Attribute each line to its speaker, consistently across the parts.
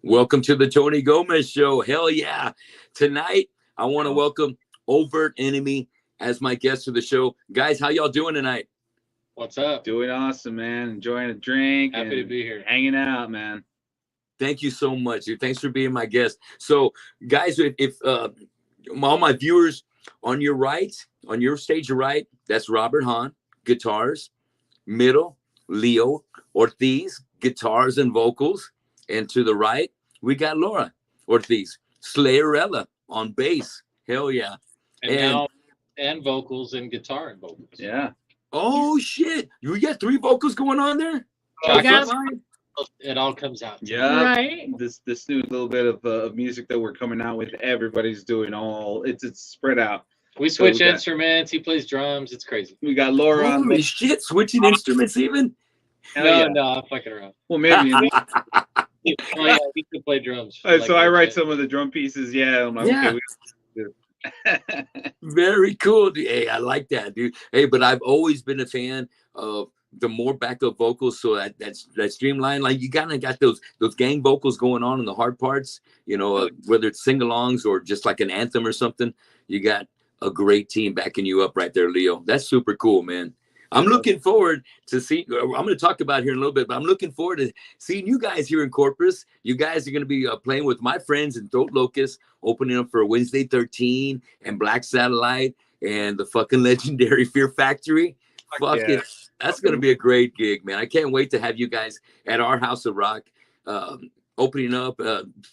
Speaker 1: Welcome to the Tony Gomez Show. Hell yeah. Tonight, I want to welcome Overt Enemy as my guest to the show. Guys, how y'all doing tonight?
Speaker 2: What's up?
Speaker 3: Doing awesome, man. Enjoying a drink.
Speaker 2: Happy to be here.
Speaker 3: Hanging out, man.
Speaker 1: Thank you so much, dude. Thanks for being my guest. So, guys, if all my viewers on your right, on your stage right, that's Robert Hahn, guitars. Middle, Leo Ortiz, guitars and vocals. And to the right, we got Laura Ortiz, Slayerella on bass. Hell yeah.
Speaker 2: And vocals and guitar and vocals.
Speaker 3: Yeah.
Speaker 1: Oh, shit. You got 3 vocals going on there?
Speaker 2: It all comes out.
Speaker 3: Yeah.
Speaker 4: Right.
Speaker 3: This new little bit of music that we're coming out with, everybody's doing all, it's spread out.
Speaker 2: We switch instruments. He plays drums. It's crazy.
Speaker 3: We got Laura.
Speaker 1: Holy shit, switching instruments even?
Speaker 2: No, I'm fucking around.
Speaker 3: Well, maybe.
Speaker 2: He can play drums.
Speaker 3: So I write some of the drum pieces. Yeah. I'm like,
Speaker 1: yeah.
Speaker 3: Okay.
Speaker 1: Very cool. Hey, I like that, dude. Hey, but I've always been a fan of the more backup vocals, so that streamline, like you kind of got those gang vocals going on in the hard parts, you know, whether it's sing-alongs or just like an anthem or something. You got a great team backing you up right there, Leo. That's super cool, man. I'm looking forward to see. I'm going to talk about here in a little bit, but I'm looking forward to seeing you guys here in Corpus. You guys are going to be playing with my friends in Throat Locust, opening up for Wednesday 13 and Black Satellite and the fucking legendary Fear Factory. Fuck it. That's going to be a great gig, man. I can't wait to have you guys at our House of Rock opening up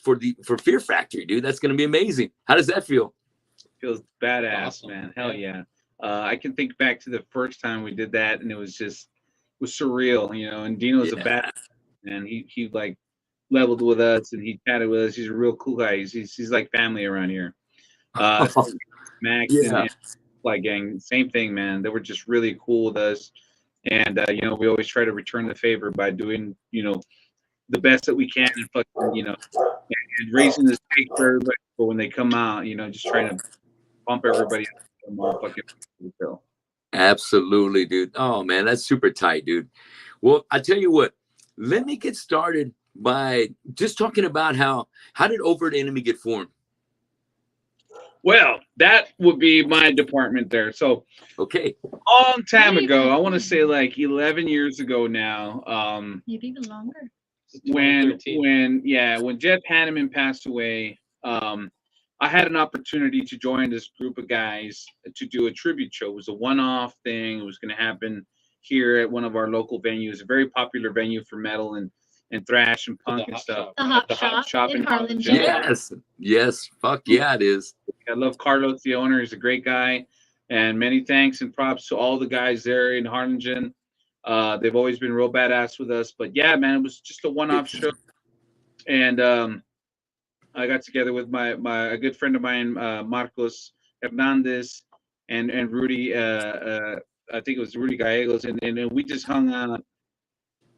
Speaker 1: for Fear Factory, dude. That's going to be amazing. How does that feel?
Speaker 3: Feels badass,
Speaker 2: awesome,
Speaker 3: man. Hell yeah. I can think back to the first time we did that, and it was surreal, you know. And Dino's a badass, and he like leveled with us, and he chatted with us. He's a real cool guy. He's like family around here. Max and Fly Gang, same thing, man. They were just really cool with us, and you know, we always try to return the favor by doing, you know, the best that we can, and fucking, you know, and raising the stakes for everybody. But when they come out, you know, just trying to pump everybody up.
Speaker 1: Absolutely, dude. Oh man, that's super tight, dude. Well, I tell you what, let me get started by just talking about how did Overt Enemy get formed?
Speaker 3: Well, that would be my department there. So
Speaker 1: okay,
Speaker 3: long time ago, I want to say like 11 years ago now.
Speaker 4: Maybe even longer.
Speaker 3: When Jeff Hanneman passed away, I had an opportunity to join this group of guys to do a tribute show. It was a one-off thing. It was going to happen here at one of our local venues, a very popular venue for metal and thrash and punk and stuff.
Speaker 4: The Hot Shop in Harlingen.
Speaker 1: Yes. Fuck yeah, it is.
Speaker 3: I love Carlos, the owner. He's a great guy. And many thanks and props to all the guys there in Harlingen. They've always been real badass with us. But yeah, man, it was just a one-off show. And I got together with a good friend of mine, Marcos Hernandez, and Rudy. I think it was Rudy Gallegos, and we just hung out.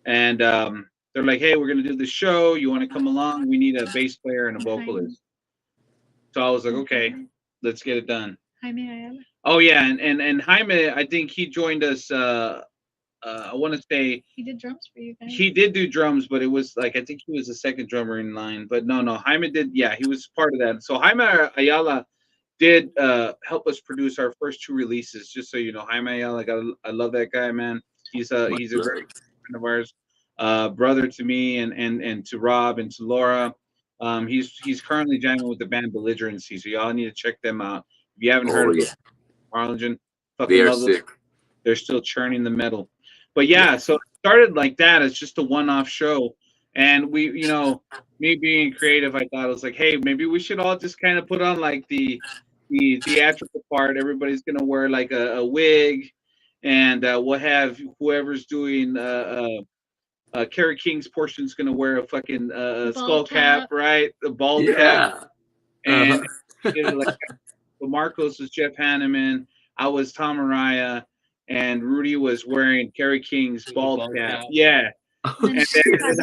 Speaker 3: And they're like, "Hey, we're gonna do this show. You want to come along? We need a bass player and a vocalist." So I was like, "Okay, let's get it done."
Speaker 4: Jaime Ayala.
Speaker 3: Oh yeah, and Jaime, I think he joined us. I want to say
Speaker 4: he did drums for you guys.
Speaker 3: He did do drums, but it was like, I think he was the second drummer in line. But no, Jaime did. Yeah, he was part of that. So Jaime Ayala did help us produce our first 2 releases. Just so you know, Jaime Ayala, I love that guy, man. He's a great friend of ours, brother to me and to Rob and to Laura. He's currently jamming with the band Belligerency, so y'all need to check them out. If you haven't heard of them, Harlingen, fucking love them. They're still churning the metal. But yeah, so it started like that. It's just a one-off show. And we, you know, me being creative, I thought, I was like, hey, maybe we should all just kind of put on like the theatrical part. Everybody's going to wear like a wig. And we'll have whoever's doing Kerry King's portion is going to wear a fucking skull cap, right? The bald cap. And you know, like, so Marcos was Jeff Hanneman. I was Tom Araya. And Rudy was wearing Kerry King's bald cap. Yeah. And then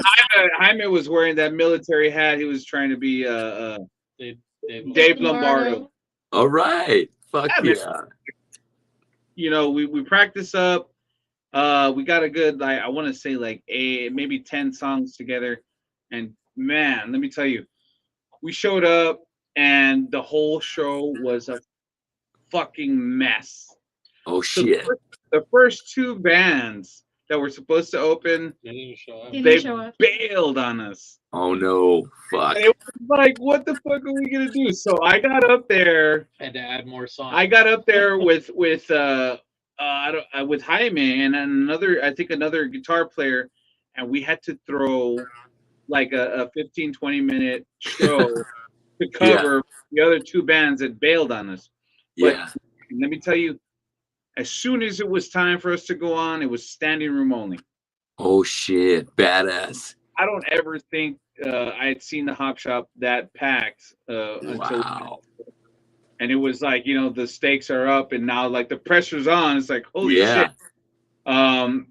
Speaker 3: Jaime was wearing that military hat. He was trying to be Dave Lombardo.
Speaker 1: All right. Fuck yeah.
Speaker 3: You know, we practice up. We got a good, like, I want to say like maybe 10 songs together. And man, let me tell you, we showed up and the whole show was a fucking mess.
Speaker 1: Oh
Speaker 3: So
Speaker 1: shit.
Speaker 3: the first two bands that were supposed to open,
Speaker 2: They didn't show up.
Speaker 4: Didn't
Speaker 3: they
Speaker 4: show up.
Speaker 3: bailed on us.
Speaker 1: Oh no. Fuck.
Speaker 3: And it was like, what the fuck are we gonna do? So I got up there.
Speaker 2: Had to add more songs.
Speaker 3: I got up there with with Jaime and another, I think another guitar player, and we had to throw like a 15, 20-minute show to cover the other two bands that bailed on us. But
Speaker 1: Yeah.
Speaker 3: let me tell you, as soon as it was time for us to go on, it was standing room only.
Speaker 1: Oh shit. Badass.
Speaker 3: I don't ever think I had seen the Hop Shop that packed until,
Speaker 1: Wow.
Speaker 3: and it was like, you know, the stakes are up and now like the pressure's on. It's like, holy
Speaker 1: Yeah.
Speaker 3: shit.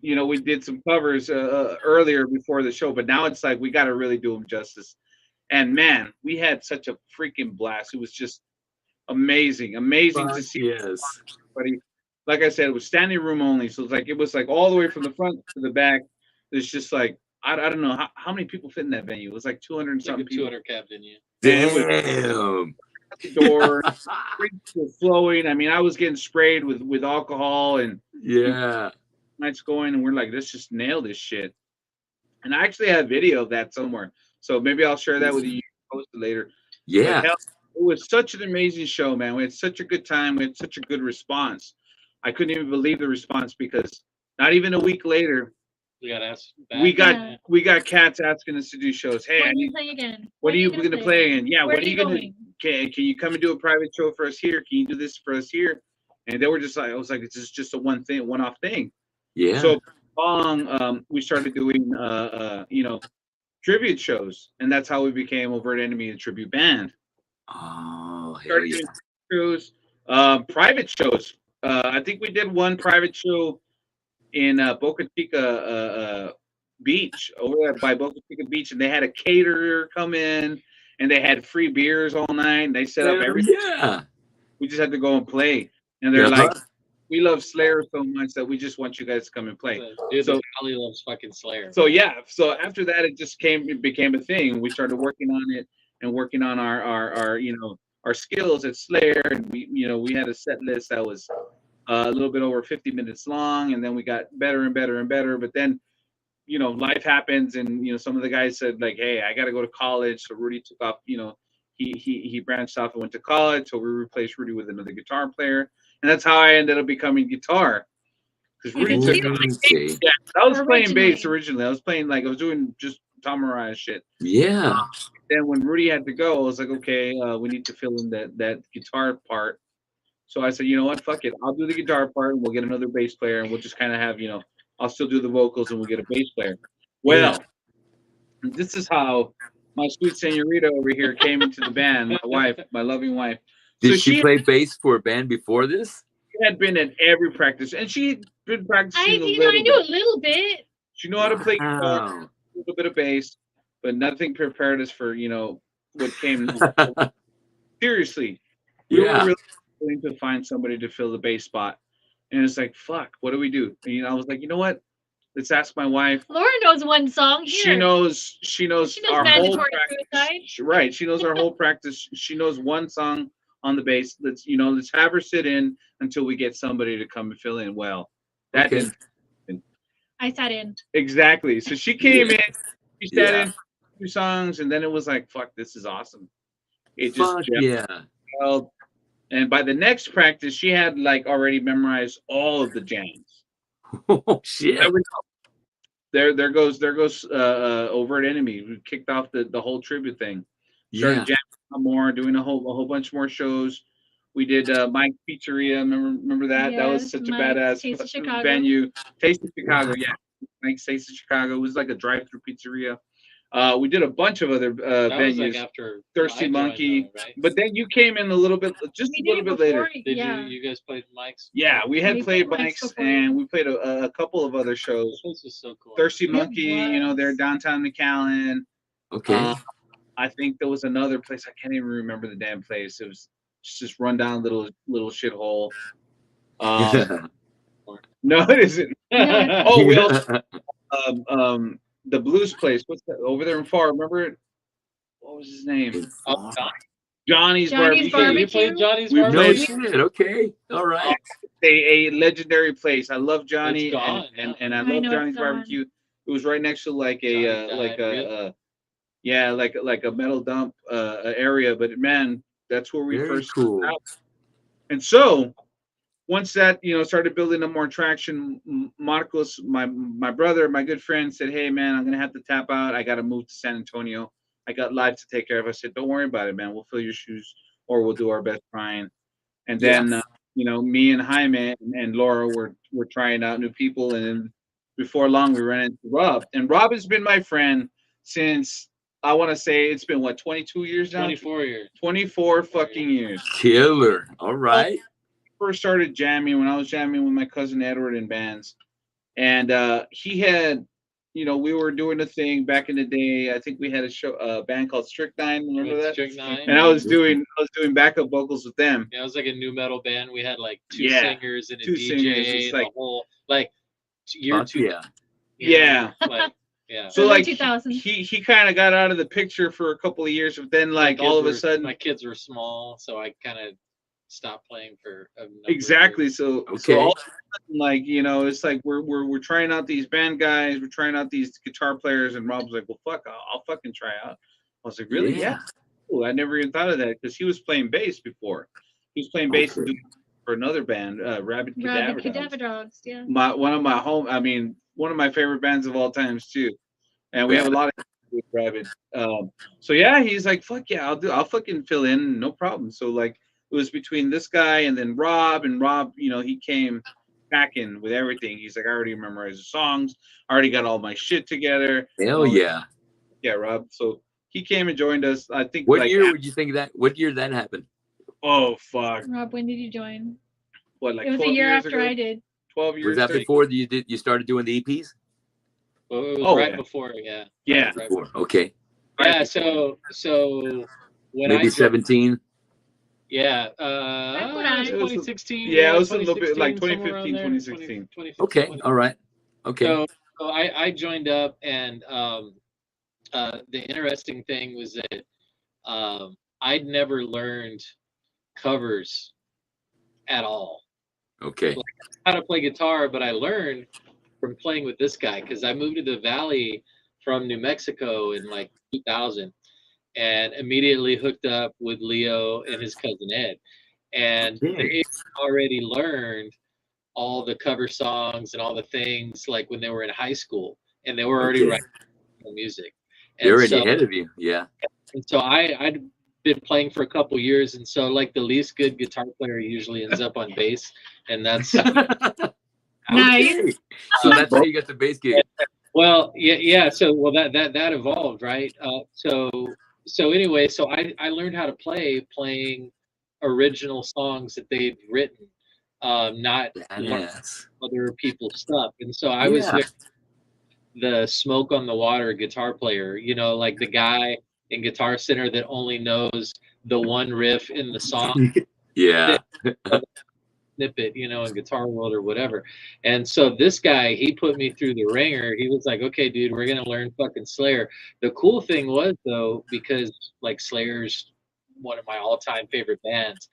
Speaker 3: You know, we did some covers earlier before the show, but now it's like we got to really do them justice. And man, we had such a freaking blast. It was just amazing to
Speaker 1: Fuck
Speaker 3: see
Speaker 1: yes.
Speaker 3: everybody. Like I said, it was standing room only, so it was like all the way from the front to the back. There's just like I don't know how many people fit in that venue. It was like 200 and
Speaker 2: Like a
Speaker 3: something people.
Speaker 2: 200 cab, didn't you?
Speaker 1: Damn.
Speaker 3: At the door, drinks were flowing. I mean, I was getting sprayed with alcohol and
Speaker 1: Yeah.
Speaker 3: nights going, and we're like, let's just nail this shit. And I actually have video of that somewhere, so maybe I'll share that with you. Post it later. But
Speaker 1: Yeah.
Speaker 3: hell, it was such an amazing show, man. We had such a good time. We had such a good response. I couldn't even believe the response because not even a week later,
Speaker 2: We got asked back.
Speaker 3: we got cats asking us to do shows. Hey, I
Speaker 4: When do you
Speaker 3: need,
Speaker 4: play again?
Speaker 3: when are you going to play again? Yeah,
Speaker 4: Where
Speaker 3: when are you going to? Can you come and do a private show for us here? Can you do this for us here? And they were just like, I was like, it's just a one-off thing.
Speaker 1: Yeah.
Speaker 3: So we started doing you know, tribute shows, and that's how we became Overt Enemy, a tribute band.
Speaker 1: Oh, hell
Speaker 3: Started
Speaker 1: yeah.
Speaker 3: doing shows, private shows. I think we did one private show in Boca Chica Beach, over there by Boca Chica Beach, and they had a caterer come in, and they had free beers all night. And they set up
Speaker 1: Hell
Speaker 3: everything.
Speaker 1: yeah.
Speaker 3: We just had to go and play, and they're
Speaker 1: Uh-huh.
Speaker 3: like, "We love Slayer so much that we just want you guys to come and play."
Speaker 2: Dude,
Speaker 3: So-
Speaker 2: the Valley loves fucking Slayer.
Speaker 3: So yeah, so after that, it became a thing. We started working on it and working on our you know, our skills at Slayer, and we had a set list that was a little bit over 50 minutes long, and then we got better and better and better. But then, you know, life happens, and you know, some of the guys said like, "Hey, I got to go to college." So Rudy took off. You know, he branched off and went to college. So we replaced Rudy with another guitar player, and that's how I ended up becoming guitar. Because Rudy
Speaker 4: You
Speaker 3: took
Speaker 4: did
Speaker 1: Okay.
Speaker 3: yeah, I was playing bass
Speaker 4: Originally.
Speaker 3: originally. I was playing like I was doing just Tom Mariah shit.
Speaker 1: Yeah.
Speaker 3: Then when Rudy had to go, I was like, okay, we need to fill in that guitar part. So I said, you know what, fuck it, I'll do the guitar part, and we'll get another bass player, and we'll just kind of have, you know, I'll still do the vocals, and we'll get a bass player. Well, this is how my sweet senorita over here came into the band. My wife, my loving wife.
Speaker 1: Did
Speaker 3: So
Speaker 1: she play bass for a band before this?
Speaker 3: had been at every practice, and she'd been practicing
Speaker 4: I
Speaker 3: a little
Speaker 4: I knew
Speaker 3: bit.
Speaker 4: a little bit.
Speaker 3: She knew how to play guitar,
Speaker 1: Wow.
Speaker 3: a little bit of bass, but nothing prepared us for, you know, what came. Seriously, we were
Speaker 1: Yeah.
Speaker 3: really willing to find somebody to fill the bass spot, and it's like, fuck, what do we do? And, you know, I was like, you know what? Let's ask my wife.
Speaker 4: Laura knows one song.
Speaker 3: She
Speaker 4: Here.
Speaker 3: knows
Speaker 4: She knows
Speaker 3: our whole
Speaker 4: Mandatory
Speaker 3: practice.
Speaker 4: Suicide.
Speaker 3: Right, she knows our whole practice. She knows one song on the bass. Let's have her sit in until we get somebody to come and fill in. Well, that
Speaker 1: Okay.
Speaker 3: didn't
Speaker 4: I sat in.
Speaker 3: exactly. So she came
Speaker 1: Yeah.
Speaker 3: in, she sat
Speaker 1: Yeah.
Speaker 3: in 2 songs, and then it was like, fuck, this is awesome. It just
Speaker 1: Fuck yeah.
Speaker 3: gelled. And by the next practice, she had like already memorized all of the jams.
Speaker 1: Oh shit.
Speaker 3: There goes Overt Enemy. We kicked off the whole tribute thing. Started
Speaker 1: Yeah.
Speaker 3: jamming more, doing a whole bunch more shows. We did Mike's Pizzeria. Remember that? That was
Speaker 4: Yes,
Speaker 3: such a
Speaker 4: Mike's
Speaker 3: badass
Speaker 4: Taste of Chicago.
Speaker 3: venue. Taste of Chicago, yeah. Mike's Taste of Chicago. It was like a drive-through pizzeria. We did a bunch of other
Speaker 2: That was like
Speaker 3: venues.
Speaker 2: after
Speaker 3: Thirsty
Speaker 2: I joined,
Speaker 3: Monkey.
Speaker 2: though, right?
Speaker 3: But then you came in a little bit, just
Speaker 4: We
Speaker 3: a little
Speaker 4: did it
Speaker 3: bit later.
Speaker 4: before.
Speaker 2: Did
Speaker 4: Yeah.
Speaker 2: you guys played Mike's?
Speaker 3: Yeah, we had
Speaker 4: We
Speaker 3: played
Speaker 4: played
Speaker 3: Mike's,
Speaker 4: before.
Speaker 3: and we played a couple of other shows.
Speaker 2: This was so cool.
Speaker 3: Thirsty
Speaker 4: It
Speaker 3: Monkey, you know, they're
Speaker 4: was.
Speaker 3: downtown McAllen.
Speaker 1: Okay.
Speaker 3: I think there was another place. I can't even remember the damn place. It was just rundown little shithole. No, it isn't.
Speaker 4: No.
Speaker 3: Oh, we also the blues place. What's that over there in Far? Remember it? What was his name?
Speaker 2: Oh,
Speaker 3: Johnny's
Speaker 4: Johnny's
Speaker 3: Barbecue.
Speaker 2: you played Johnny's
Speaker 3: We
Speaker 1: No
Speaker 2: Barbecue?
Speaker 3: played-
Speaker 1: shit. Okay. All right.
Speaker 3: A legendary place. I love Johnny
Speaker 2: It's gone,
Speaker 3: and I
Speaker 4: I
Speaker 3: love
Speaker 4: know it's
Speaker 3: Johnny's
Speaker 4: gone.
Speaker 3: Barbecue. It was right next to like
Speaker 2: Johnny
Speaker 3: a
Speaker 2: died, rip.
Speaker 3: yeah, like a metal dump area. But man, that's where we
Speaker 1: Very
Speaker 3: first
Speaker 1: cool.
Speaker 3: out. And so once that started building up more traction, Marcos, my brother, my good friend, said, "Hey man, I'm gonna have to tap out. I gotta move to San Antonio. I got life to take care of." I said, "Don't worry about it, man. We'll fill your shoes, or we'll do our best trying." And then me and Jaime and Laura were trying out new people, and then before long we ran into Rob. And Rob has been my friend since I want to say it's been what 22 years now.
Speaker 2: 24 years.
Speaker 3: 24 fucking years.
Speaker 1: Killer. All right.
Speaker 3: First started jamming when I was jamming with my cousin Edward in bands, and he had, we were doing a thing back in the day. I think we had a band called Strychnine. Remember
Speaker 2: With
Speaker 3: that?
Speaker 2: Strychnine.
Speaker 3: And I was doing backup vocals with them.
Speaker 2: Yeah, it was like a new metal band. We had like two
Speaker 3: Yeah,
Speaker 2: singers and a
Speaker 3: two
Speaker 2: DJ,
Speaker 3: singers. It's
Speaker 2: and
Speaker 3: like-
Speaker 2: the whole year
Speaker 1: Fuck
Speaker 2: two.
Speaker 1: yeah.
Speaker 3: Yeah.
Speaker 2: Like, yeah.
Speaker 3: So
Speaker 4: Early
Speaker 3: like
Speaker 4: 2000s.
Speaker 3: he kind of got out of the picture for a couple of years, but then like
Speaker 2: My
Speaker 3: all of a
Speaker 2: kids
Speaker 3: sudden,
Speaker 2: my kids were small, so I kind of stopped playing for a number of
Speaker 3: exactly.
Speaker 2: years.
Speaker 3: So
Speaker 1: Okay.
Speaker 3: all of a sudden, like it's like we're trying out these band guys, we're trying out these guitar players, and Rob's like, well, fuck, I'll fucking try out. I was like, really? Yeah. Cool. I never even thought of that because he was playing bass before. He was playing bass
Speaker 1: Okay.
Speaker 3: for another band, Rabid Cadaver
Speaker 4: Rabbit
Speaker 3: Dogs.
Speaker 4: Cadaver Dogs, yeah.
Speaker 3: One of my favorite bands of all times too, and we have a lot of with Rabid. So yeah, he's like, fuck yeah, I'll fucking fill in, no problem. So like it was between this guy and then Rob, and Rob, he came packing with everything. He's like, I already memorized the songs, I already got all my shit together.
Speaker 1: Hell yeah.
Speaker 3: Yeah, Rob. So he came and joined us. I think
Speaker 1: What
Speaker 3: like
Speaker 1: year would you think that? What year that happened?
Speaker 3: oh fuck,
Speaker 4: Rob, when did you join?
Speaker 3: what, like
Speaker 4: It was a
Speaker 3: 12
Speaker 4: year
Speaker 3: years
Speaker 4: after
Speaker 3: ago?
Speaker 4: I did.
Speaker 3: 12 years.
Speaker 1: Was that
Speaker 3: 13
Speaker 1: before you started doing the EPs?
Speaker 2: Well, it was
Speaker 3: Oh,
Speaker 2: right
Speaker 3: yeah.
Speaker 2: before, yeah.
Speaker 3: Yeah.
Speaker 2: Right
Speaker 1: Before. Okay.
Speaker 2: Yeah, so when
Speaker 1: Maybe
Speaker 2: I
Speaker 1: 17.
Speaker 2: yeah,
Speaker 4: Back when I-
Speaker 2: it was 2016.
Speaker 3: Yeah, it was a little bit like
Speaker 2: 2016, somewhere around
Speaker 3: 2015,
Speaker 2: there,
Speaker 3: 2016.
Speaker 2: 2015,
Speaker 1: Okay.
Speaker 2: 20.
Speaker 1: All right. Okay.
Speaker 2: So I joined up, and the interesting thing was that I'd never learned covers at all.
Speaker 1: Okay.
Speaker 2: How to play guitar, but I learned from playing with this guy because I moved to the Valley from New Mexico in like 2000, and immediately hooked up with Leo and his cousin Ed, and they already learned all the cover songs and all the things like when they were in high school, and they were already
Speaker 1: Okay.
Speaker 2: writing music.
Speaker 1: They're
Speaker 2: And
Speaker 1: already
Speaker 2: so,
Speaker 1: ahead of you. Yeah.
Speaker 2: and so I'd been playing for a couple years, and so like the least good guitar player usually ends up on bass, and that's
Speaker 4: Nice.
Speaker 1: Okay. So that's how you got the bass gig.
Speaker 2: well, yeah. So that evolved, right? So anyway, so I learned how to playing original songs that they'd written, not
Speaker 1: Badass.
Speaker 2: other people's stuff. And so I was the smoke on the water guitar player, like the guy in Guitar Center that only knows the one riff in the song.
Speaker 1: Yeah.
Speaker 2: Snippet, in Guitar World or whatever. And so this guy, he put me through the ringer. He was like, okay, dude, we're going to learn fucking Slayer. The cool thing was, though, because like Slayer's one of my all-time favorite bands,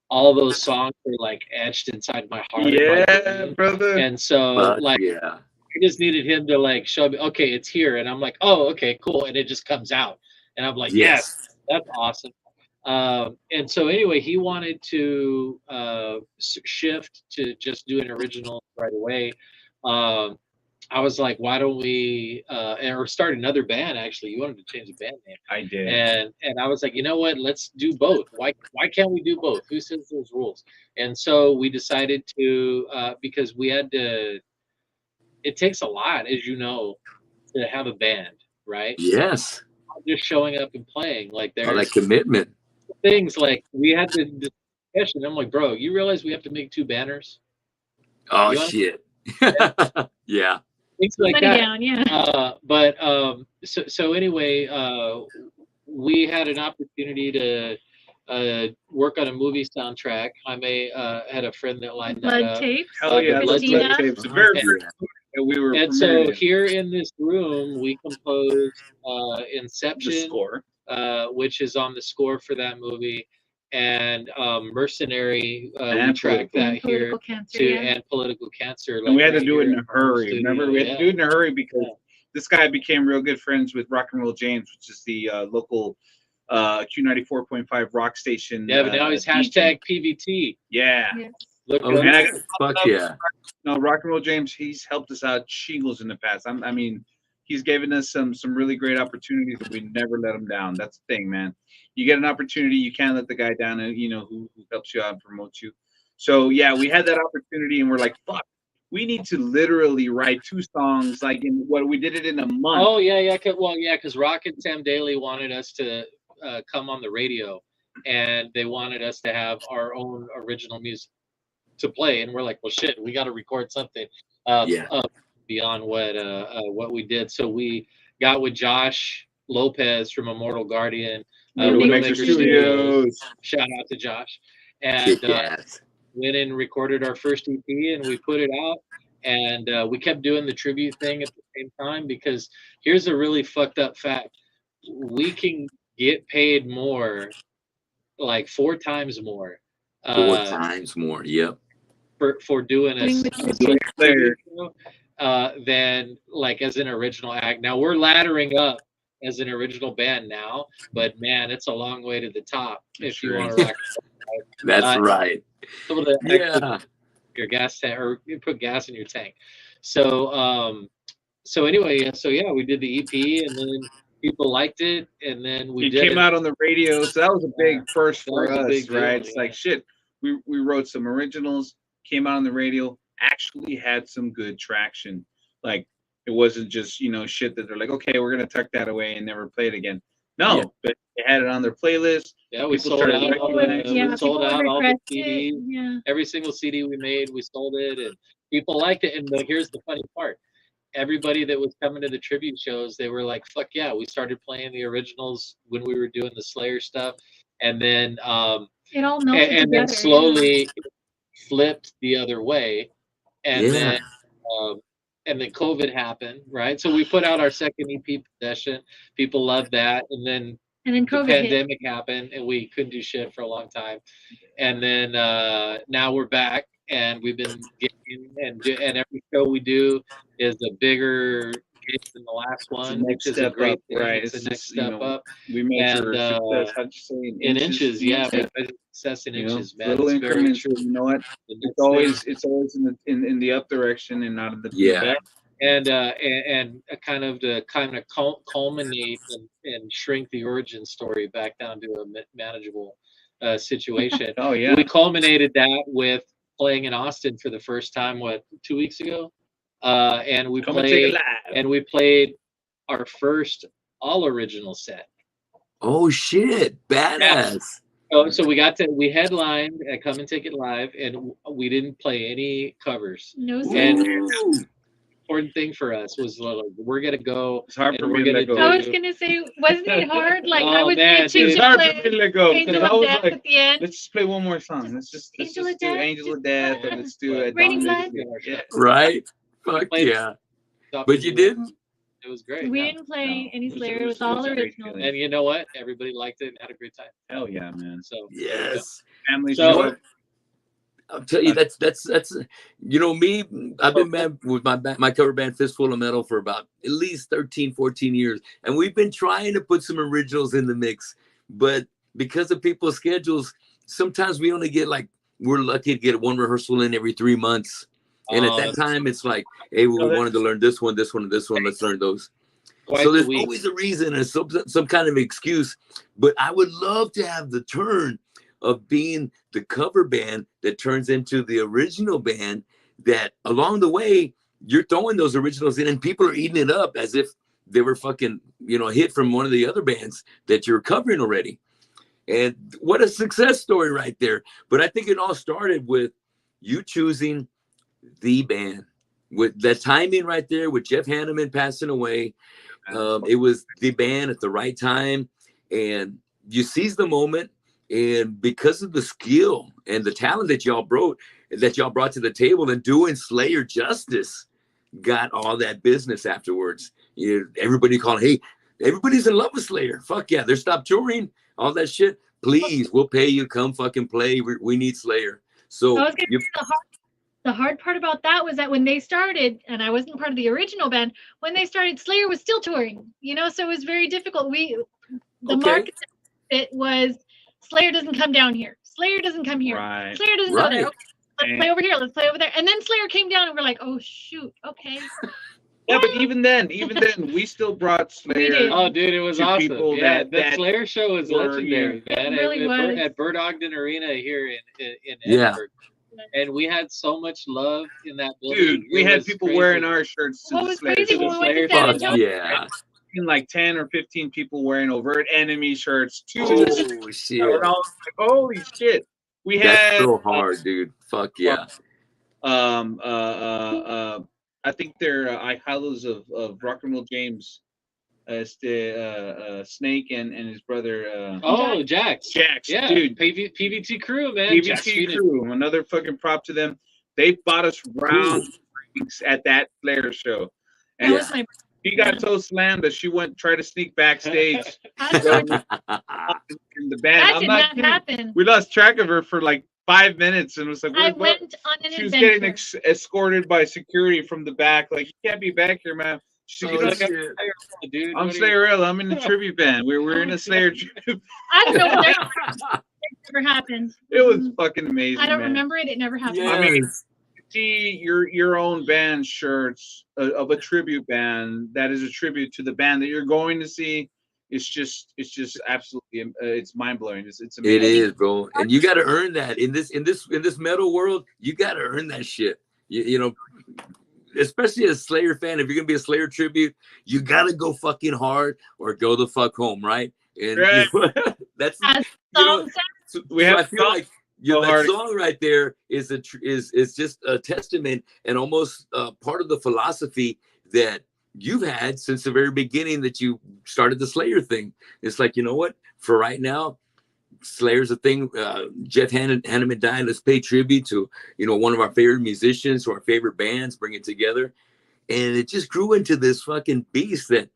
Speaker 2: all those songs are like etched inside my heart.
Speaker 3: Yeah, brother.
Speaker 2: And so like
Speaker 1: yeah.
Speaker 2: I just needed him to like show me, okay, it's here. And I'm like, oh, okay, cool. And it just comes out. And I'm like, yes, that's awesome. And so anyway, he wanted to shift to just doing original right away. I was like, why don't we or start another band? Actually, you wanted to change the band name.
Speaker 3: I did.
Speaker 2: And I was like, you know what? Let's do both. Why can't we do both? Who says those rules? And so we decided to because we had to. It takes a lot, as you know, to have a band, right?
Speaker 1: Yes.
Speaker 2: Not just showing up and playing. Like there's
Speaker 1: All that commitment.
Speaker 2: things like we had to discussion. I'm like, bro, you realize we have to make 2 banners?
Speaker 1: Oh,
Speaker 2: You know?
Speaker 1: shit. Yeah.
Speaker 2: Things like
Speaker 4: Let it
Speaker 2: that.
Speaker 4: down, yeah.
Speaker 2: But so anyway, we had an opportunity to work on a movie soundtrack. I had a friend that lined that
Speaker 4: Blood
Speaker 2: up.
Speaker 4: tapes.
Speaker 3: Hell yeah,
Speaker 2: Blood
Speaker 3: Blood
Speaker 4: Christina.
Speaker 3: Tapes. Very, very, And we were
Speaker 2: And
Speaker 3: premiering
Speaker 2: so
Speaker 3: it.
Speaker 2: here in this room, we composed
Speaker 3: The
Speaker 2: Inception,
Speaker 3: score.
Speaker 2: which is on the score for that movie, and Mercenary. We
Speaker 3: And
Speaker 2: tracked that
Speaker 4: And
Speaker 2: here
Speaker 4: political cancer.
Speaker 2: too,
Speaker 4: Yeah.
Speaker 2: and Political Cancer.
Speaker 3: And
Speaker 2: like,
Speaker 3: we had to
Speaker 2: right
Speaker 3: do it
Speaker 2: here
Speaker 3: in a
Speaker 2: at our home
Speaker 3: hurry.
Speaker 2: studio.
Speaker 3: Remember, we had to do it in a hurry because
Speaker 2: Yeah.
Speaker 3: this guy became real good friends with Rock and Roll James, which is the local Q94.5 rock station.
Speaker 2: Yeah, but now he's
Speaker 3: DJ.
Speaker 2: hashtag PVT.
Speaker 3: Yeah.
Speaker 4: Yes.
Speaker 2: Look
Speaker 1: Oh,
Speaker 2: up.
Speaker 3: And I
Speaker 1: yeah. Fuck yeah.
Speaker 3: No, Rock and Roll James, he's helped us out shingles in the past. I mean, he's given us some really great opportunities, and we never let him down. That's the thing, man. You get an opportunity, you can't let the guy down, and who helps you out and promotes you. So yeah, we had that opportunity, and we're like, fuck, we need to literally write 2 songs, like in what we did it in a month.
Speaker 2: Oh yeah. Because Rock and Sam Daly wanted us to come on the radio, and they wanted us to have our own original music to play, and we're like, well, shit, we got to record something
Speaker 1: Yeah.
Speaker 2: beyond what we did. So we got with Josh Lopez from Immortal Guardian,
Speaker 3: Widowmaker Studios.
Speaker 2: Shout out to Josh, and
Speaker 1: Kick ass.
Speaker 2: went and recorded our first EP, and we put it out. And we kept doing the tribute thing at the same time, because here's a really fucked up fact: we can get paid more, like 4 times more,
Speaker 1: 4 times more. Yep.
Speaker 2: for doing
Speaker 4: Doing the
Speaker 2: a
Speaker 3: tribute.
Speaker 2: than like as an original act. Now we're laddering up as an original band now, but man, it's a long way to the top if you want to rock.
Speaker 1: That's right.
Speaker 2: Able to
Speaker 1: Yeah.
Speaker 2: your gas tank, or you put gas in your tank. So anyway, so yeah, we did the EP, and then people liked it, and then we
Speaker 3: It
Speaker 2: did
Speaker 3: came out on the radio, so that was a big first
Speaker 2: That
Speaker 3: for
Speaker 2: was a
Speaker 3: us,
Speaker 2: big deal,
Speaker 3: right? It's
Speaker 2: yeah.
Speaker 3: like shit. We wrote some originals, came out on the radio, actually had some good traction. Like it wasn't just shit that they're like, okay, we're gonna tuck that away and never play it again. No,
Speaker 1: Yeah.
Speaker 3: but they had it on their playlist.
Speaker 2: Yeah, we
Speaker 3: People
Speaker 2: sold
Speaker 3: started
Speaker 2: out all
Speaker 3: recognizing
Speaker 2: the,
Speaker 3: it.
Speaker 2: we sold out all the
Speaker 4: request it.
Speaker 2: CDs.
Speaker 4: Yeah.
Speaker 2: Every single CD we made, we sold it, and people liked it. And here's the funny part: everybody that was coming to the tribute shows, they were like, "Fuck yeah!" We started playing the originals when we were doing the Slayer stuff, and then
Speaker 4: It all melted
Speaker 2: and then
Speaker 4: together.
Speaker 2: slowly flipped the other way, and
Speaker 1: Yeah.
Speaker 2: then COVID happened, right? So we put out our second EP, Possession. People loved that, and then
Speaker 4: And then
Speaker 2: the
Speaker 4: COVID hit.
Speaker 2: pandemic happened, and we couldn't do shit for a long time. And then now we're back, and we've been getting, and every show we do is a bigger gig than the last
Speaker 3: It's the
Speaker 2: one,
Speaker 3: next
Speaker 2: which is a
Speaker 3: step
Speaker 2: great
Speaker 3: up,
Speaker 2: thing.
Speaker 3: right?
Speaker 2: It's
Speaker 3: It's
Speaker 2: the next
Speaker 3: just,
Speaker 2: step up
Speaker 3: We measure
Speaker 2: And,
Speaker 3: success. How'd you say
Speaker 2: in inches. Yeah, we measure success in inches, man.
Speaker 3: little
Speaker 2: It's very
Speaker 3: increments.
Speaker 2: true.
Speaker 3: You know what?
Speaker 2: The
Speaker 3: It's
Speaker 2: next
Speaker 3: always
Speaker 2: thing-
Speaker 3: in the up direction and not in the
Speaker 1: Yeah.
Speaker 3: back.
Speaker 2: and kind of to culminate and shrink the origin story back down to a manageable situation.
Speaker 3: Oh yeah.
Speaker 2: We culminated that with playing in Austin for the first time, 2 weeks ago, and we
Speaker 3: Come and take it
Speaker 2: played
Speaker 3: live.
Speaker 2: our first all original set.
Speaker 1: Oh shit. Badass.
Speaker 2: So we headlined at Come and Take It Live, and we didn't play any covers.
Speaker 4: No
Speaker 2: And
Speaker 1: Ooh.
Speaker 2: important thing for us was like, we're gonna go.
Speaker 3: It's hard
Speaker 2: and
Speaker 3: for
Speaker 2: we're
Speaker 3: me to
Speaker 2: gonna
Speaker 3: let go.
Speaker 2: do-
Speaker 4: I was gonna say, wasn't it hard? Like I
Speaker 2: Oh,
Speaker 4: was
Speaker 2: man,
Speaker 4: itching
Speaker 2: dude.
Speaker 3: It's
Speaker 4: to
Speaker 3: hard for me
Speaker 4: play
Speaker 3: to let go.
Speaker 4: Angel
Speaker 3: Because I
Speaker 4: of
Speaker 3: was
Speaker 4: Death
Speaker 3: like,
Speaker 4: at the end.
Speaker 3: let's just play one more song. Let's
Speaker 4: Angel of
Speaker 3: do
Speaker 4: Death?
Speaker 3: Angel of Death, or let's do
Speaker 4: Raining
Speaker 3: Dawn.
Speaker 4: Blood?
Speaker 3: Yeah.
Speaker 1: Right? Fuck
Speaker 2: Played-
Speaker 1: yeah. But you didn't?
Speaker 2: It was great.
Speaker 4: We
Speaker 2: yeah.
Speaker 4: didn't play
Speaker 3: No.
Speaker 4: any
Speaker 3: It was-
Speaker 4: Slayer.
Speaker 3: it
Speaker 4: It
Speaker 3: was-
Speaker 4: was all
Speaker 3: it was a great
Speaker 4: original.
Speaker 3: feeling.
Speaker 2: And you know what? Everybody liked it and had a great time.
Speaker 3: Hell yeah, man.
Speaker 2: So there you go.
Speaker 1: Yes.
Speaker 3: Families.
Speaker 2: So-
Speaker 1: You know what? I'll tell you, that's me. I've been band with my cover band Fistful of Metal for about at least 13, 14 years, and we've been trying to put some originals in the mix, but because of people's schedules, sometimes we only get we're lucky to get one rehearsal in every 3 months, and at that time it's like, hey, we wanted to learn this one, and this one. Let's learn those.
Speaker 2: Twice
Speaker 1: So
Speaker 2: a
Speaker 1: there's
Speaker 2: week.
Speaker 1: always a reason and some kind of excuse, but I would love to have the turn of being the cover band that turns into the original band, that along the way you're throwing those originals in and people are eating it up as if they were fucking a hit from one of the other bands that you're covering already. And what a success story right there. But I think it all started with you choosing the band, with that timing right there with Jeff Hanneman passing away. It was the band at the right time, and you seized the moment. And because of the skill and the talent that y'all brought to the table and doing Slayer justice, got all that business afterwards. Everybody calling, hey, everybody's in love with Slayer. Fuck yeah, they're stopped touring, all that shit. Please, we'll pay you. Come fucking play. We need Slayer. So
Speaker 4: I was gonna say the hard part about that was that when they started, and I wasn't part of the original band, when they started, Slayer was still touring. So it was very difficult. The market it was Slayer doesn't come down here. Slayer doesn't come here.
Speaker 3: Right.
Speaker 4: Slayer doesn't go there. Okay, let's play over here. Let's play over there. And then Slayer came down, and we're like, oh shoot, okay.
Speaker 3: Yeah, but even then, we still brought Slayer.
Speaker 2: Oh, dude, it was awesome. Yeah, that Slayer show was legendary, man.
Speaker 4: It really was.
Speaker 2: At Bird Ogden Arena here in Edinburgh. And we had so much love in that building.
Speaker 3: Dude, we had people wearing our shirts to the Slayer.
Speaker 4: Crazy when we went to
Speaker 1: yeah.
Speaker 3: Like 10 or 15 people wearing Overt Enemy shirts too.
Speaker 1: Oh shit!
Speaker 3: And I was like, holy shit!
Speaker 1: That's so hard, dude. Fuck yeah.
Speaker 3: I think they're Ihalos of Rock and Roll James. Snake and his brother.
Speaker 2: Jax.
Speaker 3: Yeah, dude.
Speaker 2: PVT crew, man.
Speaker 3: PVT crew. Another fucking prop to them. They bought us round at that Slayer show. And he got so slammed that she went try to sneak backstage in the band.
Speaker 4: That did not happen.
Speaker 3: We lost track of her for like 5 minutes, and it was like
Speaker 4: I went on an
Speaker 3: she was
Speaker 4: adventure.
Speaker 3: getting escorted by security from the back. Like, you can't be back here, man. She's like,
Speaker 2: dude,
Speaker 3: I'm Slayerella. I'm in the tribute band. We're in a Slayer tribute.
Speaker 4: I don't know. It never happened.
Speaker 3: It was fucking amazing.
Speaker 4: I don't remember it. It never happened.
Speaker 1: Yes.
Speaker 3: I mean, see your own band shirts of a tribute band that is a tribute to the band that you're going to see. It's just absolutely it's mind blowing. It's amazing.
Speaker 1: It is, bro, and you got to earn that in this metal world. You got to earn that shit. You know, especially as a Slayer fan, if you're gonna be a Slayer tribute, you got to go fucking hard or go the fuck home, right? And that's
Speaker 3: we have.
Speaker 1: I feel like that song right there is just a testament and almost part of the philosophy that you've had since the very beginning that you started the Slayer thing. It's like, you know what? For right now, Slayer's a thing. Jeff Hanneman died. Let's pay tribute to one of our favorite musicians, to our favorite bands, bring it together, and it just grew into this fucking beast that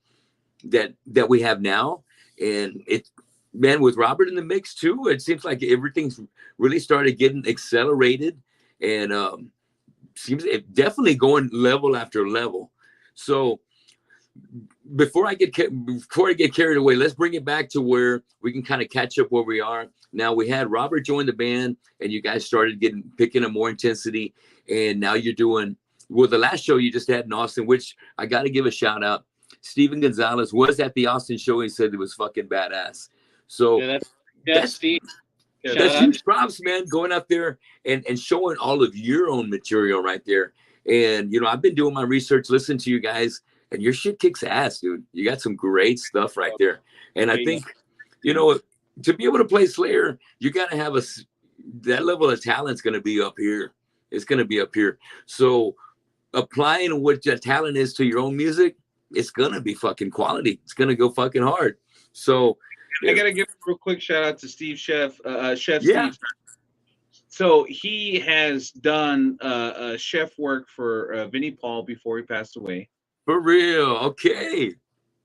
Speaker 1: we have now. And it, man, with Robert in the mix too, it seems like everything's really started getting accelerated, and seems definitely going level after level. So before I get carried away, let's bring it back to where we can kind of catch up where we are now. We had Robert join the band, and you guys started picking up more intensity, and now you're doing the last show you just had in Austin, which I got to give a shout out. Steven Gonzalez was at the Austin show. He said it was fucking badass. So that's
Speaker 2: Steve.
Speaker 1: That's huge props, man, going out there and showing all of your own material right there. And, I've been doing my research, listening to you guys, and your shit kicks ass, dude. You got some great stuff right there. And I think, to be able to play Slayer, you got to have that level of talent's going to be up here. It's going to be up here. So applying what your talent is to your own music, it's going to be fucking quality. It's going to go fucking hard. So
Speaker 3: I got to give a real quick shout out to Steve Chef Steve. So he has done chef work for Vinnie Paul before he passed away.
Speaker 1: For real, okay.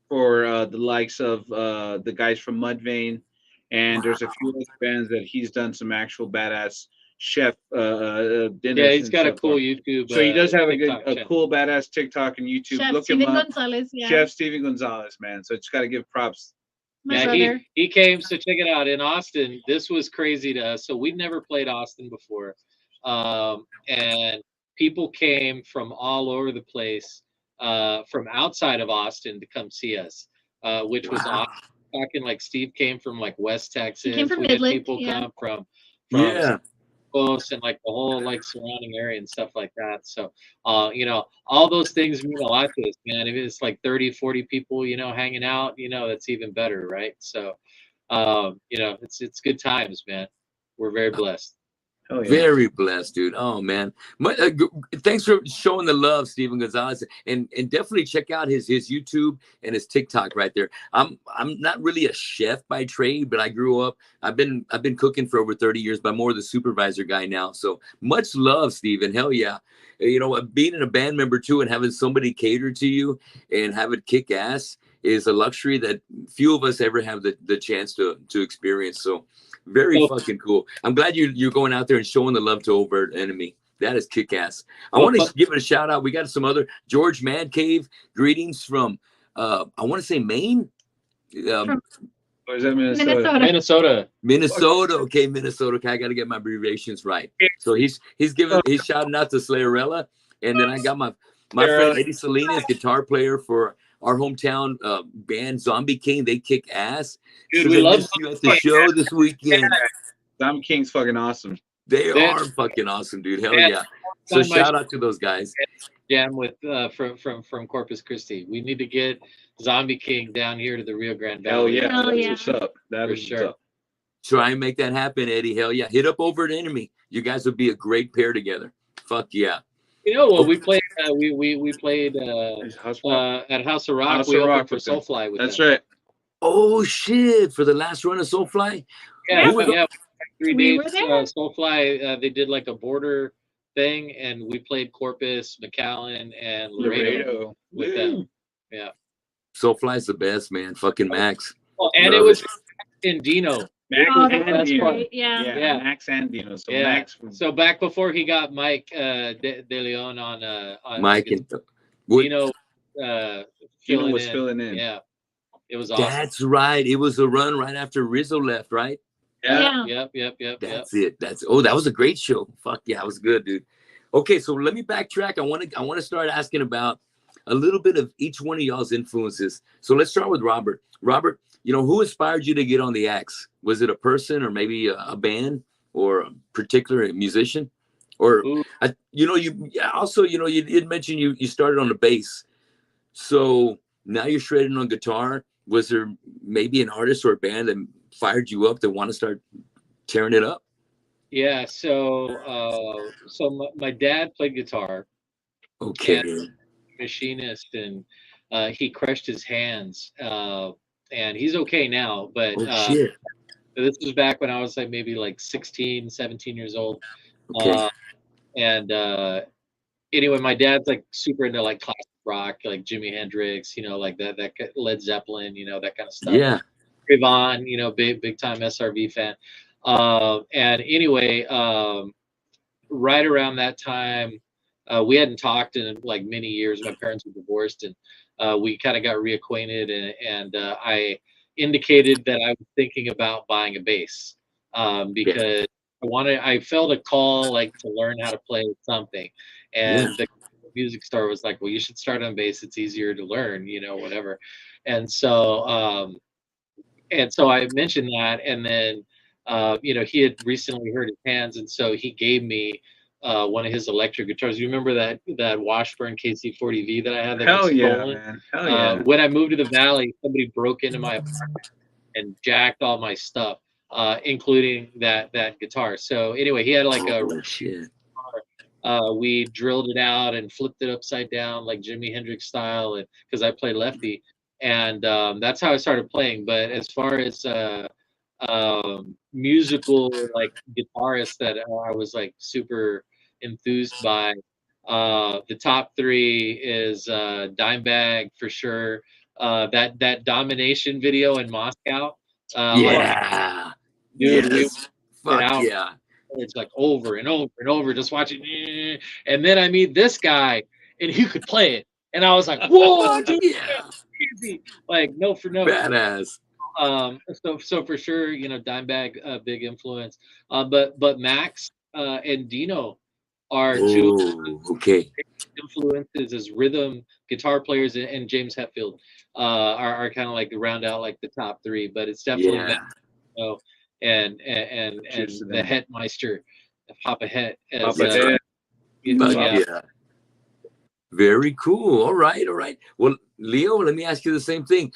Speaker 3: For the likes of the guys from Mudvayne, and there's a few other bands that he's done some actual badass chef dinners.
Speaker 2: Yeah, he's got a cool YouTube.
Speaker 3: So he does have a cool badass TikTok and YouTube.
Speaker 4: Chef
Speaker 3: Look
Speaker 4: Steven
Speaker 3: him up.
Speaker 4: Gonzalez, yeah.
Speaker 3: Chef Steven Gonzalez, man. So it's got to give props.
Speaker 2: He came, so check it out, in Austin. This was crazy to us. So we'd never played Austin before, and people came from all over the place, from outside of Austin to come see us, which was awesome. Talking like Steve came from like West Texas.
Speaker 4: He came from
Speaker 2: we
Speaker 4: Midland,
Speaker 2: had people come from close and like the whole like surrounding area and stuff like that. So all those things mean a lot to us, man. If it's like 30-40 people hanging out, that's even better, right? So it's good times, man. We're very blessed.
Speaker 3: Oh, yeah.
Speaker 1: Very blessed, dude. Oh man, thanks for showing the love, Steven Gonzalez, and definitely check out his YouTube and his TikTok right there. I'm not really a chef by trade, but I grew up. I've been cooking for over 30 years, but I'm more the supervisor guy now. So much love, Steven. Hell yeah. You know, being in a band member too, and having somebody cater to you and have it kick ass is a luxury that few of us ever have the chance to experience. So. Very fucking cool. I'm glad you're going out there and showing the love to Overt Enemy. That is kick ass. I want to give it a shout out. We got some other George Man Cave. Greetings from I want to say Maine.
Speaker 3: Or is that Minnesota?
Speaker 2: Minnesota.
Speaker 1: Okay, Minnesota. Okay, I got to get my abbreviations right. So he's shouting out to Slayerella, and then I got my friend Eddie Salinas, guitar player for our hometown band Zombie King. They kick ass.
Speaker 2: Dude, we love
Speaker 1: you at the show this weekend.
Speaker 3: Zombie King's fucking awesome.
Speaker 1: They are fucking awesome, dude. Hell yeah. So shout out to those guys.
Speaker 2: Jam with from Corpus Christi. We need to get Zombie King down here to the Rio Grande Valley.
Speaker 3: Hell yeah. That's what's up. That is
Speaker 2: sure.
Speaker 3: Up.
Speaker 1: Try and make that happen, Eddie. Hell yeah. Hit up Overt Enemy. You guys would be a great pair together. Fuck yeah.
Speaker 2: You know what? We played. We played at House of Rock.
Speaker 3: House
Speaker 2: we
Speaker 3: of
Speaker 2: opened
Speaker 3: Rock
Speaker 2: for
Speaker 3: with them.
Speaker 2: Soulfly with
Speaker 3: That's
Speaker 2: them.
Speaker 3: right.
Speaker 1: Oh shit! For the last run of Soulfly.
Speaker 2: Yeah, yeah. 3
Speaker 4: We were
Speaker 2: dates.
Speaker 4: there.
Speaker 2: Soulfly. They did like a border thing, and we played Corpus, McAllen, and Laredo with them. Yeah.
Speaker 1: Soulfly's the best, man. Fucking Max.
Speaker 2: Oh, and it was in Dino.
Speaker 3: Max
Speaker 4: Oh,
Speaker 3: and
Speaker 4: that's
Speaker 3: Dino.
Speaker 4: right. Yeah.
Speaker 2: Yeah.
Speaker 3: Max and Dino. So
Speaker 2: Yeah.
Speaker 3: Max.
Speaker 2: So back before he got Mike De Leon on
Speaker 1: Mike and
Speaker 2: Dino
Speaker 3: filling in.
Speaker 2: Yeah. It was awesome.
Speaker 1: That's right. It was a run right after Rizzo left, right?
Speaker 4: Yeah.
Speaker 2: Yep.
Speaker 1: That's it. That was a great show. Fuck yeah, it was good, dude. Okay, so let me backtrack. I want to start asking about a little bit of each one of y'all's influences. So let's start with Robert. Robert, you know, who inspired you to get on the axe? Was it a person or maybe a band or a particular musician? Or you did mention you started on the bass. So now you're shredding on guitar. Was there maybe an artist or a band that fired you up to want to start tearing it up?
Speaker 2: Yeah, so my dad played guitar.
Speaker 1: Okay.
Speaker 2: Machinist, and he crushed his hands, and he's okay now, but
Speaker 1: shit.
Speaker 2: this was back when I was like maybe like 16, 17 years old.
Speaker 1: Okay.
Speaker 2: Anyway, my dad's like super into like classic rock, like Jimi Hendrix, you know, like that Led Zeppelin, you know, that kind of stuff.
Speaker 1: Yeah.
Speaker 2: Yvonne, you know, big time SRV fan. And anyway, right around that time, we hadn't talked in like many years. My parents were divorced, and we kind of got reacquainted. And I indicated that I was thinking about buying a bass because I felt a call like to learn how to play something, and the music store was like, "Well, you should start on bass. It's easier to learn, you know, whatever." And so I mentioned that, and then you know, he had recently hurt his hands, and so he gave me one of his electric guitars. You remember that Washburn KC40V that I had? That
Speaker 3: Hell yeah,
Speaker 2: stolen?
Speaker 3: man. Hell yeah.
Speaker 2: When I moved to the Valley, somebody broke into my apartment and jacked all my stuff, including that guitar. So anyway, he had like
Speaker 1: shit.
Speaker 2: We drilled it out and flipped it upside down like Jimi Hendrix style, and because I play lefty, and that's how I started playing. But as far as musical like guitarists that I was like super enthused by, the top 3 is Dimebag for sure. That Domination video in Moscow.
Speaker 1: Yeah.
Speaker 2: Dude,
Speaker 1: yes. Fuck yeah.
Speaker 2: It's like over and over and over, just watching. And then I meet this guy, and he could play it, and I was like, "Whoa, dude, that's crazy!" Like note for note,
Speaker 1: badass.
Speaker 2: So for sure, you know, Dimebag, big influence. But Max and Dino are two influences as rhythm guitar players, and James Hetfield are kind of like round out like the top 3. But it's definitely Max, you know, and the Hetmeister, Papa Het.
Speaker 1: Very cool. All right, all right. Well, Leo, let me ask you the same thing.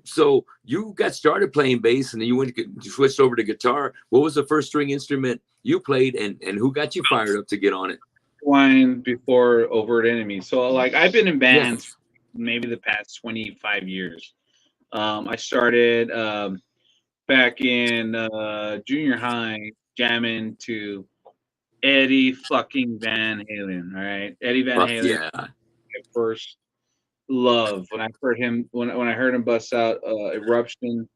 Speaker 1: So you got started playing bass, and then you switched over to guitar. What was the first string instrument you played, and who got you fired up to get on it?
Speaker 3: Wine before Overt Enemy. So like I've been in bands
Speaker 1: Yes.
Speaker 3: maybe the past 25 years. I started back in junior high jamming to Eddie fucking Van Halen. All right, Eddie Van
Speaker 1: Fuck
Speaker 3: Halen.
Speaker 1: yeah.
Speaker 3: My first love when I heard him when I heard him bust out Eruption,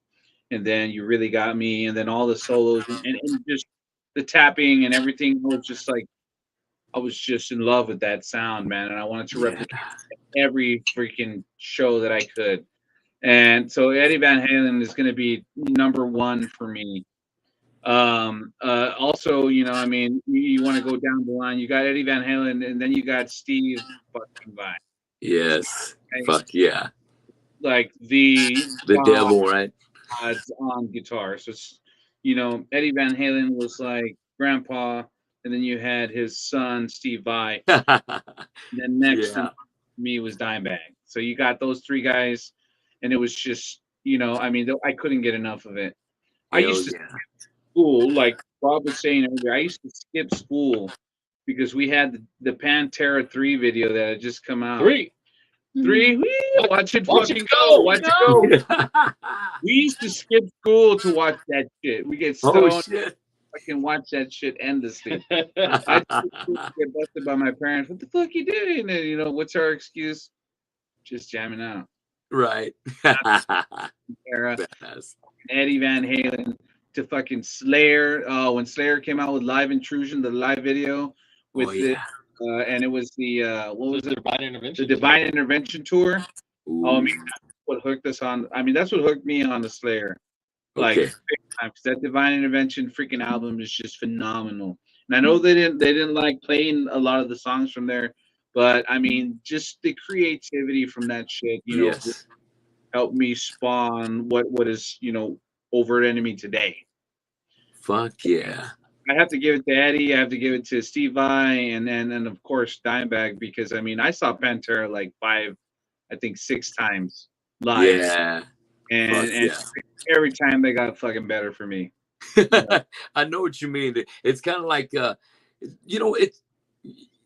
Speaker 3: and then You Really Got Me, and then all the solos and just the tapping and everything was just like I was just in love with that sound, man, and I wanted to
Speaker 1: Yeah.
Speaker 3: replicate every freaking show that I could. And so Eddie Van Halen is going to be number one for me. Also, you know, I mean, you want to go down the line. You got Eddie Van Halen, and then you got Steve fucking Vai.
Speaker 1: Yes.
Speaker 3: Right?
Speaker 1: Fuck yeah.
Speaker 3: Like the
Speaker 1: The devil, right?
Speaker 3: gods on guitar. So, you know, Eddie Van Halen was like grandpa, and then you had his son Steve Vai. And then next to
Speaker 1: Yeah.
Speaker 3: me was Dimebag. So you got those three guys, and it was just, you know, I mean, I couldn't get enough of it. I
Speaker 1: Hell
Speaker 3: used to
Speaker 1: yeah.
Speaker 3: school, like Rob was saying earlier, I used to skip school because we had the Pantera 3 video that had just come out.
Speaker 2: Three.
Speaker 3: Three, whee, watch it
Speaker 2: Watch
Speaker 3: fucking
Speaker 2: it
Speaker 3: go,
Speaker 2: go.
Speaker 3: watch it
Speaker 4: Go.
Speaker 3: go. We used to skip school to watch that shit. We get
Speaker 1: Oh
Speaker 3: stoned,
Speaker 1: shit.
Speaker 3: fucking watch that shit endlessly. I get busted by my parents. What the fuck you doing? And you know, what's our excuse? Just jamming out.
Speaker 1: Right.
Speaker 3: Era,
Speaker 1: Badass.
Speaker 3: Eddie Van Halen to fucking Slayer. When Slayer came out with Live Intrusion, the live video
Speaker 1: Oh
Speaker 3: with the
Speaker 1: yeah.
Speaker 3: and it was the what was
Speaker 2: The
Speaker 3: it?
Speaker 2: Divine
Speaker 3: The
Speaker 2: Intervention.
Speaker 3: Divine Intervention tour. Oh, I
Speaker 1: Ooh.
Speaker 3: mean, that's what hooked us on. I mean, that's what hooked me on the Slayer. Like
Speaker 1: Okay.
Speaker 3: big time, 'cause that Divine Intervention freaking album is just phenomenal. And I know they didn't like playing a lot of the songs from there, but I mean, just the creativity from that shit, you know,
Speaker 1: Yes.
Speaker 3: helped me spawn what is, you know, Overt Enemy today.
Speaker 1: Fuck yeah.
Speaker 3: I have to give it to Eddie. I have to give it to Steve Vai, and of course Dimebag because I mean I saw Pantera like five, I think six times live,
Speaker 1: Yeah.
Speaker 3: and
Speaker 1: Fuck
Speaker 3: and
Speaker 1: yeah.
Speaker 3: every time they got fucking better for me. You know?
Speaker 1: I know what you mean. It's kind of like you know, it's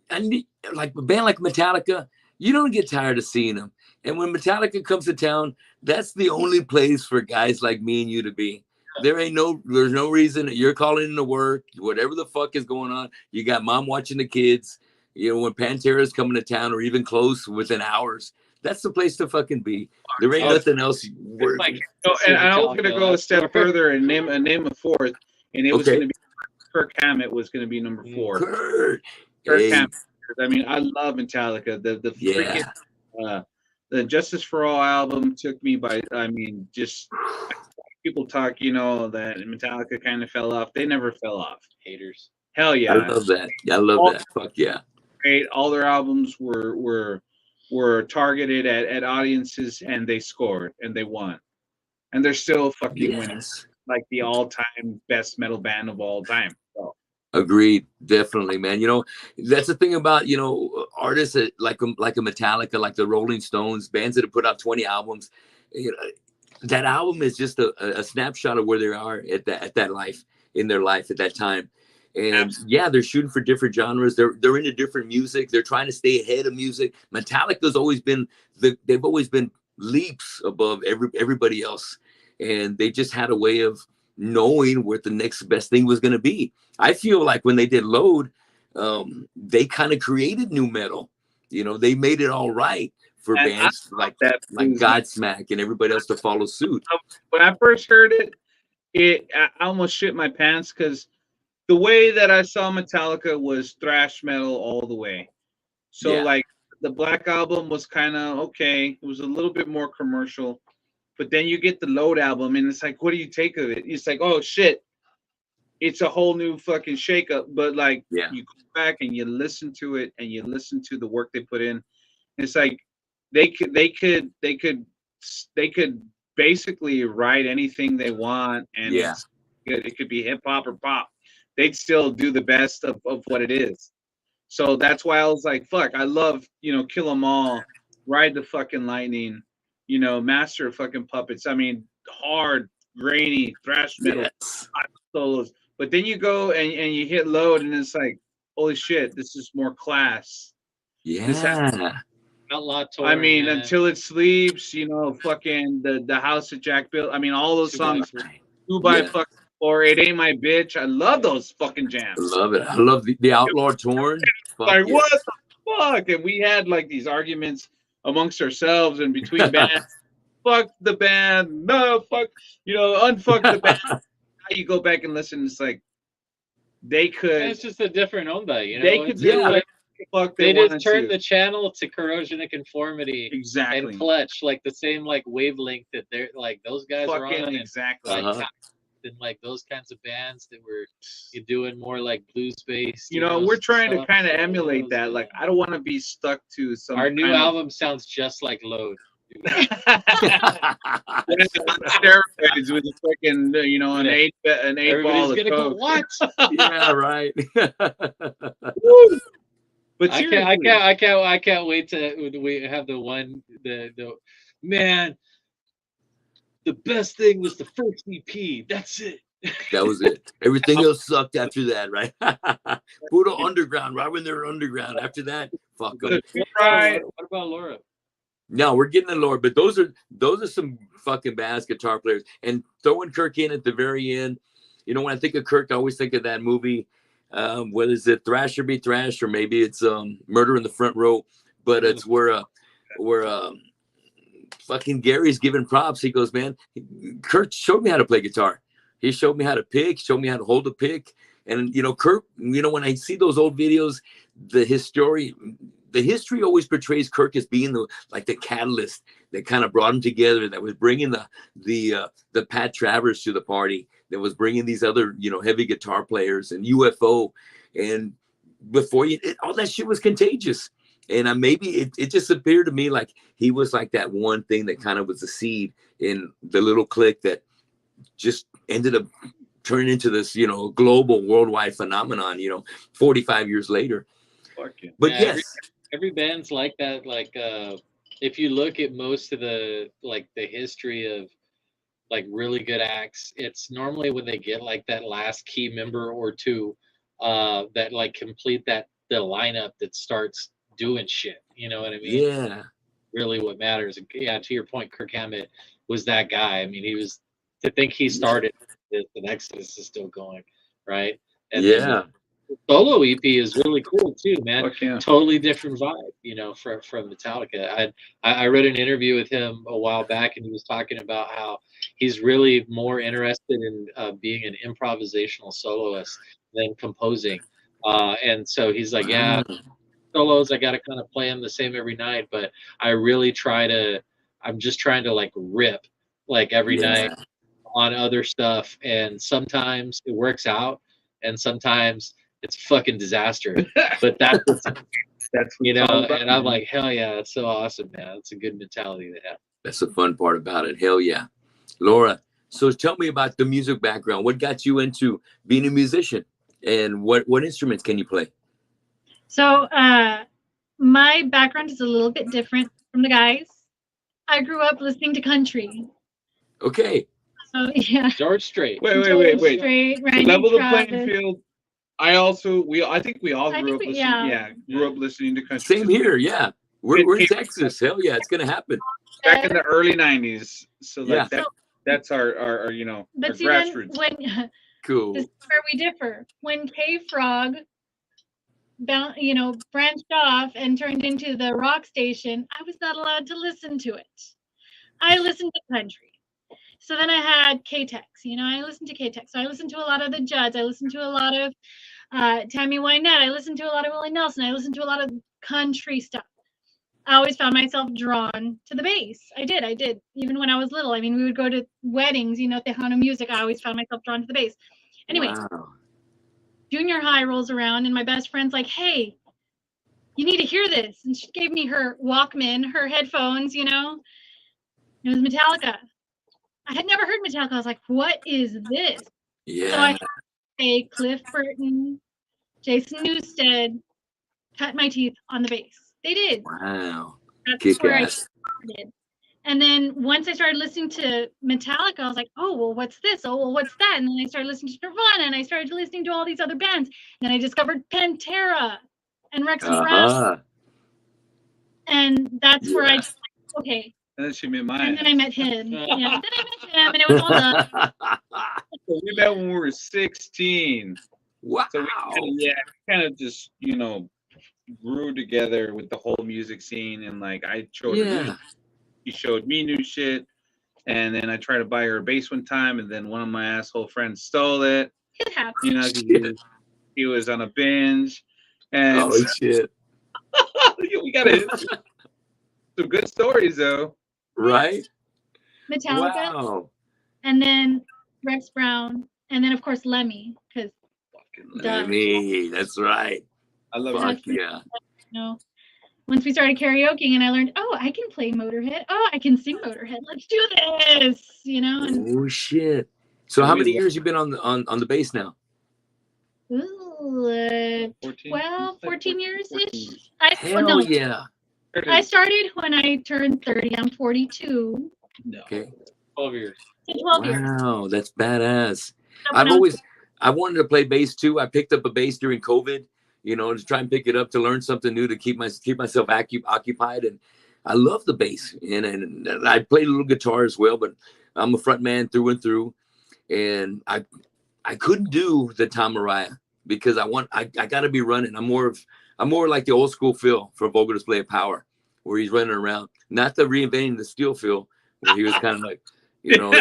Speaker 1: I need like a band like Metallica, you don't get tired of seeing them. And when Metallica comes to town, that's the only place for guys like me and you to be. There's no reason that you're calling into work, whatever the fuck is going on. You got mom watching the kids. You know, when Pantera's coming to town or even close within hours, that's the place to fucking be. There ain't
Speaker 2: Oh,
Speaker 1: nothing else
Speaker 2: It's
Speaker 1: worth.
Speaker 2: like
Speaker 3: So,
Speaker 2: see
Speaker 3: and I was
Speaker 2: Metallica
Speaker 3: gonna go a
Speaker 2: last
Speaker 3: step
Speaker 2: summer.
Speaker 3: further and name a fourth, and it was
Speaker 1: Okay.
Speaker 3: gonna be Kirk Hammett was gonna be number four.
Speaker 1: Kurt.
Speaker 3: Kirk
Speaker 1: Hey,
Speaker 3: Hammett. I mean, I love Metallica. The freaking
Speaker 1: yeah.
Speaker 3: the Justice for All album took me by. I mean, just people talk, you know, that Metallica kind of fell off. They never fell off.
Speaker 2: Haters.
Speaker 3: Hell
Speaker 1: I
Speaker 3: yeah,
Speaker 1: love that. I love
Speaker 3: all
Speaker 1: that. Fuck yeah.
Speaker 3: great. All their albums were targeted at audiences, and they scored and they won, and they're still fucking winning.
Speaker 1: Yes.
Speaker 3: Like the all-time best metal band of all time. So,
Speaker 1: Agreed. Definitely, man. You know, that's the thing about, you know, artists that like a Metallica, like the Rolling Stones, bands that have put out 20 albums. You know, that album is just a snapshot of where they are at that life in their life at that time. And yeah, they're shooting for different genres. They're into different music. They're trying to stay ahead of music. Metallica's always been they've always been leaps above everybody else. And they just had a way of knowing what the next best thing was going to be. I feel like when they did Load, they kind of created new metal. You know, they made it all right for
Speaker 3: and I
Speaker 1: bands
Speaker 3: love that
Speaker 1: like
Speaker 3: blues, man.
Speaker 1: Godsmack and everybody else to follow suit.
Speaker 3: When I first heard it I almost shit my pants because the way that I saw Metallica was thrash metal all the way. So
Speaker 1: Yeah.
Speaker 3: like the Black Album was kind of okay. It was a little bit more commercial, but then you get the Load album, and it's like, what do you take of it? It's like, oh shit, it's a whole new fucking shakeup. But like,
Speaker 1: Yeah.
Speaker 3: you go back and you listen to it, and you listen to the work they put in. It's like they could basically write anything they want, and
Speaker 1: Yeah.
Speaker 3: it's good. It could be hip hop or pop. They'd still do the best of what it is. So that's why I was like, fuck, I love, Kill 'Em All, Ride the Fucking Lightning, Master of Fucking Puppets. I mean, hard, grainy, thrash metal
Speaker 1: Yes.
Speaker 3: solos. But then you go and you hit load, and it's like, holy shit, this is more class.
Speaker 1: Yeah.
Speaker 2: Outlaw Tour.
Speaker 3: I mean,
Speaker 2: man.
Speaker 3: Until It Sleeps, fucking the house that Jack built. I mean, all those songs. Two by
Speaker 1: Yeah.
Speaker 3: fucking or It Ain't My Bitch. I love those fucking
Speaker 1: I
Speaker 3: jams.
Speaker 1: love it. I love the Outlaw Torn. Fuck
Speaker 3: Like,
Speaker 1: yeah.
Speaker 3: what the fuck? And we had like these arguments amongst ourselves and between bands. Fuck the band. No, fuck, unfuck the band. Now you go back and listen, it's like they could.
Speaker 2: And it's just a different onda,
Speaker 3: They could do whatever the fuck
Speaker 2: they
Speaker 3: wanted
Speaker 2: just turned
Speaker 3: to.
Speaker 2: the channel to Corrosion of Conformity
Speaker 3: Exactly.
Speaker 2: and Clutch, like the same like wavelength that they're like those guys are
Speaker 3: Fucking
Speaker 2: on,
Speaker 3: exactly.
Speaker 2: and like those kinds of bands that were doing more like blues based.
Speaker 3: We're trying to
Speaker 2: stuff.
Speaker 3: kind of emulate that. Like, I don't want to be stuck to some.
Speaker 2: Our new album sounds just like Load.
Speaker 3: Steroids with a freaking, an eight ball of
Speaker 2: gonna
Speaker 3: coke.
Speaker 2: go, what?
Speaker 1: Yeah, right.
Speaker 3: But
Speaker 2: I can't wait to we have the man. The best thing was the first EP. That's it.
Speaker 1: That was it. Everything else sucked after that, right? Buddha Underground, right when they were underground. After that, fuck them.
Speaker 3: Right.
Speaker 2: What about Laura?
Speaker 1: No, we're getting the Lord, but those are some fucking badass guitar players. And throwing Kirk in at the very end, when I think of Kirk, I always think of that movie. What is it? Thrasher Be Thrashed, or maybe it's Murder in the Front Row. But it's where fucking Gary's giving props. He goes, man, Kirk showed me how to play guitar. He showed me how to pick, showed me how to hold a pick. And, Kirk, when I see those old videos, the history always portrays Kirk as being the catalyst that kind of brought them together, that was bringing the Pat Travers to the party, that was bringing these other, heavy guitar players and UFO. And before all that shit was contagious. And maybe it just appeared to me like he was like that one thing that kind of was a seed in the little clique that just ended up turning into this, global worldwide phenomenon, 45 years later. But yes.
Speaker 2: Every band's like that. Like if you look at most of the history of like really good acts, it's normally when they get like that last key member or two that like complete the lineup that starts doing shit. You know what I mean?
Speaker 1: Yeah.
Speaker 2: Really what matters. Yeah, to your point, Kirk Hammett was that guy. I mean, he was, to think he started this, and Exodus is still going, right? And
Speaker 1: yeah.
Speaker 2: The solo EP is really cool too, man.
Speaker 3: Yeah.
Speaker 2: Totally different vibe, from Metallica. I read an interview with him a while back, and he was talking about how he's really more interested in being an improvisational soloist than composing. And so he's like, yeah, solos, I got to kind of play them the same every night, but I really I'm just trying to like rip like every night on other stuff. And sometimes it works out, and sometimes it's fucking disaster. But that's and I'm like, hell yeah, that's so awesome, man. It's a good mentality to have.
Speaker 1: That's the fun part about it. Hell yeah. Laura, so tell me about the music background. What got you into being a musician, and what instruments can you play?
Speaker 4: So my background is a little bit different from the guys. I grew up listening to country.
Speaker 1: Okay.
Speaker 4: So yeah.
Speaker 2: George Strait.
Speaker 3: Wait.
Speaker 4: Strait, Randy
Speaker 3: Level the
Speaker 4: Travis.
Speaker 3: playing field. I think we all grew up listening. Grew up listening to country.
Speaker 1: Same here. Yeah. We're in Texas. Hell yeah, it's gonna happen.
Speaker 3: Back in the early '90s. So like
Speaker 1: Yeah.
Speaker 3: that's our
Speaker 4: But
Speaker 3: our
Speaker 4: see, then
Speaker 3: grassroots.
Speaker 4: when
Speaker 1: Cool.
Speaker 4: this is where we differ. When K-Frog branched off and turned into the rock station, I was not allowed to listen to it. I listened to country. So then I had K-Tex, I listened to K-Tex. So I listened to a lot of the Judds. I listened to a lot of Tammy Wynette. I listened to a lot of Willie Nelson. I listened to a lot of country stuff. I always found myself drawn to the bass. I did. Even when I was little. I mean, we would go to weddings, Tejano music. I always found myself drawn to the bass. Anyway, junior high rolls around, and my best friend's like, hey, you need to hear this. And she gave me her Walkman, her headphones, It was Metallica. I had never heard Metallica. I was like, what is this?
Speaker 1: Yeah.
Speaker 4: So I say Cliff Burton, Jason Newsted, cut my teeth on the bass. They did.
Speaker 1: Wow.
Speaker 4: That's
Speaker 1: Kick
Speaker 4: where
Speaker 1: ass.
Speaker 4: I started. And then once I started listening to Metallica, I was like, oh, well, what's this? Oh, well, what's that? And then I started listening to Nirvana, and I started listening to all these other bands. And then I discovered Pantera and Rex and Brown.
Speaker 1: Uh-huh.
Speaker 4: And that's where I
Speaker 1: Yeah.
Speaker 4: just like, okay.
Speaker 3: And then she met my
Speaker 4: And then I
Speaker 3: ass.
Speaker 4: met him. Yeah, then I met him, and it was all love.
Speaker 3: So we met when we were 16.
Speaker 1: Wow.
Speaker 3: So we kind of just, you know, grew together with the whole music scene. And like, I showed her new, he showed me new shit. And then I tried to buy her a bass one time, and then one of my asshole friends stole it.
Speaker 4: It happens.
Speaker 3: You know, 'cause he was on a binge. And
Speaker 1: Oh shit.
Speaker 3: we got some good stories though.
Speaker 1: Right?
Speaker 4: Metallica,
Speaker 1: Wow.
Speaker 4: and then Rex Brown, and then of course Lemmy, because
Speaker 1: Lemmy, that's right.
Speaker 3: I love
Speaker 1: Fuck
Speaker 3: it.
Speaker 1: yeah.
Speaker 4: you know, once we started karaokeing and I learned, oh, I can play Motorhead. Oh, I can sing Motorhead. Let's do this, you know. And
Speaker 1: Oh shit. So how many years you been on the bass now?
Speaker 4: ooh, 14 years-ish.
Speaker 1: Hell yeah.
Speaker 4: I started when I turned 30. I'm 42.
Speaker 3: No.
Speaker 1: Okay.
Speaker 2: 12 years.
Speaker 4: So 12 years.
Speaker 1: Wow, that's badass.
Speaker 4: So
Speaker 1: I wanted to play bass too. I picked up a bass during COVID, you know, to try and pick it up to learn something new to keep myself occupied. And I love the bass, and I play a little guitar as well, but I'm a front man through and through. And I couldn't do the Tom Mariah because I got to be running. I'm more like the old school Phil from Vulgar Display of Power, where he's running around, not the reinventing the steel Phil, where he was kind of like, you know,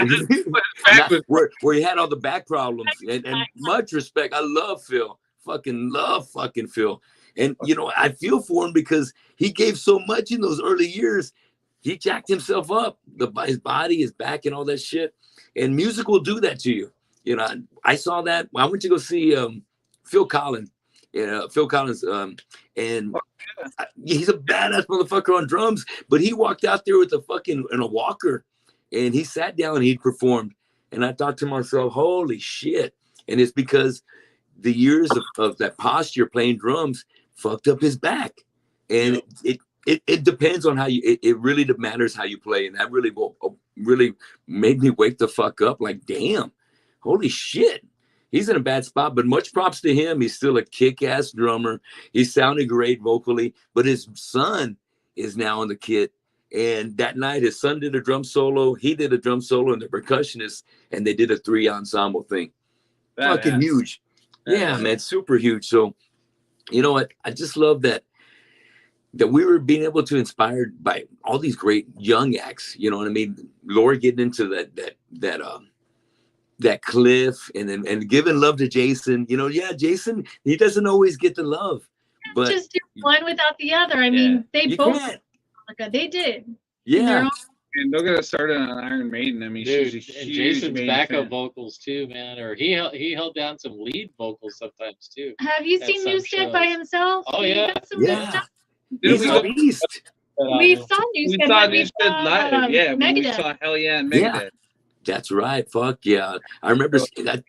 Speaker 1: where he had all the back problems. And much respect. I love Phil. Love fucking Phil. And, you know, I feel for him because he gave so much in those early years. He jacked himself up, his body, his back, and all that shit. And music will do that to you. You know, I saw that. I went to go see Phil Collins. Phil Collins, and he's a badass motherfucker on drums. But he walked out there with in a walker, and he sat down and he performed. And I thought to myself, holy shit! And it's because the years of that posture playing drums fucked up his back, and it depends on how you. It really matters how you play, and that really made me wake the fuck up. Like, damn, holy shit. He's in a bad spot, but much props to him. He's still a kick-ass drummer. He sounded great vocally, but his son is now on the kit. And that night, his son did a drum solo. He did a drum solo, and the percussionist, and they did a 3 ensemble thing. Fucking huge. Yeah, man, super huge. So, you know what? I just love that we were being able to inspire by all these great young acts. You know what I mean? Laura getting into that Cliff, and giving love to Jason. You know, Jason, he doesn't always get the love, but
Speaker 4: just do one without the other. I mean, they both they did.
Speaker 1: Yeah.
Speaker 3: And they're gonna start on Iron Maiden. I mean,
Speaker 2: dude,
Speaker 3: she's a
Speaker 2: and
Speaker 3: huge
Speaker 2: Jason's
Speaker 3: Maiden
Speaker 2: backup
Speaker 3: fan.
Speaker 2: vocals too, man. Or he held down some lead vocals sometimes too.
Speaker 4: Have you seen Newstead by himself?
Speaker 2: Oh
Speaker 4: He
Speaker 2: yeah,
Speaker 4: got some good stuff.
Speaker 1: He's a beast.
Speaker 4: We saw Newstead
Speaker 3: live. Yeah, when we saw Hell Yeah and Megadeth.
Speaker 1: Yeah, that's right. Fuck yeah. I remember that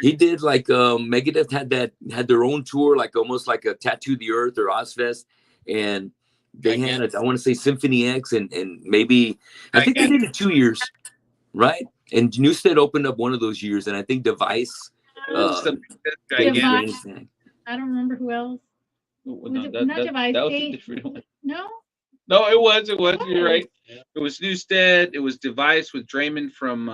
Speaker 1: he did like Megadeth had their own tour, like almost like a Tattoo the Earth or Ozfest, and they had I want to say Symphony X and maybe I think they did it 2 years, right? And Newstead opened up one of those years, and I think Device.
Speaker 4: I don't remember who else.
Speaker 3: Not
Speaker 4: Device.
Speaker 3: That was a different one.
Speaker 4: No,
Speaker 3: it was. You're right. It was Newstead. It was Device with Draymond from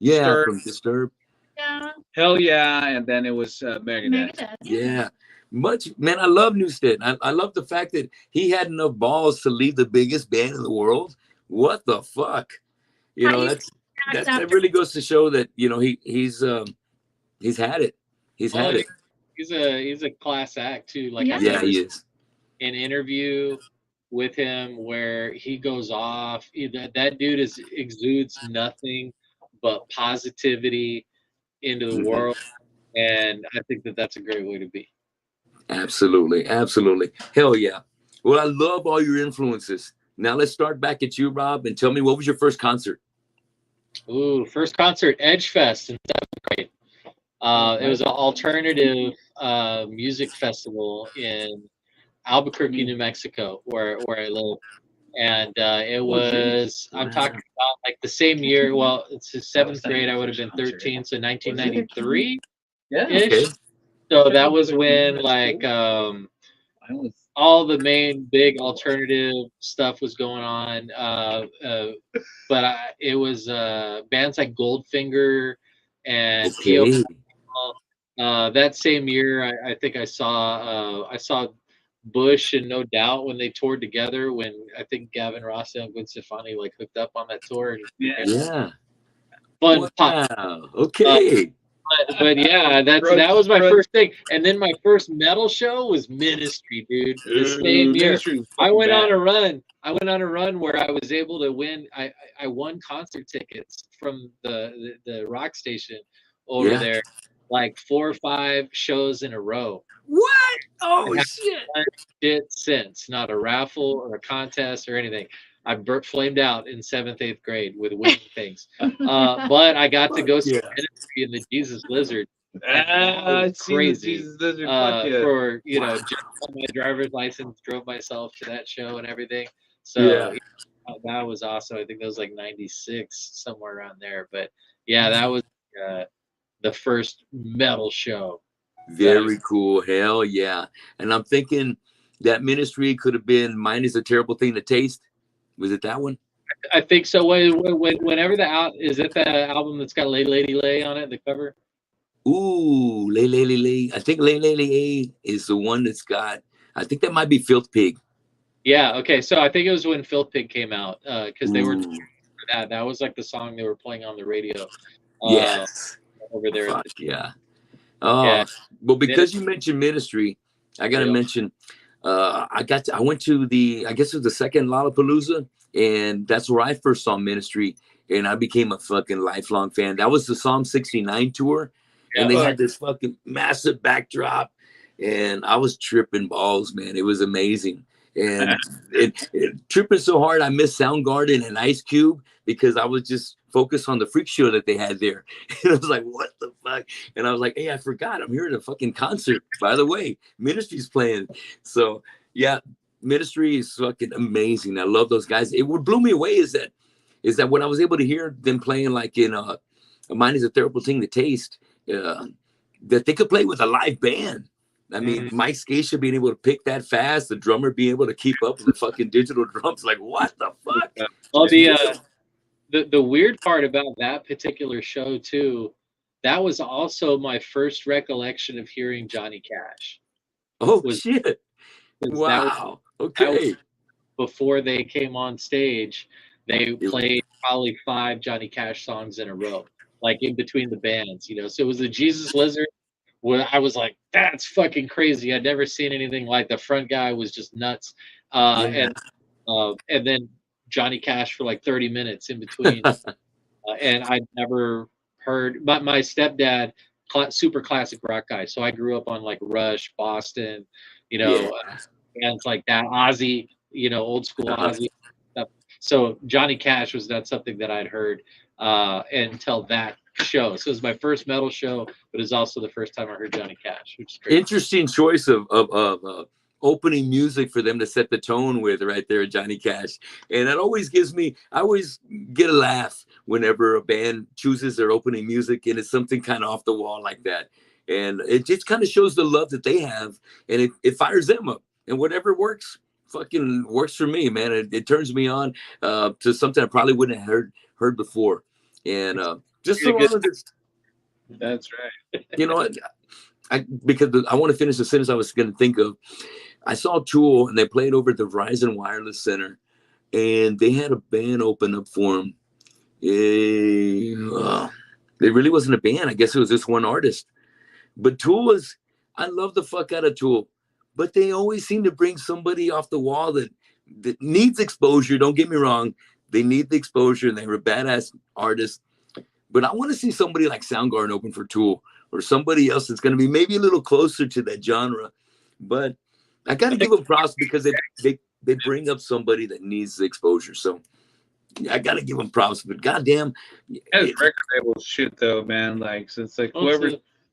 Speaker 3: Disturbed.
Speaker 1: From Disturbed.
Speaker 4: Yeah.
Speaker 3: Hell Yeah, and then it was Megadeth.
Speaker 1: Yeah. Man, I love Newstead. I love the fact that he had enough balls to leave the biggest band in the world. What the fuck? You know, that really goes to show that, you know, he's had it. He's had it.
Speaker 2: He's a class act too. Like
Speaker 1: he is.
Speaker 2: An interview with him where he goes off. That dude exudes nothing but positivity into the world, and I think that's a great way to be.
Speaker 1: Absolutely. Hell yeah. Well, I love all your influences. Now let's start back at you, Rob, and tell me, what was your first concert?
Speaker 2: Ooh, first concert, Edge Fest in 7th grade. It was an alternative music festival in Albuquerque, New Mexico, where I live. And it was, I'm talking about like the same year. Well, it's the seventh grade. I would have been 13, so 1993 ish.
Speaker 1: Okay.
Speaker 2: So that was when like all the main big alternative stuff was going on. But it was bands like Goldfinger and
Speaker 1: Okay.
Speaker 2: that same year, I think I saw Bush and No Doubt when they toured together. When I think Gavin Ross and Gwen Stefani like hooked up on that tour. And,
Speaker 1: Yeah.
Speaker 2: fun pop.
Speaker 1: Wow. Okay.
Speaker 2: But yeah, that was my first thing. And then my first metal show was Ministry, dude. The same year. I went on a run. I went on a run where I was able to win. I won concert tickets from the rock station over there, like 4 or 5 shows in a row.
Speaker 1: What? Oh shit!
Speaker 2: Since not a raffle or a contest or anything. I flamed out in 7th, 8th grade with winning things. But I got to go see Ministry in the Jesus Lizard. Crazy.
Speaker 3: Jesus Lizard,
Speaker 2: for just on my driver's license, drove myself to that show and everything. So that was awesome. I think that was like 96, somewhere around there. But yeah, that was the first metal show.
Speaker 1: Very cool. Hell yeah. And I'm thinking that Ministry could have been Mine Is a Terrible Thing to Taste. Was it that one?
Speaker 2: I think so. Whenever is it the album that's got Lay Lady Lay on it, the cover?
Speaker 1: Ooh, Lay Lady Lay. I think Lay Lady Lay is the one that's got, I think that might be Filth Pig.
Speaker 2: Yeah, okay. So I think it was when Filth Pig came out, because they were that. That was like the song they were playing on the radio.
Speaker 1: Yes.
Speaker 2: Over there.
Speaker 1: Fuck yeah. Oh, yeah. Well, because you mentioned Ministry, I got to mention, I went to I guess it was the second Lollapalooza, and that's where I first saw Ministry, and I became a fucking lifelong fan. That was the Psalm 69 tour, and they had this fucking massive backdrop, and I was tripping balls, man. It was amazing. And it tripping so hard, I missed Soundgarden and Ice Cube because I was just focused on the freak show that they had there. And I was like, what the fuck? And I was like, hey, I forgot. I'm here at a fucking concert. By the way, Ministry's playing. So yeah, Ministry is fucking amazing. I love those guys. What blew me away is that when I was able to hear them playing like in Mine Is a Terrible Thing to Taste, that they could play with a live band. I mean, Mike Scatia being able to pick that fast, the drummer being able to keep up with the fucking digital drums. Like, what the fuck?
Speaker 2: Well, the weird part about that particular show too, that was also my first recollection of hearing Johnny Cash.
Speaker 1: Oh shit! Wow. Okay.
Speaker 2: Before they came on stage, they played probably 5 Johnny Cash songs in a row, like in between the bands. So it was the Jesus Lizard. Where I was like, that's fucking crazy. I'd never seen anything like. The front guy was just nuts. And then Johnny Cash for like 30 minutes in between. And I'd never heard, but my stepdad, super classic rock guy. So I grew up on like Rush, Boston, bands like that, Ozzy, old school Ozzy stuff. So Johnny Cash was not something that I'd heard until that show. So it was my first metal show, but it's also the first time I heard Johnny Cash, which is great.
Speaker 1: Interesting choice of opening music for them to set the tone with right there, Johnny Cash. And that always I always get a laugh whenever a band chooses their opening music and it's something kind of off the wall like that. And it just kind of shows the love that they have, and it fires them up. And whatever works, fucking works for me, man. It turns me on to something I probably wouldn't have heard before. And just so long as it's,
Speaker 3: that's right.
Speaker 1: You know what? Because I want to finish the sentence I was going to think of. I saw Tool, and they played over at the Verizon Wireless Center, and they had a band open up for them. It really wasn't a band. I guess it was just one artist. But Tool I love the fuck out of Tool, but they always seem to bring somebody off the wall that needs exposure. Don't get me wrong. They need the exposure, and they were a badass artist. But I want to see somebody like Soundgarden open for Tool, or somebody else that's going to be maybe a little closer to that genre. But I got to give them props because they bring up somebody that needs the exposure. So I got to give them props. But goddamn,
Speaker 3: record label shit though, man. Like, so it's like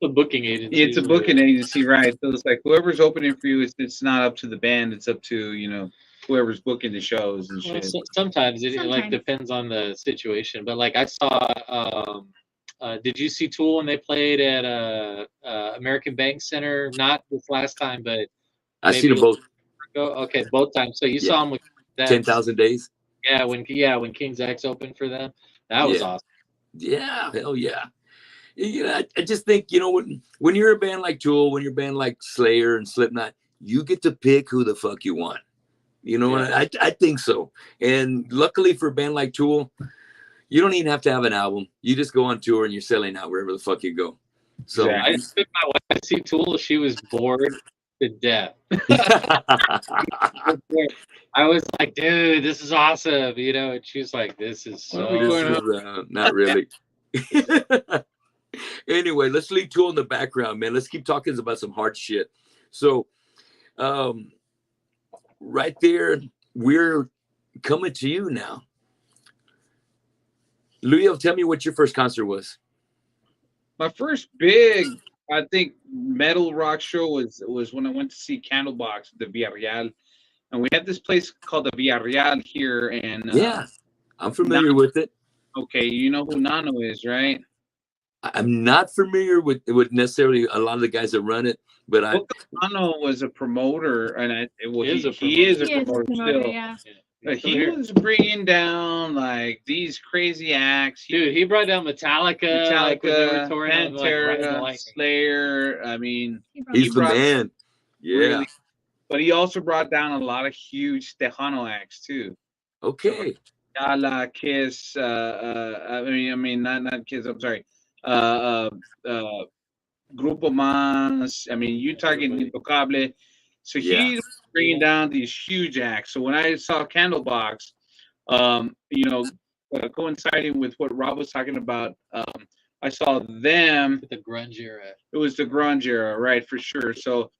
Speaker 2: a booking agency.
Speaker 3: It's a booking agency, right? So it's like whoever's opening for you, it's not up to the band. It's up to whoever's booking the shows and
Speaker 2: Well,
Speaker 3: shit.
Speaker 2: sometimes it like
Speaker 4: Sometimes.
Speaker 2: depends on the situation. But like I saw, did you see Tool when they played at American Bank Center? Not this last time, but
Speaker 1: I've seen them both.
Speaker 2: Okay, both times. So you
Speaker 1: Yeah.
Speaker 2: saw them with
Speaker 1: 10,000 Days.
Speaker 2: Yeah, when King's X opened for them, that was awesome.
Speaker 1: Yeah, hell yeah. I just think when you're a band like Tool, when you're a band like Slayer and Slipknot, you get to pick who the fuck you want. I think so. And luckily for a band like Tool, you don't even have to have an album. You just go on tour and you're selling out wherever the fuck you go. So
Speaker 3: Exactly.
Speaker 2: I took my wife to see Tool. She was bored to death. I was like, dude, this is awesome, and she was like, this is so
Speaker 1: not really. Anyway, let's leave Tool in the background, man. Let's keep talking about some hard shit. So right there, we're coming to you now. Luyo, tell me what your first concert was.
Speaker 3: My first big, I think, metal rock show was when I went to see Candlebox at the Villarreal. And we had this place called the Villarreal here. And
Speaker 1: yeah, I'm familiar with it.
Speaker 3: Okay, you know who Nano is, right?
Speaker 1: I'm not familiar with necessarily a lot of the guys that run it, but
Speaker 3: Nano was a promoter, and
Speaker 2: he is a
Speaker 3: promoter still.
Speaker 4: Yeah.
Speaker 3: He was bringing down like these crazy acts.
Speaker 2: Dude, he brought down Metallica, like, when they were touring on,
Speaker 3: Pantera, Slayer. I mean,
Speaker 1: he's the man. Yeah.
Speaker 3: Really, but he also brought down a lot of huge Tejano acts too.
Speaker 1: Okay.
Speaker 3: Yala, Kiss. I mean, not Kiss. I'm sorry. Grupo Más. I mean, you talking Intocable. So he's bringing down these huge acts. So when I saw Candlebox, coinciding with what Rob was talking about, I saw them.
Speaker 2: The grunge era.
Speaker 3: It was the grunge era, right, for sure. So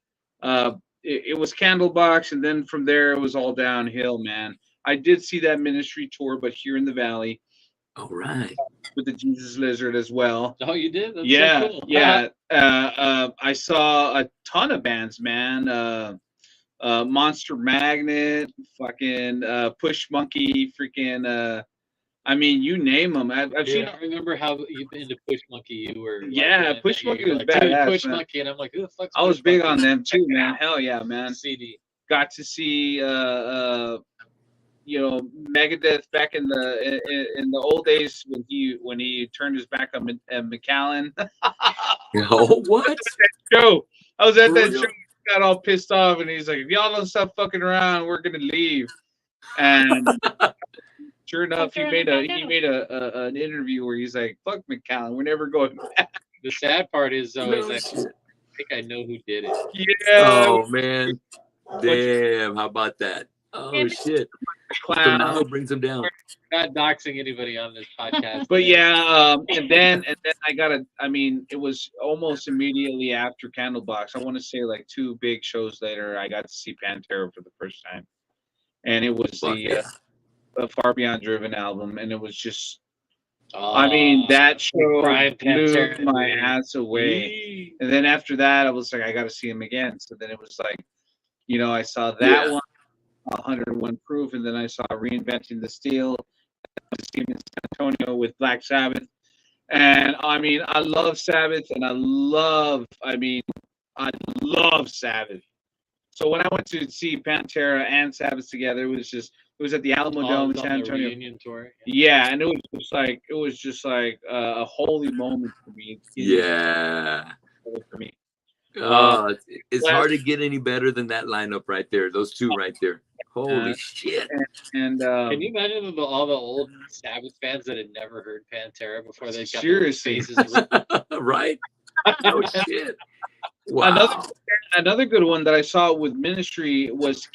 Speaker 3: it was Candlebox, and then from there it was all downhill, man. I did see that Ministry tour, but here in the Valley.
Speaker 1: All right.
Speaker 3: With the Jesus Lizard as well.
Speaker 2: Oh, you did? That's
Speaker 3: so
Speaker 2: cool.
Speaker 3: Yeah. I saw a ton of bands, man. Monster Magnet, fucking Push Monkey, freaking. I mean, you name them. I've seen.
Speaker 2: I remember how you've been into Push Monkey. You were.
Speaker 3: Push Monkey was
Speaker 2: like,
Speaker 3: badass.
Speaker 2: Push
Speaker 3: man.
Speaker 2: Monkey, and I'm like, who the fuck's
Speaker 3: I was
Speaker 2: Push
Speaker 3: big
Speaker 2: Monkey?
Speaker 3: on them too, man. Hell yeah, man.
Speaker 2: CD.
Speaker 3: Got to see Megadeth back in the old days when he turned his back on McAllen.
Speaker 1: Oh, what?
Speaker 3: Show. I was at that show. He got all pissed off, and he's like, "If y'all don't stop fucking around, we're gonna leave." And sure enough, he made an interview where he's like, "Fuck McAllen, we're never going back."
Speaker 2: The sad part is though, I think I know who did it.
Speaker 3: Yeah.
Speaker 1: Oh man. Damn. How about that? Oh shit. Clown brings him down.
Speaker 2: We're not doxing anybody on this podcast.
Speaker 3: But yeah, and then it was almost immediately after Candlebox. I want to say like 2 big shows later, I got to see Pantera for the first time. And it was the Far Beyond Driven album, and it was just that show blew my ass away. And then after that, I was like, I got to see him again. So then it was like, I saw that one, 101 Proof, and then I saw Reinventing the Steel. I see him in San Antonio with Black Sabbath. And I mean, I love Sabbath, and I love Sabbath. So when I went to see Pantera and Sabbath together, it was at the Alamo Dome in San Antonio.
Speaker 2: Reunion tour.
Speaker 3: Yeah, and it was just like a holy moment for me.
Speaker 1: Yeah.
Speaker 3: For me.
Speaker 1: It's hard to get any better than that lineup right there. Those 2 right there. Holy shit.
Speaker 3: And
Speaker 2: can you imagine all the old Sabbath fans that had never heard Pantera before they got
Speaker 3: their
Speaker 2: faces
Speaker 1: right? Oh shit. Wow.
Speaker 3: Another good one that I saw with Ministry was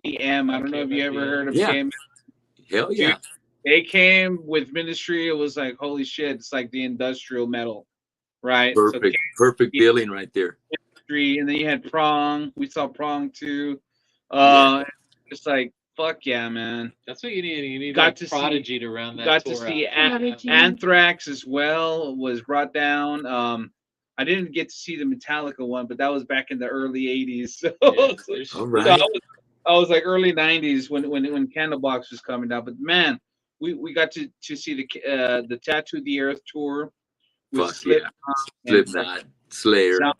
Speaker 3: KMFDM. I don't know if you ever heard of KMFDM.
Speaker 1: Hell yeah.
Speaker 3: They came with Ministry. It was like, holy shit, it's like the industrial metal, right?
Speaker 1: Perfect billing right there.
Speaker 3: And then you had Prong. We saw Prong too. It's like, fuck yeah, man.
Speaker 2: That's what you need. You need
Speaker 3: got
Speaker 2: to Prodigy to round that
Speaker 3: got
Speaker 2: tour
Speaker 3: to see
Speaker 2: out.
Speaker 3: Anthrax as well was brought down. I didn't get to see the Metallica one, but that was back in the early '80s. So,
Speaker 1: All
Speaker 3: so
Speaker 1: right.
Speaker 3: I was like early '90s when Candlebox was coming out. But man, we got to see the Tattoo the Earth tour with
Speaker 1: Fuck
Speaker 3: Slipknot
Speaker 1: yeah.
Speaker 3: and
Speaker 1: Slipknot, Slayer,
Speaker 3: Sound,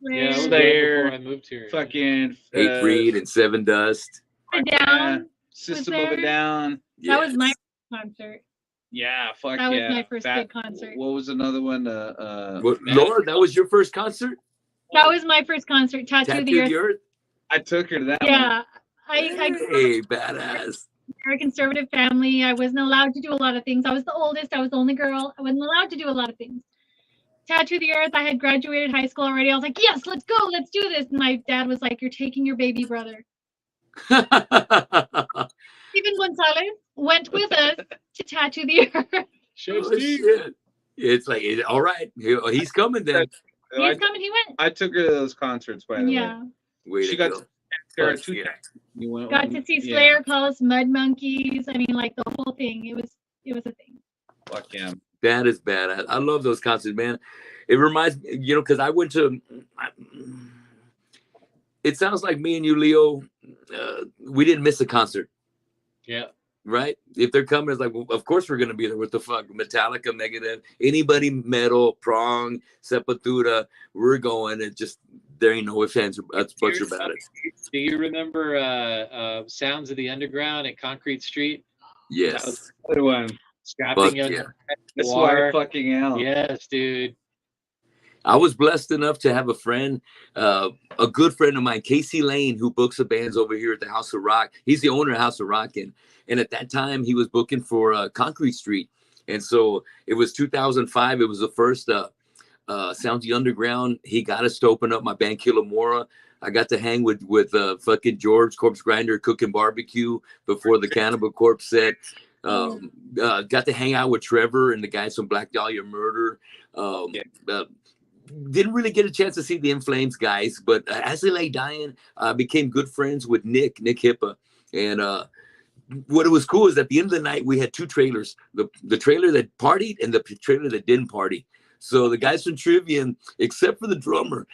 Speaker 2: Yeah, it was right
Speaker 3: Slayer,
Speaker 2: before I moved here.
Speaker 3: fucking
Speaker 1: Hatebreed, and Seven Dust.
Speaker 4: Down.
Speaker 3: System
Speaker 4: was
Speaker 3: of a
Speaker 4: there?
Speaker 3: Down.
Speaker 4: That was my
Speaker 1: Yes.
Speaker 4: concert.
Speaker 3: Yeah, fuck
Speaker 4: That was
Speaker 3: yeah.
Speaker 4: my first big concert.
Speaker 3: What was another one?
Speaker 1: What, Laura, that was your first concert?
Speaker 4: That was my first concert. Tattoo the Earth.
Speaker 1: Earth?
Speaker 3: I took her to that one.
Speaker 4: Yeah. I
Speaker 1: Hey, badass.
Speaker 4: very conservative family. I wasn't allowed to do a lot of things. I was the oldest. I was the only girl. I wasn't allowed to do a lot of things. Tattoo the Earth. I had graduated high school already. I was like, yes, let's go. Let's do this. And my dad was like, you're taking your baby brother. Steven Gonzalez went with us to Tattoo the Earth.
Speaker 1: Oh, shit. It's like, all right, he's coming then.
Speaker 4: He's coming. He went.
Speaker 3: I took her to those concerts, by the
Speaker 4: Yeah.
Speaker 1: Way
Speaker 3: She
Speaker 1: to
Speaker 3: got
Speaker 1: go.
Speaker 3: Sarah
Speaker 1: Fuck
Speaker 3: two
Speaker 1: yeah.
Speaker 3: times. You went
Speaker 4: Got
Speaker 3: when-
Speaker 4: to see
Speaker 3: yeah.
Speaker 4: Slayer, Cause, Mud Monkeys. I mean, like the whole thing. It was a thing.
Speaker 3: Fuck yeah.
Speaker 1: That is badass. I love those concerts, man. It reminds me, because I went to. It sounds like me and you, Leo. We didn't miss a concert,
Speaker 2: Yeah.
Speaker 1: right? If they're coming, it's like, well, of course we're gonna be there. What the fuck? Metallica, Megadeth, anybody metal, Prong, Sepultura, we're going. It just there ain't no ifs, ands, or buts about it.
Speaker 2: Do you remember Sounds of the Underground at Concrete Street?
Speaker 1: Yes.
Speaker 3: Other one.
Speaker 2: Scrapping
Speaker 1: Fuck
Speaker 2: Young
Speaker 1: yeah.
Speaker 3: That's
Speaker 2: Noir.
Speaker 3: why fucking hell.
Speaker 2: Yes, dude.
Speaker 1: I was blessed enough to have a friend, a good friend of mine, Casey Lane, who books the bands over here at the House of Rock. He's the owner of House of Rock, and at that time he was booking for Concrete Street, and so it was 2005. It was the first Sounds the Underground. He got us to open up my band Killamora. I got to hang with fucking George Corpse Grinder cooking barbecue before the Cannibal Corpse set. Got to hang out with Trevor and the guys from Black Dahlia Murder. Didn't really get a chance to see the In Flames guys, but as they lay dying, became good friends with Nick Hippa. And what was cool is at the end of the night, we had two trailers, the trailer that partied and the trailer that didn't party. So the guys from Trivium, except for the drummer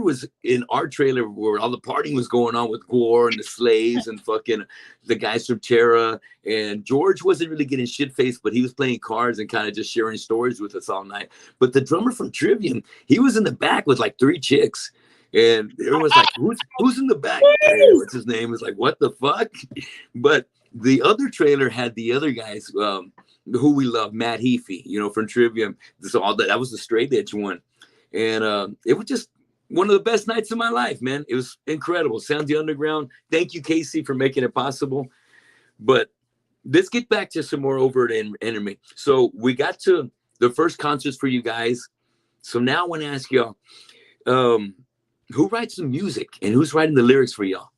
Speaker 1: was in our trailer where all the partying was going on with Gore and the Slaves and fucking the guys from Terra. And George wasn't really getting shit-faced, but he was playing cards and kind of just sharing stories with us all night. But the drummer from Trivium, he was in the back with like 3 chicks. And everyone's like, who's in the back? Hey, what's his name? It's like, what the fuck? But the other trailer had the other guys, who we love, Matt Heafy, from Trivium. So that was the straight edge one. And it was just one of the best nights of my life, man. It was incredible. Sounds the Underground. Thank you, Casey, for making it possible. But let's get back to some more Overt and Enemy. So we got to the first concerts for you guys. So now I want to ask y'all, who writes the music and who's writing the lyrics for y'all?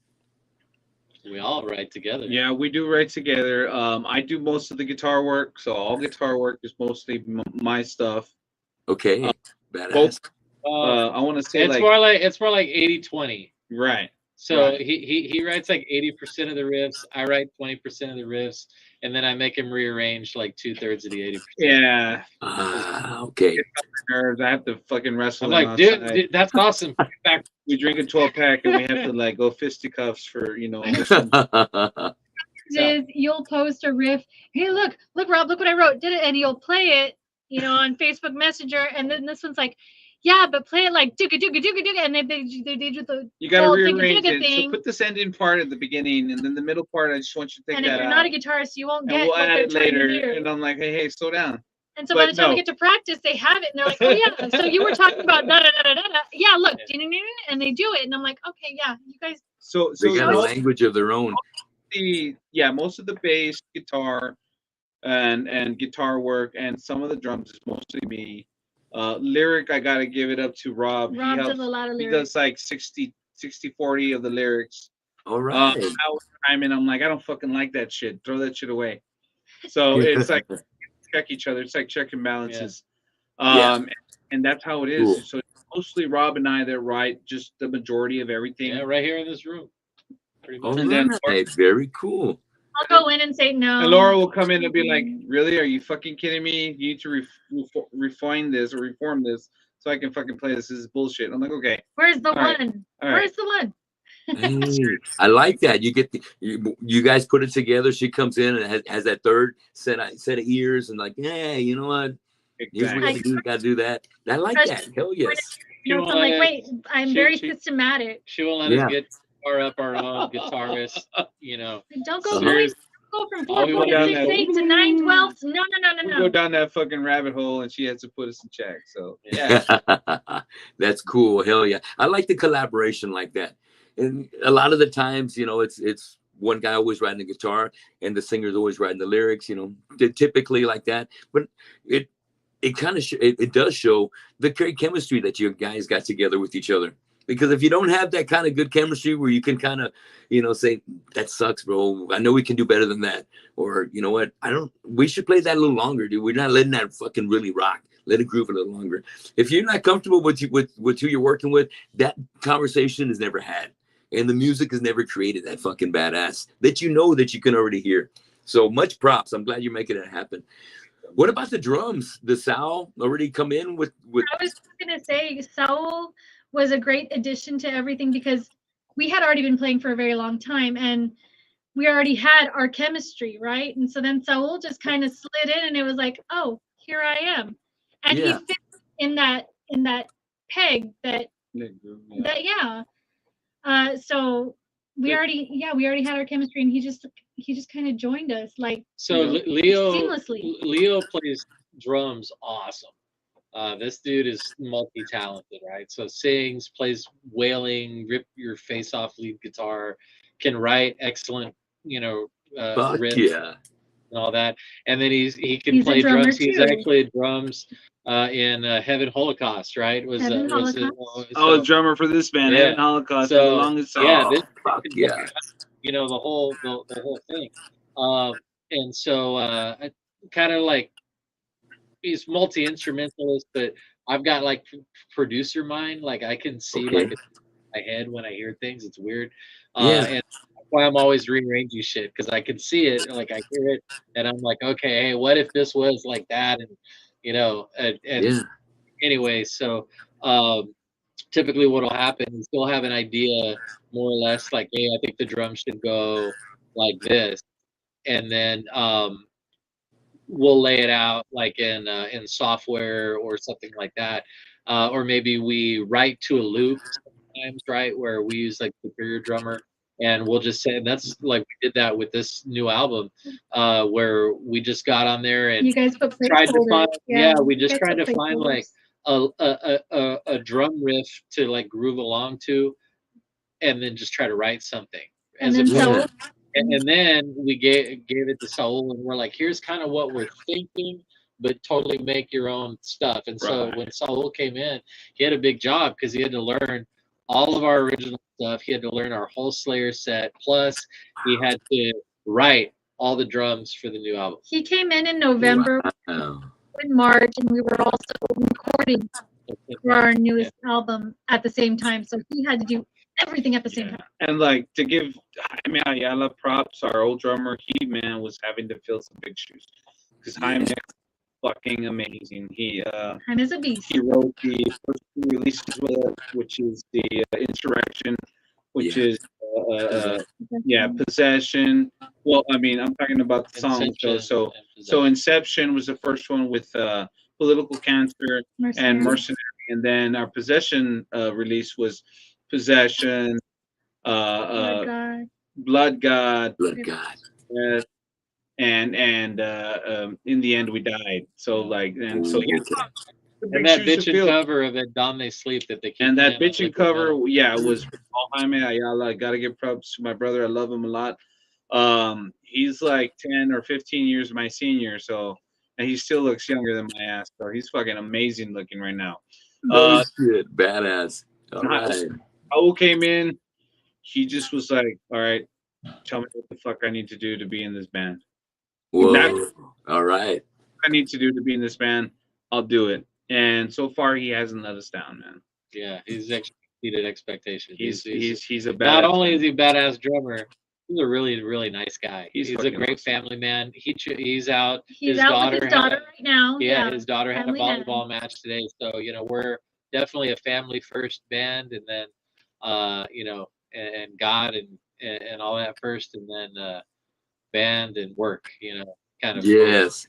Speaker 2: We all write together.
Speaker 3: Yeah, we do write together. I do most of the guitar work, so all guitar work is mostly my stuff.
Speaker 1: Okay, badass.
Speaker 3: I want to say
Speaker 2: it's more like 80-20.
Speaker 3: Right.
Speaker 2: So
Speaker 3: right.
Speaker 2: he writes like 80% of the riffs. I write 20% of the riffs, and then I make him rearrange like 2/3 of the 80%.
Speaker 3: Yeah.
Speaker 1: Okay.
Speaker 3: Nerves. I have to fucking wrestle.
Speaker 2: I'm like, dude, that's awesome. In fact,
Speaker 3: we drink a 12-pack and we have to like go fisticuffs for
Speaker 4: Is you'll post a riff. Hey, look, Rob, look what I wrote. Did it, and you'll play it, on Facebook Messenger, and then this one's like, yeah, but play it like dooga dooga dooga dooga, and they do the
Speaker 3: you gotta
Speaker 4: whole
Speaker 3: rearrange
Speaker 4: dooga
Speaker 3: it.
Speaker 4: thing.
Speaker 3: So put this ending part at the beginning, and then the middle part. I just want you to take
Speaker 4: And
Speaker 3: that
Speaker 4: if you're
Speaker 3: out.
Speaker 4: not a guitarist, you won't get
Speaker 3: and we'll
Speaker 4: what
Speaker 3: add
Speaker 4: they're
Speaker 3: it
Speaker 4: trying to
Speaker 3: later.
Speaker 4: do.
Speaker 3: And I'm like, hey, slow down.
Speaker 4: And so by the time we get to practice, they have it, and they're like, oh yeah, so you were talking about da da da da da. Yeah, look, and they do it, and I'm like, okay, yeah, you guys.
Speaker 3: So
Speaker 1: they got a language of their own.
Speaker 3: Most of the bass, guitar, and guitar work, and some of the drums is mostly me. Lyric, I gotta give it up to Rob.
Speaker 4: Rob does a lot of lyrics.
Speaker 3: He does like 60-40 of the lyrics.
Speaker 1: All right.
Speaker 3: I'm like, I don't fucking like that shit. Throw that shit away. So it's like check each other. It's like checking balances.
Speaker 1: Yeah.
Speaker 3: And that's how it is.
Speaker 1: Cool.
Speaker 3: So it's mostly Rob and I that write just the majority of everything.
Speaker 2: Yeah, right here in this room. Pretty much.
Speaker 1: All right. Very cool.
Speaker 4: I'll go in and say no.
Speaker 3: And Laura will come in and be like, "Really? Are you fucking kidding me? You need to refine this or reform this so I can fucking play this. This is bullshit." I'm like, "Okay."
Speaker 4: Where's the
Speaker 3: All right.
Speaker 4: one?
Speaker 3: All right.
Speaker 4: Where's the one?
Speaker 1: Hey, I like that. You get you guys put it together. She comes in and has that third set of ears and like, hey, you know what? Here's what you gotta do that. I like that. Hell yes.
Speaker 4: I'm like, wait, I'm very systematic.
Speaker 2: She won't let us get far up our own guitarist. You know,
Speaker 4: don't go from 4/4 to 6/8 to 9/12. No.
Speaker 3: We go down that fucking rabbit hole, and she has to put us in check. So yeah,
Speaker 1: that's cool. Hell yeah, I like the collaboration like that. And a lot of the times, you know, it's one guy always writing the guitar and the singer's always writing the lyrics, you know, typically like that. But it kind of it does show the great chemistry that you guys got together with each other. Because if you don't have that kind of good chemistry where you can kind of, you know, say, that sucks, bro. I know we can do better than that. Or, you know what? We should play that a little longer, dude. We're not letting that fucking really rock. Let it groove a little longer. If you're not comfortable with who you're working with, that conversation is never had. And the music is never created that fucking badass that you know that you can already hear. So much props. I'm glad you're making it happen. What about the drums? Does Sal already come in with?
Speaker 4: I was going to say Saul was a great addition to everything because we had already been playing for a very long time and we already had our chemistry, right? And so then Saul just kind of slid in and it was like, oh, here I am. And he fit in that peg that. So we already had our chemistry and he just kind of joined us like
Speaker 2: Leo
Speaker 4: seamlessly.
Speaker 2: Leo plays drums awesome. This dude is multi-talented, right? So sings, plays wailing, rip your face off lead guitar, can write excellent, you know, riffs and all that. And then he can play drums. He's actually drums in Heaven Holocaust, right?
Speaker 3: I was drummer for this band, Heaven Holocaust, for the longest time.
Speaker 2: You know, the whole thing. And so kind of like, he's multi-instrumentalist, but I've got like producer mind. Like I can see like in my head when I hear things. It's weird. And that's why I'm always rearranging shit, because I can see it, like I hear it, and I'm like, okay, hey, what if this was like that? And you know, anyway, so typically what'll happen is they'll have an idea more or less like, hey, I think the drum should go like this, and then we'll lay it out like in software or something like that, or maybe we write to a loop sometimes, right, where we use like Superior Drummer, and we'll just say, and that's like we did that with this new album, where we just got on there and
Speaker 4: you guys
Speaker 2: tried to find, we just tried to find like a drum riff to like groove along to, and then just try to write something. And then we gave it to Saul, and we're like, here's kind of what we're thinking, but totally make your own stuff. And so when Saul came in, he had a big job because he had to learn all of our original stuff. He had to learn our whole Slayer set. Plus, he had to write all the drums for the new album.
Speaker 4: He came in November, in March, and we were also recording for our newest album at the same time. So he had to do everything at the same time.
Speaker 3: And like, to give Jaime Ayala props, our old drummer, he was having to fill some big shoes because Jaime fucking amazing.
Speaker 4: Jaime's a beast.
Speaker 3: He wrote the first two releases with us, which is the Insurrection, which is Possession. Well, I mean, I'm talking about the song. So Inception was the first one with Political Cancer and Mercenary, and then our Possession release was Possession, Blood God, and in the end we died. So like, and so
Speaker 2: and that bitchin' cover of It Dawn They Sleep that they keep,
Speaker 3: and that bitchin' cover, was Jaime Ayala. I gotta give props to my brother. I love him a lot. He's like 10 or 15 years my senior, so, and he still looks younger than my ass. So he's fucking amazing looking right now.
Speaker 1: Shit, badass. All right.
Speaker 3: Raul came in. He just was like, all right, tell me what the fuck I need to do to be in this band.
Speaker 1: Whoa. All right.
Speaker 3: I need to do to be in this band. I'll do it. And so far, he hasn't let us down, man.
Speaker 2: Yeah, he's exceeded expectations.
Speaker 3: He's a badass.
Speaker 2: Not only is he a badass drummer, He's a really, really nice guy. He's a great
Speaker 3: awesome.
Speaker 2: family man. He's out.
Speaker 4: He's out with his daughter right now.
Speaker 2: Yeah, his daughter had a
Speaker 4: family man.
Speaker 2: volleyball match today. So, you know, we're definitely a family first band, and then, you know, and God and all that first, and then band and work, you know, kind of.
Speaker 1: Yes.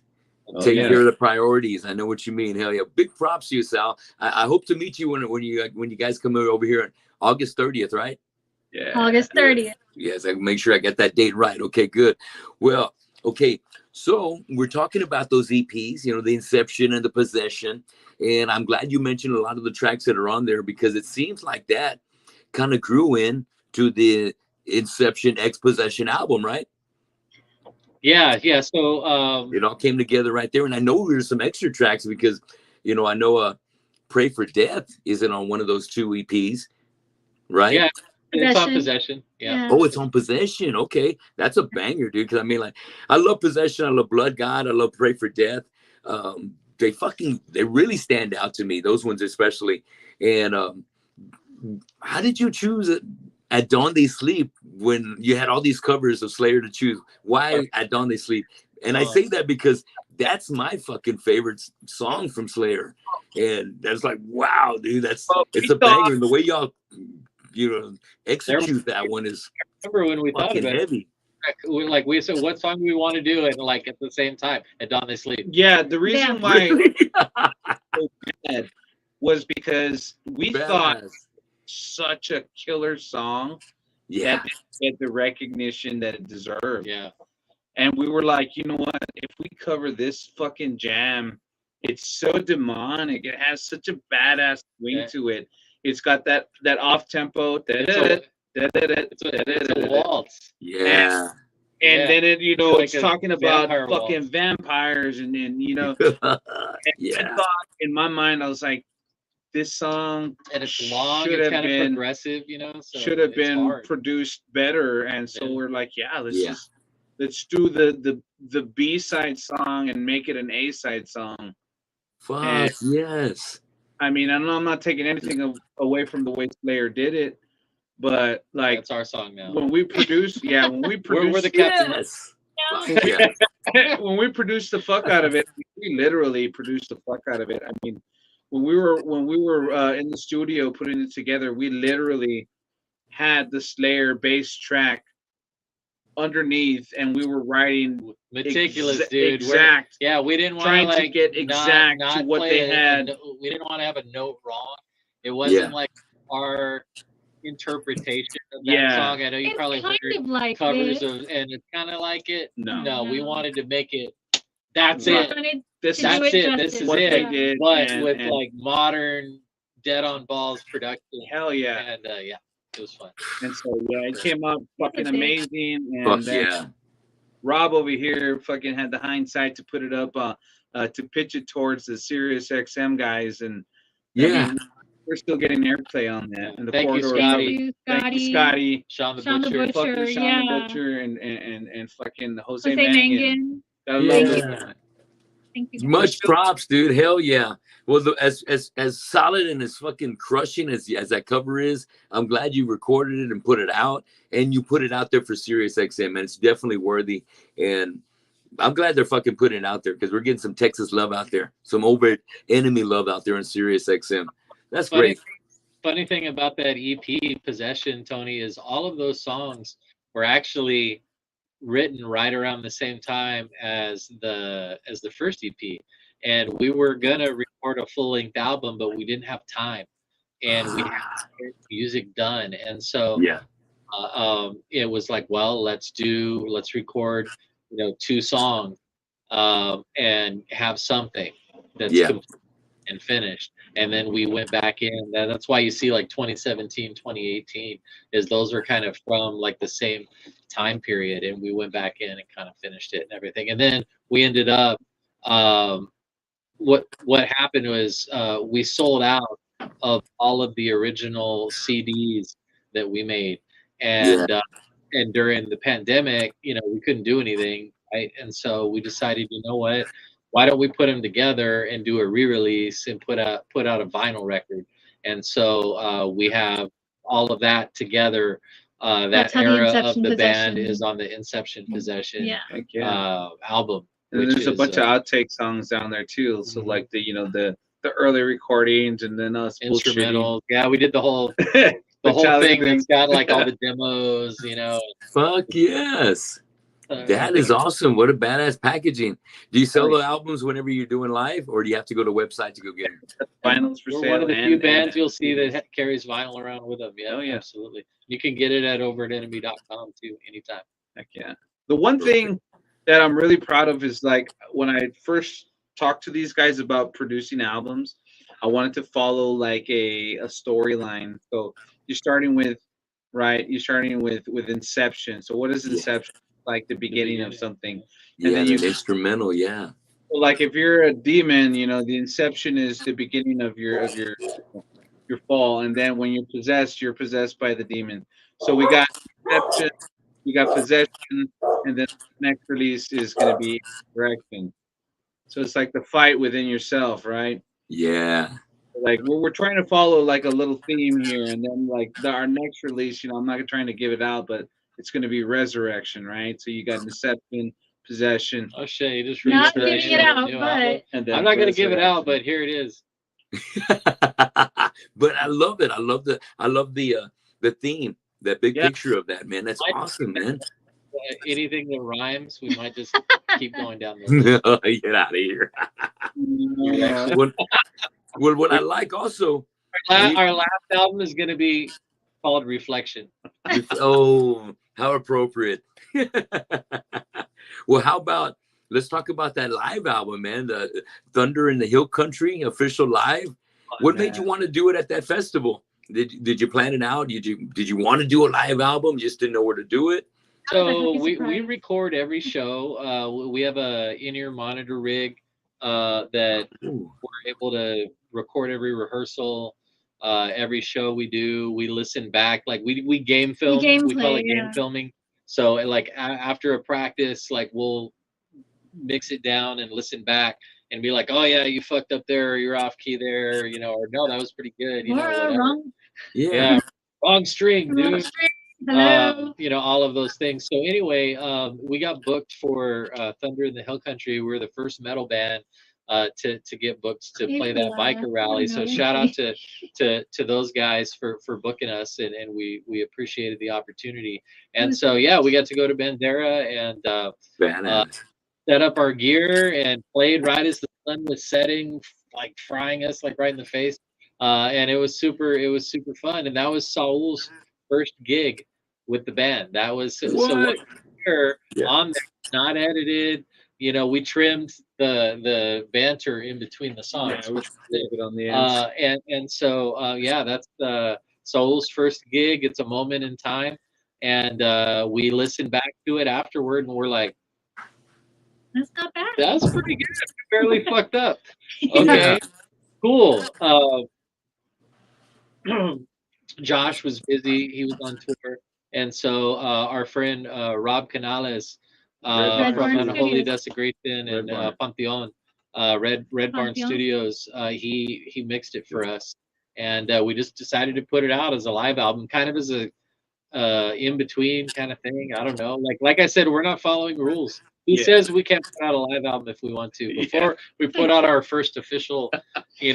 Speaker 1: Take
Speaker 3: yeah.
Speaker 1: care of the priorities. I know what you mean. Hell yeah. Big props to you, Sal. I hope to meet you when you guys come over here on August 30th, right?
Speaker 3: Yeah.
Speaker 4: August 30th.
Speaker 1: Yes, I make sure I get that date right. Okay, good. Well, okay. So we're talking about those EPs, you know, the Inception and the Possession. And I'm glad you mentioned a lot of the tracks that are on there, because it seems like that kind of grew in to the Inception X Possession album, right?
Speaker 2: Yeah. So
Speaker 1: it all came together right there. And I know there's some extra tracks because, you know, I know Pray for Death isn't on one of those two EPs, right?
Speaker 2: Yeah, it's on
Speaker 4: Possession.
Speaker 2: Possession. Yeah.
Speaker 1: Oh, it's on Possession. Okay, that's a banger, dude. Because I mean, like, I love Possession. I love Blood God. I love Pray for Death. They really stand out to me. Those ones especially. And how did you choose At Dawn They Sleep when you had all these covers of Slayer to choose? Why At Dawn They Sleep? And I say that because that's my fucking favorite song from Slayer. And that's like, wow, dude, it's a banger. And the way y'all, you know, execute that one is
Speaker 2: remember when we thought about
Speaker 1: heavy.
Speaker 2: Like we said, what song do we want to do? And like at the same time, At Dawn They Sleep.
Speaker 3: Yeah, the reason why was because we thought such a killer song that didn't get the recognition that it deserved.
Speaker 2: Yeah.
Speaker 3: And we were like, you know what? If we cover this fucking jam, it's so demonic. It has such a badass swing to it. It's got that off tempo.
Speaker 2: It's a waltz.
Speaker 1: Yeah.
Speaker 3: And then it, you know,
Speaker 2: Like
Speaker 3: it's talking about fucking
Speaker 2: waltz.
Speaker 3: vampires and you know. I thought in my mind, I was like, this song
Speaker 2: and it's long, it's kind of progressive, you know. So
Speaker 3: should have been produced better. And so we're like, let's do the B-side song and make it an A-side song.
Speaker 1: Fuck, and, yes.
Speaker 3: I mean, I know I'm not taking anything away from the way Slayer did it, but like
Speaker 2: that's our song now.
Speaker 3: When we produce, we're
Speaker 2: the captains.
Speaker 3: When we produced the fuck out of it, we literally produced the fuck out of it. I mean, when we were in the studio putting it together, we literally had the Slayer bass track underneath, and we were writing
Speaker 2: meticulous, dude.
Speaker 3: Exact.
Speaker 2: We didn't want
Speaker 3: to get exact to what they had.
Speaker 2: We didn't want to have a note wrong. It wasn't like our interpretation of that song. I know you probably heard like covers of, and it's kind of like it. No, we wanted to make it. That's it. That's it. This is it. But with like modern, dead on balls production.
Speaker 3: Hell yeah.
Speaker 2: And it was fun.
Speaker 3: And so it came out fucking amazing. And Rob over here fucking had the hindsight to put it up, to pitch it towards the Sirius XM guys, and we're still getting airplay on that. And the
Speaker 2: Thank you, Scotty.
Speaker 3: Thank you, Scotty.
Speaker 2: Sean the Butcher.
Speaker 3: Fucking Sean the Butcher and fucking Jose Mangan. I love
Speaker 4: it. Thank you.
Speaker 1: Much props, dude. Hell yeah. Well, as solid and as fucking crushing as that cover is, I'm glad you recorded it and put it out, and you put it out there for Sirius XM, and it's definitely worthy. And I'm glad they're fucking putting it out there because we're getting some Texas love out there, some Overt enemy love out there in Sirius XM. That's great.
Speaker 2: Funny thing about that EP Possession, Tony, is all of those songs were actually written right around the same time as the first EP, and we were gonna record a full-length album, but we didn't have time, and we had to get music done, and so it was like, well, let's record 2 songs and have something that's complete and finished. And then we went back in. That's why you see like 2017, 2018 is those are kind of from like the same time period, and we went back in and kind of finished it and everything. And then we ended up what happened was we sold out of all of the original CDs that we made, and and during the pandemic, we couldn't do anything, right? And so we decided, you know what, why don't we put them together and do a re-release and put out a vinyl record? And so we have all of that together that
Speaker 4: That's how the
Speaker 2: era of
Speaker 4: Inception
Speaker 2: the band
Speaker 4: Possession-
Speaker 2: is on the Inception Possession
Speaker 4: Yeah.
Speaker 3: Heck yeah.
Speaker 2: album.
Speaker 3: And
Speaker 2: which
Speaker 3: there's a
Speaker 2: is,
Speaker 3: bunch of outtake songs down there too. So
Speaker 2: Mhm.
Speaker 3: like the early recordings and then us
Speaker 2: instrumentals. Yeah, we did the whole
Speaker 3: bullshitting.
Speaker 2: the whole
Speaker 3: challenge
Speaker 2: thing
Speaker 3: thing.
Speaker 2: that's got like all the demos, you know.
Speaker 1: Fuck yes. That
Speaker 2: I
Speaker 1: is
Speaker 2: think
Speaker 1: awesome. What a badass packaging. Do you sell
Speaker 3: Oh,
Speaker 1: the albums whenever you're doing live, or do you have to go to a website to go get them?
Speaker 3: Vinyls for
Speaker 2: we're
Speaker 3: sale.
Speaker 2: one of the few
Speaker 3: and-
Speaker 2: bands you'll see that carries vinyl around with them. Yeah,
Speaker 3: Oh, yeah.
Speaker 2: absolutely. You can get it at overtenemy.com too anytime.
Speaker 3: Heck yeah. The one thing that I'm really proud of is like when I first talked to these guys about producing albums, I wanted to follow like a storyline. So you're starting with Inception. So what is
Speaker 1: Yeah.
Speaker 3: Inception? Like the beginning of
Speaker 2: beginning.
Speaker 3: something.
Speaker 1: Yeah,
Speaker 3: then
Speaker 1: the
Speaker 3: you-
Speaker 1: instrumental, yeah.
Speaker 3: So like if you're a demon, the Inception is the beginning of your fall, and then when you're possessed by the demon. So we got Inception, we got Possession, and then the next release is going to be Direction. So it's like the fight within yourself, right?
Speaker 1: Yeah.
Speaker 3: Like we're trying to follow like a little theme here, and then like our next release, I'm not trying to give it out, but it's going to be Resurrection, right? So you got Deception, Possession,
Speaker 2: Oh shit, you just
Speaker 4: Not
Speaker 2: released
Speaker 4: giving it
Speaker 2: your
Speaker 4: out,
Speaker 2: new
Speaker 4: but
Speaker 2: album.
Speaker 3: and then
Speaker 2: I'm not gonna give it out,
Speaker 3: Resurrection.
Speaker 2: but here it is.
Speaker 1: But I love it. I love the theme, that big
Speaker 3: Yeah.
Speaker 1: picture of that, man. That's awesome, man.
Speaker 2: Anything that rhymes, we might just keep going down the list.
Speaker 1: Get out of here.
Speaker 3: Yeah.
Speaker 1: Well, what I like also,
Speaker 2: Our last album is gonna be called Reflection.
Speaker 1: oh, how appropriate. Well, how about let's talk about that live album, man. The Thunder in the Hill Country official live. What made you want to do it at that festival? Did you plan it out? Did you want to do a live album? Just didn't know where to do it?
Speaker 2: So we
Speaker 4: surprise.
Speaker 2: record every show. We have a in-ear monitor rig that
Speaker 1: Ooh,
Speaker 2: we're able to record every rehearsal, every show we do. We listen back, like we game film. We call
Speaker 4: gameplay,
Speaker 2: it game
Speaker 4: yeah.
Speaker 2: filming. So like after a practice, like we'll mix it down and listen back and be like, oh yeah, you fucked up there, or you're off key there, or no, that was pretty good,
Speaker 4: Or
Speaker 2: whatever.
Speaker 4: wrong.
Speaker 2: Yeah, wrong string, dude.
Speaker 4: Hello.
Speaker 2: All of those things. So anyway, we got booked for Thunder in the Hill Country. We're the first metal band to get booked to play that biker rally. So shout out to those guys for booking us, and we appreciated the opportunity. And so yeah, we got to go to Bandera and
Speaker 1: badass.
Speaker 2: set up our gear and played right as the sun was setting, like frying us like right in the face. And it was super fun. And that was Saul's first gig with the band. That was so here on there, not edited. We trimmed the banter in between the songs.
Speaker 3: Yeah, we did it on the end.
Speaker 2: And so yeah, that's Saul's first gig. It's a moment in time. And we listened back to it afterward and we're like,
Speaker 4: That's not bad.
Speaker 2: that's pretty good. We barely fucked up. Okay, cool. Josh was busy. He was on tour. And so our friend Rob Canales
Speaker 3: Red
Speaker 2: from
Speaker 4: Barn
Speaker 2: Unholy
Speaker 4: Studios.
Speaker 2: Desecration and
Speaker 3: Red Barn.
Speaker 2: Pantheon, Red Barn
Speaker 4: Pantheon.
Speaker 2: Studios, he mixed it for us. And we just decided to put it out as a live album, kind of as a in between kind of thing. I don't know. Like I said, we're not following rules. Who says we can't put out a live album if we want to? Before we put out our first official, Kiss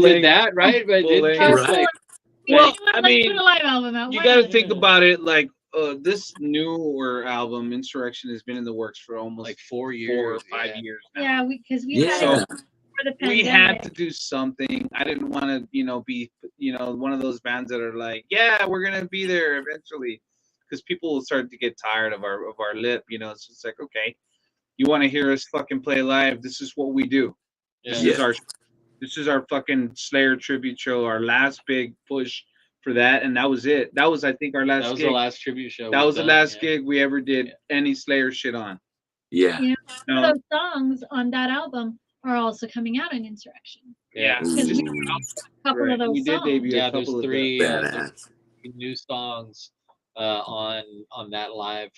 Speaker 2: did that, right? But didn't Kiss
Speaker 1: Right.
Speaker 2: like
Speaker 3: Well,
Speaker 4: Let's
Speaker 3: I mean,
Speaker 4: put a live album out.
Speaker 3: you
Speaker 4: Why
Speaker 3: got to
Speaker 4: not?
Speaker 3: think about it like this newer album, Insurrection, has been in the works for almost
Speaker 2: like 4
Speaker 3: 4
Speaker 2: years,
Speaker 3: or 5 years now.
Speaker 4: Yeah, because we
Speaker 1: Yeah.
Speaker 4: had it for the
Speaker 3: We
Speaker 4: pandemic.
Speaker 3: had to do something. I didn't want to, be, one of those bands that are like, yeah, we're gonna be there eventually, because people will start to get tired of our lip. It's just like, okay, you want to hear us fucking play live? This is what we do. This is our fucking Slayer tribute show. Our last big push for that, and that was it. That was, I think, our last.
Speaker 2: That was
Speaker 3: gig.
Speaker 2: the last tribute show.
Speaker 3: That
Speaker 2: we've
Speaker 3: was the
Speaker 2: done,
Speaker 3: last
Speaker 2: yeah.
Speaker 3: gig we ever did any Slayer shit on.
Speaker 1: Yeah.
Speaker 4: Yeah.
Speaker 3: No.
Speaker 4: Those songs on that album are also coming out in Insurrection.
Speaker 3: Yeah.
Speaker 4: Because we
Speaker 1: Ooh,
Speaker 4: a couple of those
Speaker 3: We did
Speaker 4: songs.
Speaker 3: debut
Speaker 2: Yeah,
Speaker 3: a
Speaker 2: there's
Speaker 3: couple of
Speaker 2: three
Speaker 1: badass.
Speaker 2: new songs on that live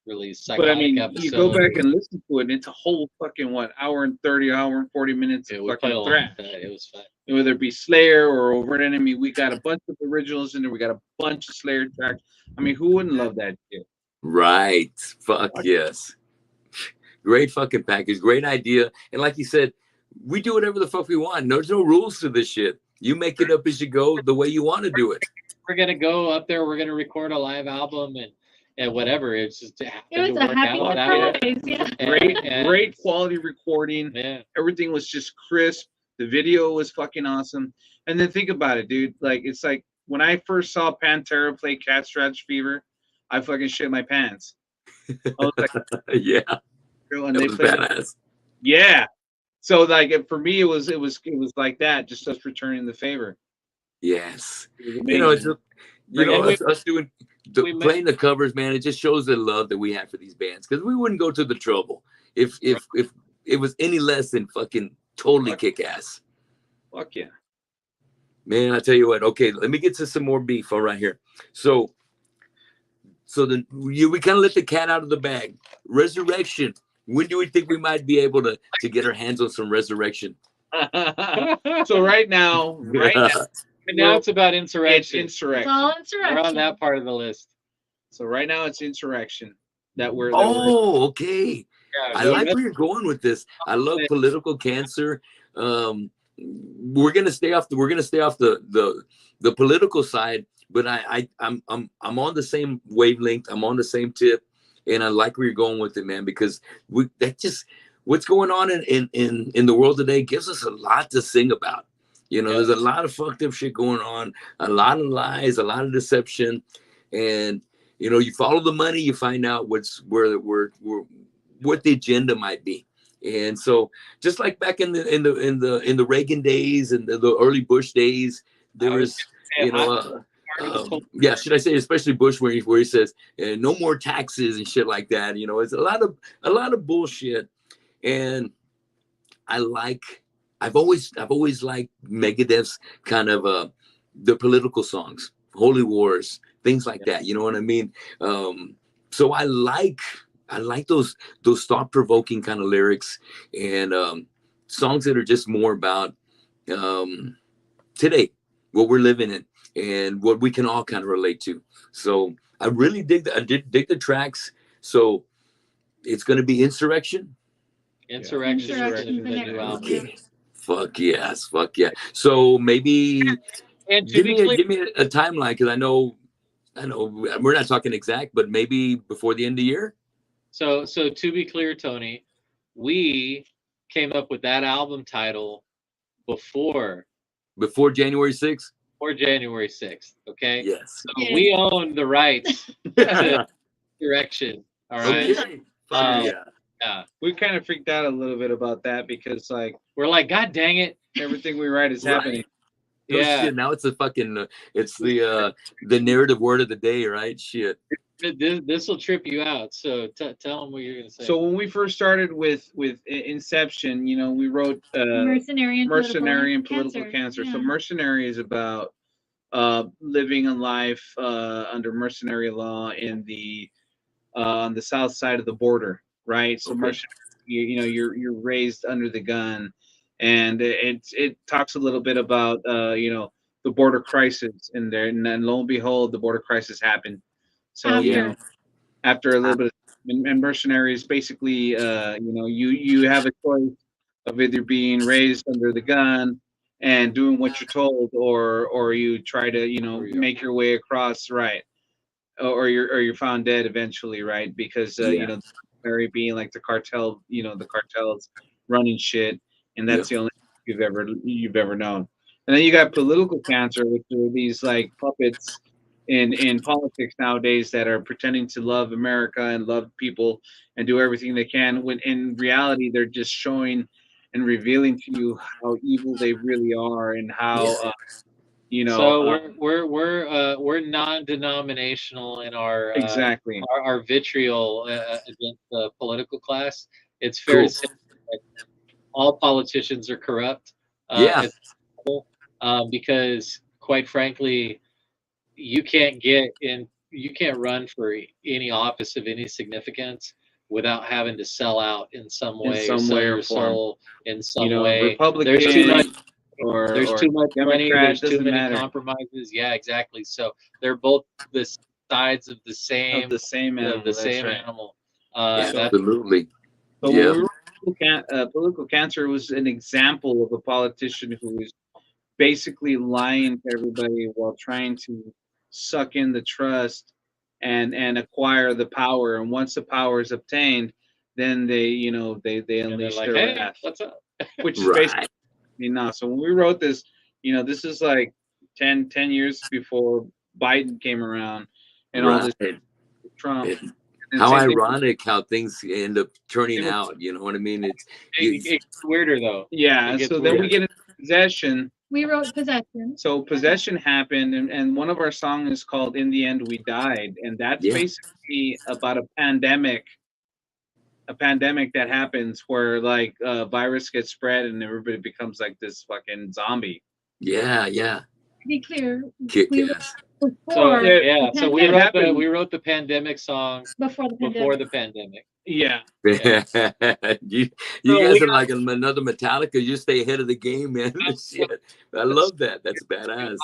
Speaker 2: release.
Speaker 3: But I mean,
Speaker 2: Psychotic
Speaker 3: you go
Speaker 2: Episode.
Speaker 3: back and listen to it, and it's a whole fucking hour and 30, hour and 40 minutes
Speaker 2: Yeah,
Speaker 3: of
Speaker 2: we played
Speaker 3: fucking
Speaker 2: along
Speaker 3: thrash.
Speaker 2: with that. It was fun.
Speaker 3: whether it be Slayer or Overt Enemy. We got a bunch of originals in there. We got a bunch of Slayer tracks. I mean, who wouldn't love that shit?
Speaker 1: Right. Fuck yes. Great fucking package. Great idea. And like you said, we do whatever the fuck we want. There's no rules to this shit. You make it up as you go the way you want to do it.
Speaker 2: We're gonna go up there. We're gonna record a live album and whatever. It's just
Speaker 4: It was a happy surprise. Yeah.
Speaker 3: Great quality recording.
Speaker 2: Yeah.
Speaker 3: Everything was just crisp. The video was fucking awesome. And then think about it, dude. Like, it's like when I first saw Pantera play Cat Scratch Fever, I fucking shit my pants. I was like,
Speaker 1: yeah.
Speaker 3: And
Speaker 1: That
Speaker 3: they
Speaker 1: was
Speaker 3: played,
Speaker 1: badass.
Speaker 3: yeah. So like for me, it was like that, just us returning the favor.
Speaker 1: Yes.
Speaker 3: It was
Speaker 1: You know,
Speaker 3: amazing.
Speaker 1: us doing playing the covers, man. It just shows the love that we have for these bands, because we wouldn't go to the trouble if it was any less than fucking totally kick ass.
Speaker 3: Fuck yeah.
Speaker 1: Man, I tell you what. Okay, let me get to some more beef right here. So we kind of let the cat out of the bag. Resurrection. When do we think we might be able to get our hands on some Resurrection?
Speaker 3: So right now,
Speaker 2: And now it's about
Speaker 3: it's
Speaker 2: insurrection.
Speaker 4: It's
Speaker 3: Insurrection.
Speaker 4: all
Speaker 2: We're
Speaker 4: insurrection.
Speaker 2: on that part of the list.
Speaker 3: So right now it's Insurrection that we're.
Speaker 1: Oh, okay.
Speaker 2: Yeah,
Speaker 1: I
Speaker 2: so
Speaker 1: like where you're going with this. I love political cancer. We're gonna stay off the political side, but I'm on the same wavelength. I'm on the same tip, and I like where you're going with it, man. Because what's going on in the world today gives us a lot to sing about. You know, there's a lot of fucked up shit going on, a lot of lies, a lot of deception, and you know, you follow the money, you find out what the agenda might be. And so, just like back in the Reagan days and the early Bush days, there was, you know, yeah, should I say, especially Bush, where he says no more taxes and shit like that. You know, it's a lot of bullshit. And I've always liked Megadeth's kind of the political songs, Holy Wars, things like that. You know what I mean? So I like those thought-provoking kind of lyrics and songs that are just more about today, what we're living in and what we can all kind of relate to. So I really dig the tracks. So it's going to be Insurrection.
Speaker 2: Insurrection is the new album.
Speaker 1: Okay. Fuck yes, fuck yeah. So maybe
Speaker 2: And to
Speaker 1: give
Speaker 2: be
Speaker 1: me
Speaker 2: clear,
Speaker 1: a timeline, because I know we're not talking exact, but maybe before the end of the year.
Speaker 2: so to be clear, Tony, we came up with that album title before
Speaker 1: January 6th.
Speaker 2: or January 6th. Okay.
Speaker 1: Yes.
Speaker 2: So we own the rights to direction. All right.
Speaker 1: Okay. Fuck yeah.
Speaker 2: Yeah.
Speaker 3: We kind of freaked out a little bit about that because like
Speaker 2: We're like, God dang it.
Speaker 3: everything we write is
Speaker 1: Right.
Speaker 3: happening.
Speaker 1: No
Speaker 2: Yeah.
Speaker 1: shit, now it's a fucking it's the narrative word of the day, right? Shit.
Speaker 2: This will trip you out. So tell them what you're gonna say.
Speaker 3: So when we first started with Inception, you know, we wrote
Speaker 4: Mercenary and
Speaker 3: political cancer.
Speaker 4: Yeah.
Speaker 3: So Mercenary is about living a life under mercenary law in the on the south side of the border, right? So
Speaker 1: Okay.
Speaker 3: mercenary, you know, you're raised under the gun, and it talks a little bit about you know, the border crisis in there, and then lo and behold, the border crisis happened. So you know, after a little bit of, and Mercenaries basically you know, you have a choice of either being raised under the gun and doing what you're told, or you try to, you know, make your way across, right, or you're found dead eventually, right, because you know, Mary being like the cartel, you know, the cartels running shit, and that's the only you've ever known. And then you got political cancer, which are these like puppets in politics nowadays that are pretending to love America and love people and do everything they can, when in reality they're just showing and revealing to you how evil they really are and how you know.
Speaker 2: So we're non-denominational in our
Speaker 3: exactly
Speaker 2: our vitriol against the political class. It's fair to say that all politicians are corrupt. Because quite frankly, you can't run for any office of any significance without having to sell out in some way,
Speaker 3: or
Speaker 2: your
Speaker 3: form.
Speaker 2: soul in some
Speaker 3: You know,
Speaker 2: way.
Speaker 3: Republican,
Speaker 2: There's too much there's too much money,
Speaker 3: Democrat,
Speaker 2: there's too
Speaker 3: doesn't
Speaker 2: many
Speaker 3: matter.
Speaker 2: compromises. Yeah, exactly. So they're both the sides of the same
Speaker 3: animal. That's right.
Speaker 2: animal.
Speaker 1: Yeah,
Speaker 2: That's
Speaker 1: absolutely.
Speaker 3: So
Speaker 1: Yeah.
Speaker 3: when we wrote Political Cancer was an example of a politician who was basically lying to everybody while trying to suck in the trust and acquire the power. And once the power is obtained, then they unleash
Speaker 2: like,
Speaker 3: their
Speaker 2: hey,
Speaker 3: wrath,
Speaker 2: what's up?
Speaker 3: which is
Speaker 1: Right.
Speaker 3: basically not. So when we wrote this, this is like 10 years before Biden came around and all this Trump. And
Speaker 1: How
Speaker 3: same thing-
Speaker 1: ironic how things end up turning
Speaker 3: It was-
Speaker 1: out. You know what I mean?
Speaker 2: It gets weirder though.
Speaker 3: yeah.
Speaker 2: It gets
Speaker 3: So then we
Speaker 2: weird.
Speaker 3: get into possession.
Speaker 4: We wrote Possession.
Speaker 3: So possession happened, and one of our songs is called "In the End We Died," and that's basically about a pandemic that happens where like a virus gets spread and everybody becomes like this fucking zombie.
Speaker 1: Yeah.
Speaker 4: To be clear,
Speaker 1: Kick
Speaker 4: we
Speaker 1: ass.
Speaker 4: wrote
Speaker 2: So
Speaker 4: before
Speaker 2: yeah,
Speaker 4: the
Speaker 2: so
Speaker 4: pandemic.
Speaker 2: we wrote the pandemic song
Speaker 4: before the pandemic.
Speaker 3: Yeah.
Speaker 1: you
Speaker 3: So
Speaker 1: guys
Speaker 3: we
Speaker 1: are like another Metallica. You stay ahead of the game, man. Shit. I love that. That's badass.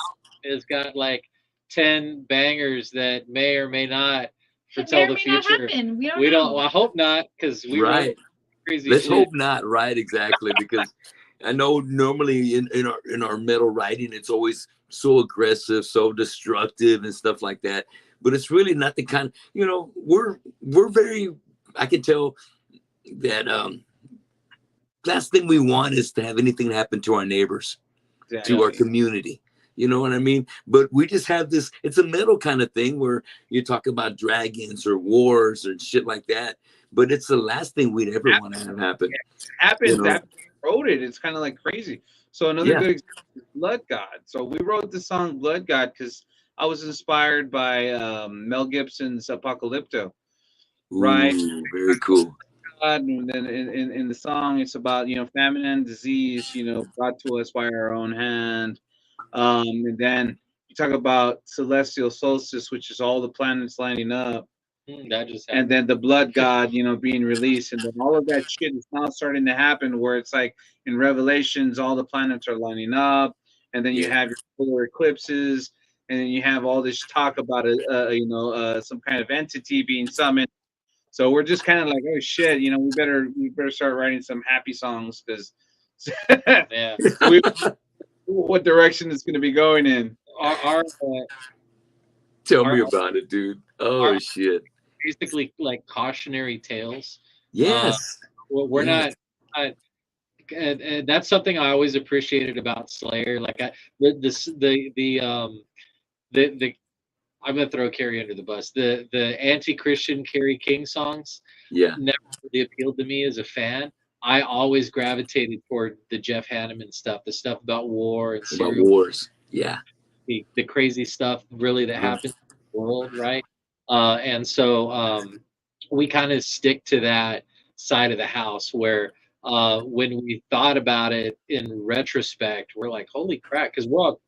Speaker 2: It's got like 10 bangers that may or may not
Speaker 4: It
Speaker 2: foretell
Speaker 4: may or
Speaker 2: the
Speaker 4: may not
Speaker 2: future.
Speaker 4: happen. We don't
Speaker 2: We
Speaker 4: know.
Speaker 2: don't. Well, I hope not, because we
Speaker 1: Right.
Speaker 2: wrote crazy
Speaker 1: Let's
Speaker 2: shit.
Speaker 1: hope not. Right. Exactly. Because I know normally in our metal writing, it's always so aggressive, so destructive and stuff like that. But it's really not the kind, we're very, I can tell that last thing we want is to have anything happen to our neighbors, to our community. You know what I mean? But we just have this, it's a metal kind of thing where you talk about dragons or wars and shit like that. But it's the last thing we'd ever want to have happen.
Speaker 3: Happens after we wrote it. It's kind of like crazy. So another good example is Blood God. So we wrote the song Blood God because I was inspired by Mel Gibson's Apocalypto. Right.
Speaker 1: Ooh, very cool.
Speaker 3: And then in the song, it's about famine and disease, brought to us by our own hand. And then you talk about celestial solstice, which is all the planets lining up.
Speaker 2: That just
Speaker 3: And then the blood god, being released, and then all of that shit is now starting to happen. Where it's like in Revelations, all the planets are lining up, and then you have your solar eclipses, and then you have all this talk about some kind of entity being summoned. So we're just kind of like, oh shit, we better start writing some happy songs because what direction it's going to be going in.
Speaker 1: Tell me about it, dude. Oh shit.
Speaker 2: Basically like cautionary tales.
Speaker 1: Yes.
Speaker 2: We're not. And that's something I always appreciated about Slayer. Like I'm gonna throw Carrie under the bus. The anti-Christian Carrie King songs never really appealed to me as a fan. I always gravitated toward the Jeff Hanneman stuff, the stuff about war and
Speaker 1: wars. Yeah.
Speaker 2: The crazy stuff really that happens in the world, right? And so we kind of stick to that side of the house where when we thought about it in retrospect, we're like, holy crap, because we're all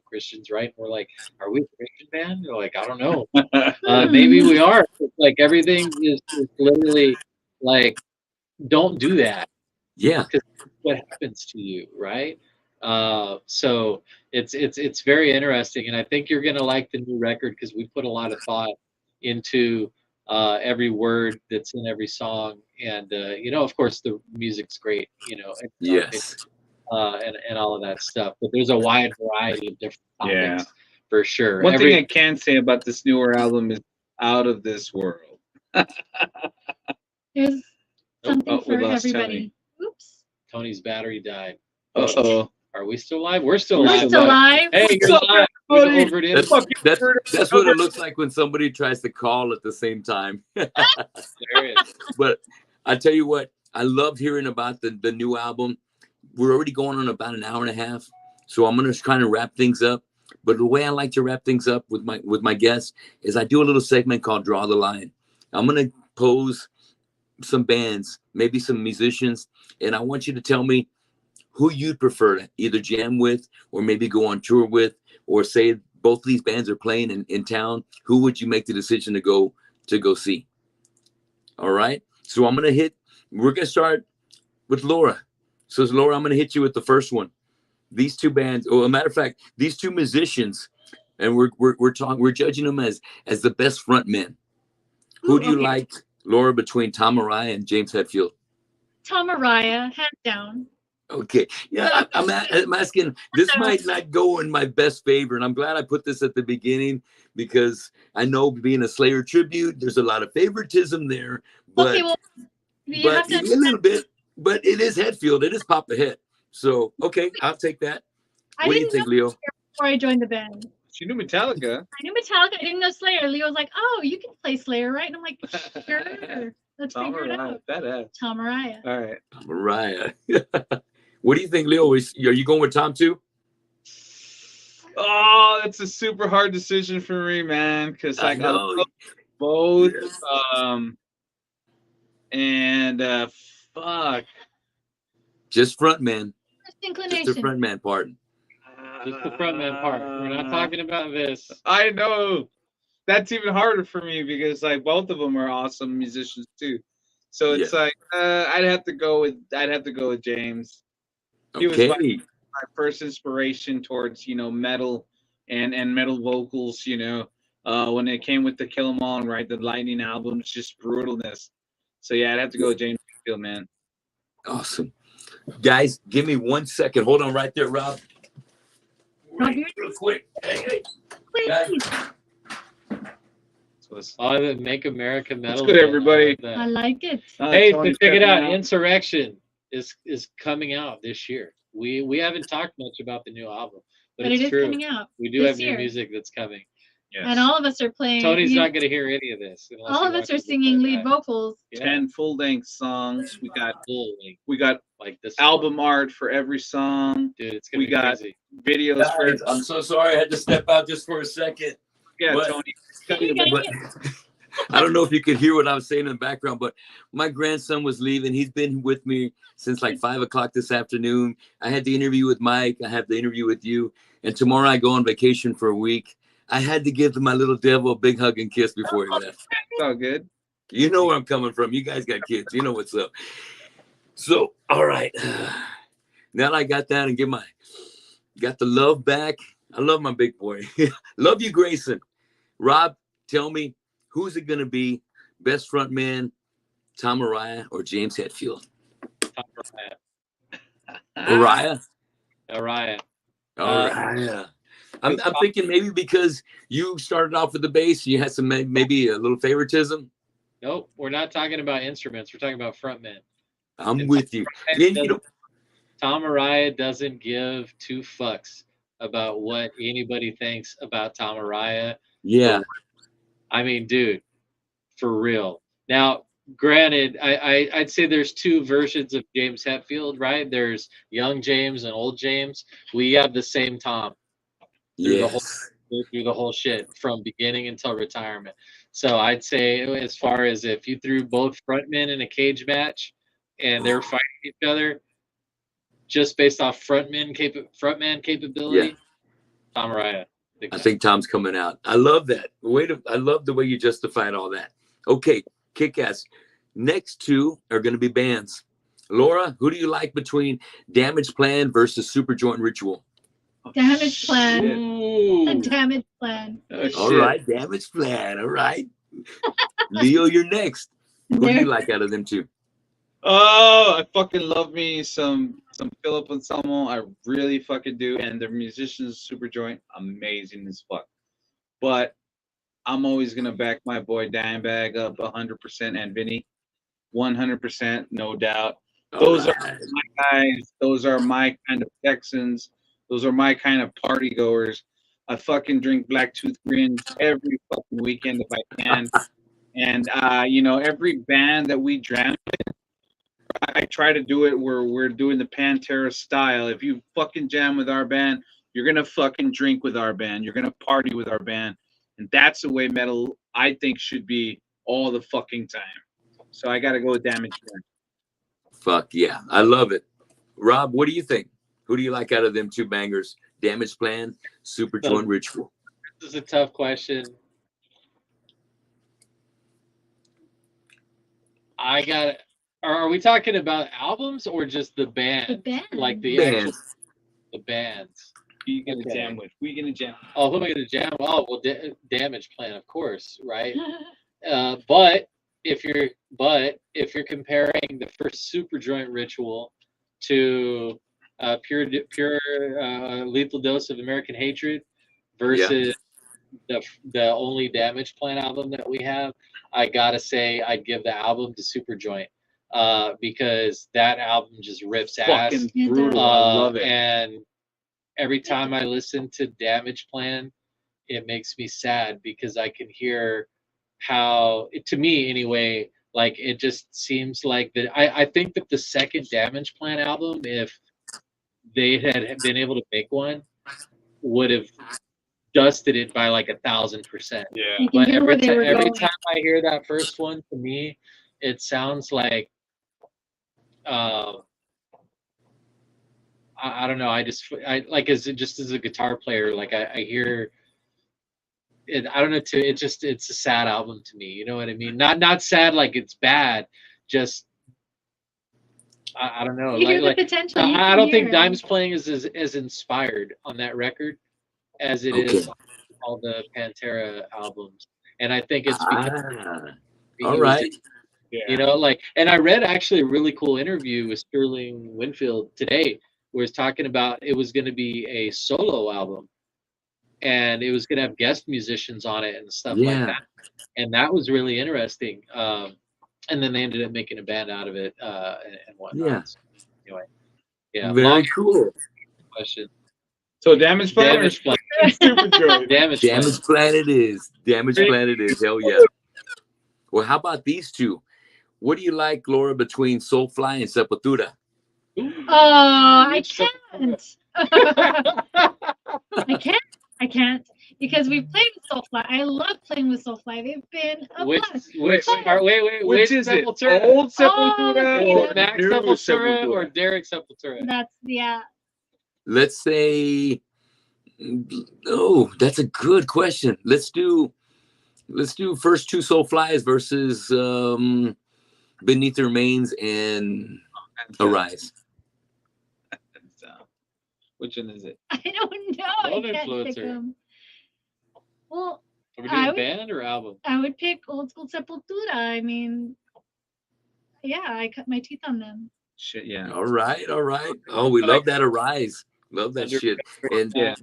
Speaker 2: Christians, right? And we're like, are we a Christian band? They're like, I don't know. Maybe we are. It's like everything is literally like, don't do that.
Speaker 1: Yeah.
Speaker 2: Because what happens to you, right? So it's very interesting, and I think you're gonna like the new record because we put a lot of thought into every word that's in every song, and of course the music's great,
Speaker 1: Yes.
Speaker 2: And all of that stuff. But there's a wide variety of different topics for sure.
Speaker 3: One thing I can say about this newer album is out of this world.
Speaker 4: There's something for everybody.
Speaker 3: Tony.
Speaker 4: Oops.
Speaker 2: Tony's battery died.
Speaker 3: Uh-oh.
Speaker 2: Are we still live? We're still
Speaker 4: We're
Speaker 2: live.
Speaker 4: still live.
Speaker 2: Hey, you're live.
Speaker 1: That's what it looks like when somebody tries to call at the same time. But I tell you what, I loved hearing about the new album. We're already going on about an hour and a half, so I'm gonna kind of wrap things up. But the way I like to wrap things up with my guests is I do a little segment called Draw the Line. I'm gonna pose some bands, maybe some musicians, and I want you to tell me who you'd prefer to either jam with or maybe go on tour with, or say both of these bands are playing in town. Who would you make the decision to go see? All right. So we're gonna start with Laura. So Laura, I'm gonna hit you with the first one. these two bands. Oh, a matter of fact, these two musicians, and we're judging them as the best front men. Who do you like, Laura, between Tom Araya and James Hetfield?
Speaker 4: Tom Araya, hands down.
Speaker 1: Okay, yeah, I'm asking. This might not go in my best favor, and I'm glad I put this at the beginning because I know being a Slayer tribute, there's a lot of favoritism there. But
Speaker 4: okay, well,
Speaker 1: but a little bit. But it is Hetfield. It is Papa Het. So okay, I'll take that. What do you think, Leo?
Speaker 4: Before I joined the band,
Speaker 3: she knew Metallica.
Speaker 4: I knew Metallica. I didn't know Slayer. Leo was like, "Oh, you can play Slayer, right?" And I'm like, "Sure, let's figure it out."
Speaker 3: Badass.
Speaker 4: Tom Araya.
Speaker 3: All right.
Speaker 1: Tom Araya. What do you think, Leo? Are you going with Tom too?
Speaker 3: Oh, that's a super hard decision for me, man. Because I love both. Yes. Fuck.
Speaker 1: Just frontman.
Speaker 4: Inclination.
Speaker 1: Just the frontman part.
Speaker 2: Just the frontman part. We're not talking about this.
Speaker 3: I know. That's even harder for me because like both of them are awesome musicians too. So it's like I'd have to go with James. He was my first inspiration towards, metal and metal vocals, when it came with the Kill 'Em All and the Lightning albums, just brutalness. So yeah, I'd have to go with James Hetfield, man.
Speaker 1: Awesome. Guys, give me 1 second. Hold on right there, Rob. Real quick. Hey.
Speaker 4: Please.
Speaker 2: Make America Metal.
Speaker 3: That's good, everybody.
Speaker 4: I like it.
Speaker 2: Hey, so check it out. Insurrection is coming out this year. We haven't talked much about the new album, but it's true.
Speaker 4: Coming out.
Speaker 2: We do have new music that's coming.
Speaker 3: Yes.
Speaker 4: And all of us are playing.
Speaker 2: Tony's not going to hear any of this.
Speaker 4: All of us are singing lead vocals.
Speaker 3: 10 full-length songs. We got
Speaker 2: like this
Speaker 3: album art for every song.
Speaker 2: Dude, it's gonna be crazy.
Speaker 3: Videos for.
Speaker 1: I'm so sorry. I had to step out just for a second.
Speaker 3: Yeah, Tony.
Speaker 1: But I don't know if you could hear what I was saying in the background, but my grandson was leaving. He's been with me since like 5 o'clock this afternoon. I had the interview with Mike. I have the interview with you. And tomorrow I go on vacation for a week. I had to give my little devil a big hug and kiss before he left.
Speaker 3: It's all good.
Speaker 1: You know where I'm coming from. You guys got kids. You know what's up. So, all right. Now that I got that and got the love back. I love my big boy. Love you, Grayson. Rob, tell me, who's it going to be? Best front man, Tom Araya or James Hetfield?
Speaker 2: Tom
Speaker 1: Araya?
Speaker 2: Araya.
Speaker 1: Araya. I'm thinking maybe because you started off with the bass, you had some maybe a little favoritism.
Speaker 2: Nope, we're not talking about instruments. We're talking about frontmen.
Speaker 1: I'm with you.
Speaker 2: Tom Araya doesn't give two fucks about what anybody thinks about Tom Araya.
Speaker 1: Yeah.
Speaker 2: I mean, dude, for real. Now, granted, I'd say there's two versions of James Hetfield, right? There's young James and old James. We have the same Tom through the whole shit from beginning until retirement. So I'd say, as far as if you threw both frontmen in a cage match and they're fighting each other, just based off frontman capability, Tom Araya.
Speaker 1: I think Tom's coming out. I love that. I love the way you justified all that. Okay, kick-ass. Next two are going to be bands. Laura, who do you like between Damage Plan versus Superjoint Ritual?
Speaker 4: Damage Plan.
Speaker 2: Ooh.
Speaker 4: Damage Plan.
Speaker 1: All right, Damage Plan. All right. Leo, you're next. Who do you like out of them two?
Speaker 3: Oh, I fucking love me some Philip Anselmo. I really fucking do. And the musicians, Superjoint, amazing as fuck. But I'm always gonna back my boy Dimebag up 100%, and Vinny, 100%, no doubt. Those are my guys. Those are my kind of Texans. Those are my kind of party goers. I fucking drink Blacktooth Grins every fucking weekend if I can. And every band that we jam with, I try to do it where we're doing the Pantera style. If you fucking jam with our band, you're gonna fucking drink with our band. You're gonna party with our band. And that's the way metal, I think, should be all the fucking time. So I gotta go with Damage Plan.
Speaker 1: Fuck yeah. I love it. Rob, what do you think? Who do you like out of them two bangers? Damage Plan, Superjoint Ritual.
Speaker 2: This is a tough question. Are we talking about albums or just the band?
Speaker 4: The band.
Speaker 2: Like the
Speaker 1: band.
Speaker 2: actual... The bands.
Speaker 3: Who you gonna
Speaker 2: Okay.
Speaker 3: jam with? Who you gonna jam?
Speaker 2: Oh, who am I going to jam? Oh, well, Damage Plan, of course, right? But if you're comparing the first Super Joint Ritual to pure Lethal Dose of American Hatred versus the only Damage Plan album that we have, I gotta say I'd give the album to Super Joint because that album just rips ass.
Speaker 3: Fucking brutal. I love it.
Speaker 2: And every time I listen to Damage Plan, it makes me sad because I can hear how, to me anyway, like it just seems like that. I think that the second Damage Plan album, if they had been able to make one, would have dusted it by like 1,000%.
Speaker 3: Yeah.
Speaker 4: You can
Speaker 2: But
Speaker 4: hear where they were
Speaker 2: every
Speaker 4: going.
Speaker 2: time I hear that first one, to me, it sounds like I don't know. I like as a guitar player, like I hear it. I don't know. It's a sad album to me. You know what I mean? Not sad like it's bad. Just I don't know.
Speaker 4: You hear the
Speaker 2: Like
Speaker 4: potential. You
Speaker 2: I
Speaker 4: can
Speaker 2: don't
Speaker 4: hear
Speaker 2: think
Speaker 4: it.
Speaker 2: Dime's playing is as inspired on that record as it is on all the Pantera albums, and I think it's because he
Speaker 1: all
Speaker 2: was
Speaker 1: right.
Speaker 3: Yeah.
Speaker 2: you know, like, and I read actually a really cool interview with Sterling Winfield today, where he's talking about it was going to be a solo album, and it was going to have guest musicians on it and stuff like
Speaker 1: Yeah.
Speaker 2: that, and that was really interesting. And then they ended up making a band out of it and whatnot.
Speaker 1: Yeah.
Speaker 2: So, anyway, yeah,
Speaker 1: Very
Speaker 2: long
Speaker 1: cool.
Speaker 2: question.
Speaker 3: So Damage Plan or
Speaker 2: Damage Plan.
Speaker 3: Super Joint?
Speaker 2: Damage Plan.
Speaker 1: Damage Plan it is. Damage Plan it is. Hell yeah. Well, how about these two? What do you like, Laura, between Soulfly and Sepultura?
Speaker 4: Oh, I can't. I can't because we played with Soulfly. I love playing with Soulfly. They've been a blast.
Speaker 3: Which
Speaker 2: Which
Speaker 3: is it?
Speaker 2: Sepultura?
Speaker 3: Old Sepultura
Speaker 4: Oh,
Speaker 3: or
Speaker 2: Max
Speaker 3: new
Speaker 2: Sepultura or
Speaker 3: Sepultura?
Speaker 2: Derek Sepultura?
Speaker 4: That's
Speaker 1: Let's say, oh, that's a good question. Let's do first two Soulflies versus Beneath the Remains and Arise.
Speaker 3: Which one is it?
Speaker 4: I don't know.
Speaker 2: Love
Speaker 4: I can't pick
Speaker 2: Influencer.
Speaker 4: them. Well,
Speaker 2: Are we
Speaker 4: I
Speaker 2: doing
Speaker 4: would-
Speaker 2: band or album?
Speaker 4: I would pick old school Sepultura. I mean, yeah, I cut my teeth on them.
Speaker 3: Shit, yeah.
Speaker 1: All right, all right. Oh, we love that Arise. Love that shit. And
Speaker 3: Yeah.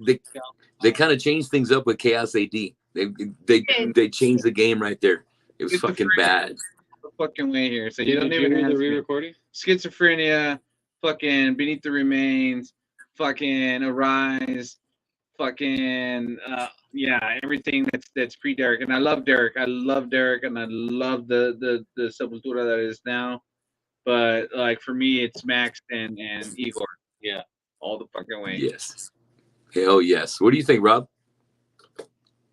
Speaker 1: they kind of changed things up with Chaos AD. They changed the game right there. It was fucking bad.
Speaker 3: No fucking way here. So
Speaker 2: Did
Speaker 3: you don't
Speaker 2: you
Speaker 3: even
Speaker 2: hear
Speaker 3: ask
Speaker 2: the
Speaker 3: me.
Speaker 2: re-recording?
Speaker 3: Schizophrenia, fucking Beneath the Remains, fucking Arise, fucking yeah, everything that's pre Derek. And I love Derek. I love Derek, and I love the Sepultura that is now. But like for me, it's Max and Igor.
Speaker 2: Yeah.
Speaker 3: All the fucking way.
Speaker 1: Yes. Hell yes. What do you think, Rob?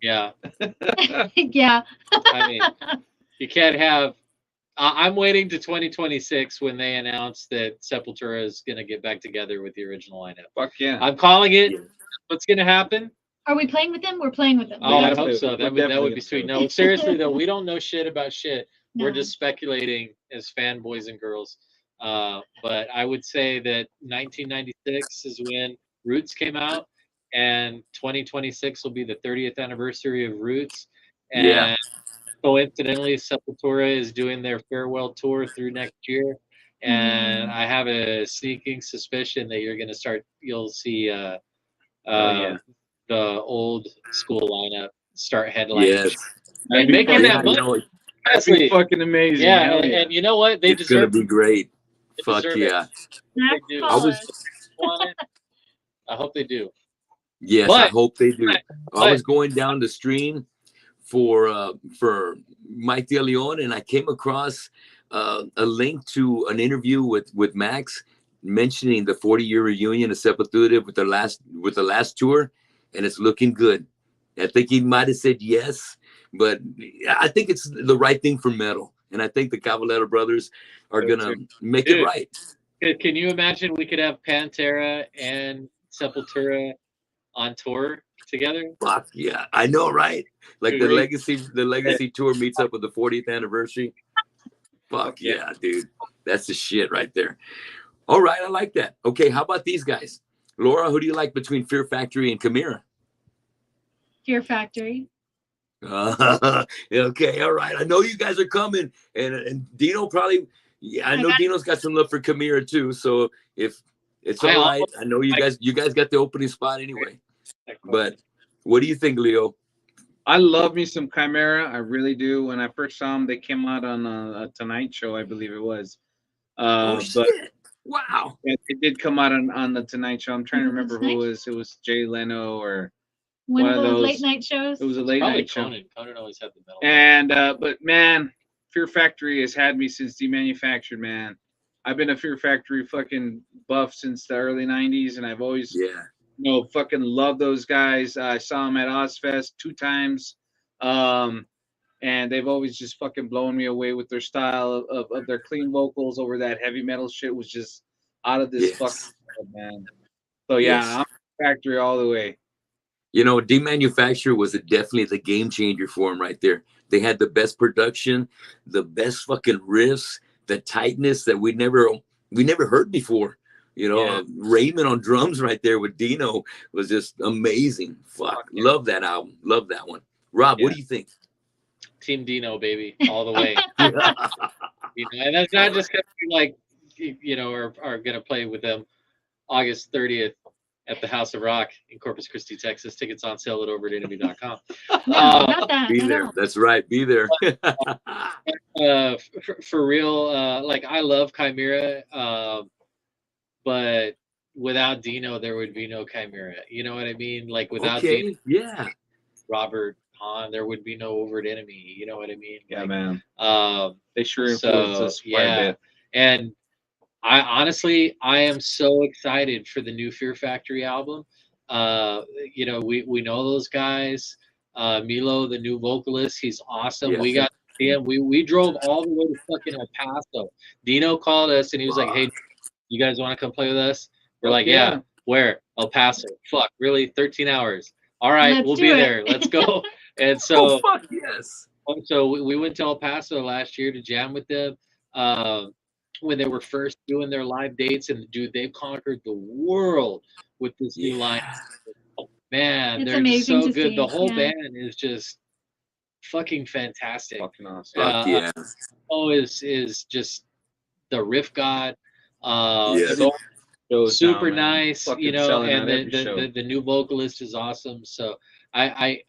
Speaker 2: Yeah.
Speaker 4: Yeah.
Speaker 2: I mean, you can't have. I'm waiting to 2026 when they announce that Sepultura is going to get back together with the original lineup.
Speaker 3: Fuck yeah.
Speaker 2: I'm calling it.
Speaker 1: Yeah.
Speaker 2: What's going to happen?
Speaker 4: Are we playing with them? We're playing with them.
Speaker 2: Oh, I
Speaker 3: definitely-
Speaker 2: hope so.
Speaker 3: we're
Speaker 2: That
Speaker 3: definitely
Speaker 2: would be
Speaker 3: gonna
Speaker 2: sweet.
Speaker 3: do it.
Speaker 2: No, seriously though, we don't know shit about shit. We're
Speaker 4: No.
Speaker 2: just speculating as fanboys and girls. But I would say that 1996 is when Roots came out, and 2026 will be the 30th anniversary of Roots. And
Speaker 1: Yeah.
Speaker 2: coincidentally, Sepultura is doing their farewell tour through next year. And I have a sneaking suspicion that you'll see
Speaker 3: yeah.
Speaker 2: the old school lineup start headlining.
Speaker 1: Yes.
Speaker 2: And making
Speaker 1: Yeah,
Speaker 2: that money.
Speaker 1: you know,
Speaker 3: That'd be
Speaker 2: Honestly,
Speaker 3: fucking amazing.
Speaker 2: yeah,
Speaker 3: Hell
Speaker 2: and you know what? They
Speaker 1: it's gonna
Speaker 2: deserve
Speaker 1: be great.
Speaker 2: They
Speaker 1: Fuck
Speaker 2: deserve
Speaker 1: yeah.
Speaker 4: That's
Speaker 2: do.
Speaker 1: I was-
Speaker 4: solid.
Speaker 2: I hope they do.
Speaker 1: Yes,
Speaker 2: But-
Speaker 1: I hope they do. I
Speaker 2: but-
Speaker 1: was going down the stream for Mike De Leon, and I came across a link to an interview with Max mentioning the 40-year reunion of Sepultura with the last tour, and it's looking good. I think he might have said yes, but I think it's the right thing for metal, and I think the Caballero brothers are gonna make it
Speaker 2: Dude.
Speaker 1: right.
Speaker 2: Can you imagine we could have Pantera and Sepultura on tour together?
Speaker 1: Fuck yeah, I know, right? Like the
Speaker 2: Agreed.
Speaker 1: legacy tour meets up with the 40th anniversary. Fuck yeah, dude. That's the shit right there. All right, I like that. Okay, how about these guys? Laura, who do you like between Fear Factory and Chimera?
Speaker 4: Fear Factory.
Speaker 1: Okay, all right. I know you guys are coming, and Dino probably. Yeah, I know Dino's got some love for Chimera too. So if it's all right, I know you guys got the opening spot anyway. But what do you think, Leo?
Speaker 3: I love me some Chimera. I really do. When I first saw them, they came out on a Tonight Show, I believe it was.
Speaker 1: Oh shit!
Speaker 3: But
Speaker 1: Wow.
Speaker 3: it did come out on the Tonight Show. I'm trying to remember who it was Jay Leno or
Speaker 4: One
Speaker 3: one
Speaker 4: of
Speaker 3: of
Speaker 4: those
Speaker 3: those
Speaker 4: late night shows.
Speaker 3: It was a late
Speaker 2: Probably
Speaker 3: night show.
Speaker 2: Conan. Conan always had the metal.
Speaker 3: And but man, Fear Factory has had me since Demanufactured, man. I've been a Fear Factory fucking buff since the early '90s, and I've always fucking loved those guys. I saw them at Ozfest 2 times. And they've always just fucking blown me away with their style of their clean vocals over that heavy metal shit was just out of this fucking world, man. So yeah, I'm Factory all the way.
Speaker 1: You know, Demanufacture was definitely the game changer for them right there. They had the best production, the best fucking riffs, the tightness that we never heard before. You know, Raymond on drums right there with Dino was just amazing. Fuck, love that album, love that one. Rob, what do you think?
Speaker 2: Team Dino, baby, all the way. You know, and that's not just because we like, you know, are gonna play with them August 30th at the House of Rock in Corpus Christi, Texas. Tickets on sale at overtenemy.com.
Speaker 1: Be there. That's right. Be there.
Speaker 2: For real, like I love Chimera, but without Dino, there would be no Chimera. You know what I mean? Like without Dino, Robert Hahn, there would be no Overt Enemy. You know what I mean?
Speaker 3: Yeah,
Speaker 2: like,
Speaker 3: man. They sure influenced us quite a bit.
Speaker 2: And I honestly, I am so excited for the new Fear Factory album. You know, we know those guys. Milo, the new vocalist, he's awesome. We got to see him. We drove all the way to fucking El Paso. Dino called us and he was like, "Hey, you guys want to come play with us?" We're like, "Yeah." Where? El Paso. Fuck, really? 13 hours. All right, we'll be there. Let's go. And so, so we went to El Paso last year to jam with them. When they were first doing their live dates, and dude, they've conquered the world with this new line. Man, they're just so good. The whole band is just fucking fantastic.
Speaker 3: Fucking awesome.
Speaker 2: Is just the riff god. Super nice, you know, and the new vocalist is awesome. So I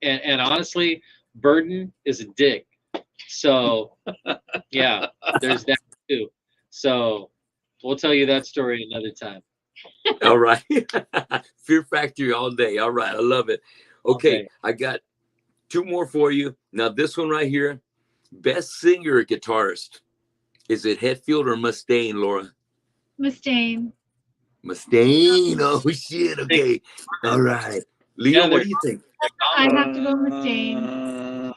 Speaker 2: and honestly, Burden is a dick. So yeah, there's that too. So we'll tell you that story another time.
Speaker 1: All right. Fear Factory all day. All right. I love it. Okay. I got 2 more for you. Now this one right here. Best singer or guitarist. Is it Hetfield or Mustaine, Laura?
Speaker 4: Mustaine.
Speaker 1: Mustaine. Oh shit. Okay. All right. Leo, what do you think?
Speaker 4: I have to go Mustaine.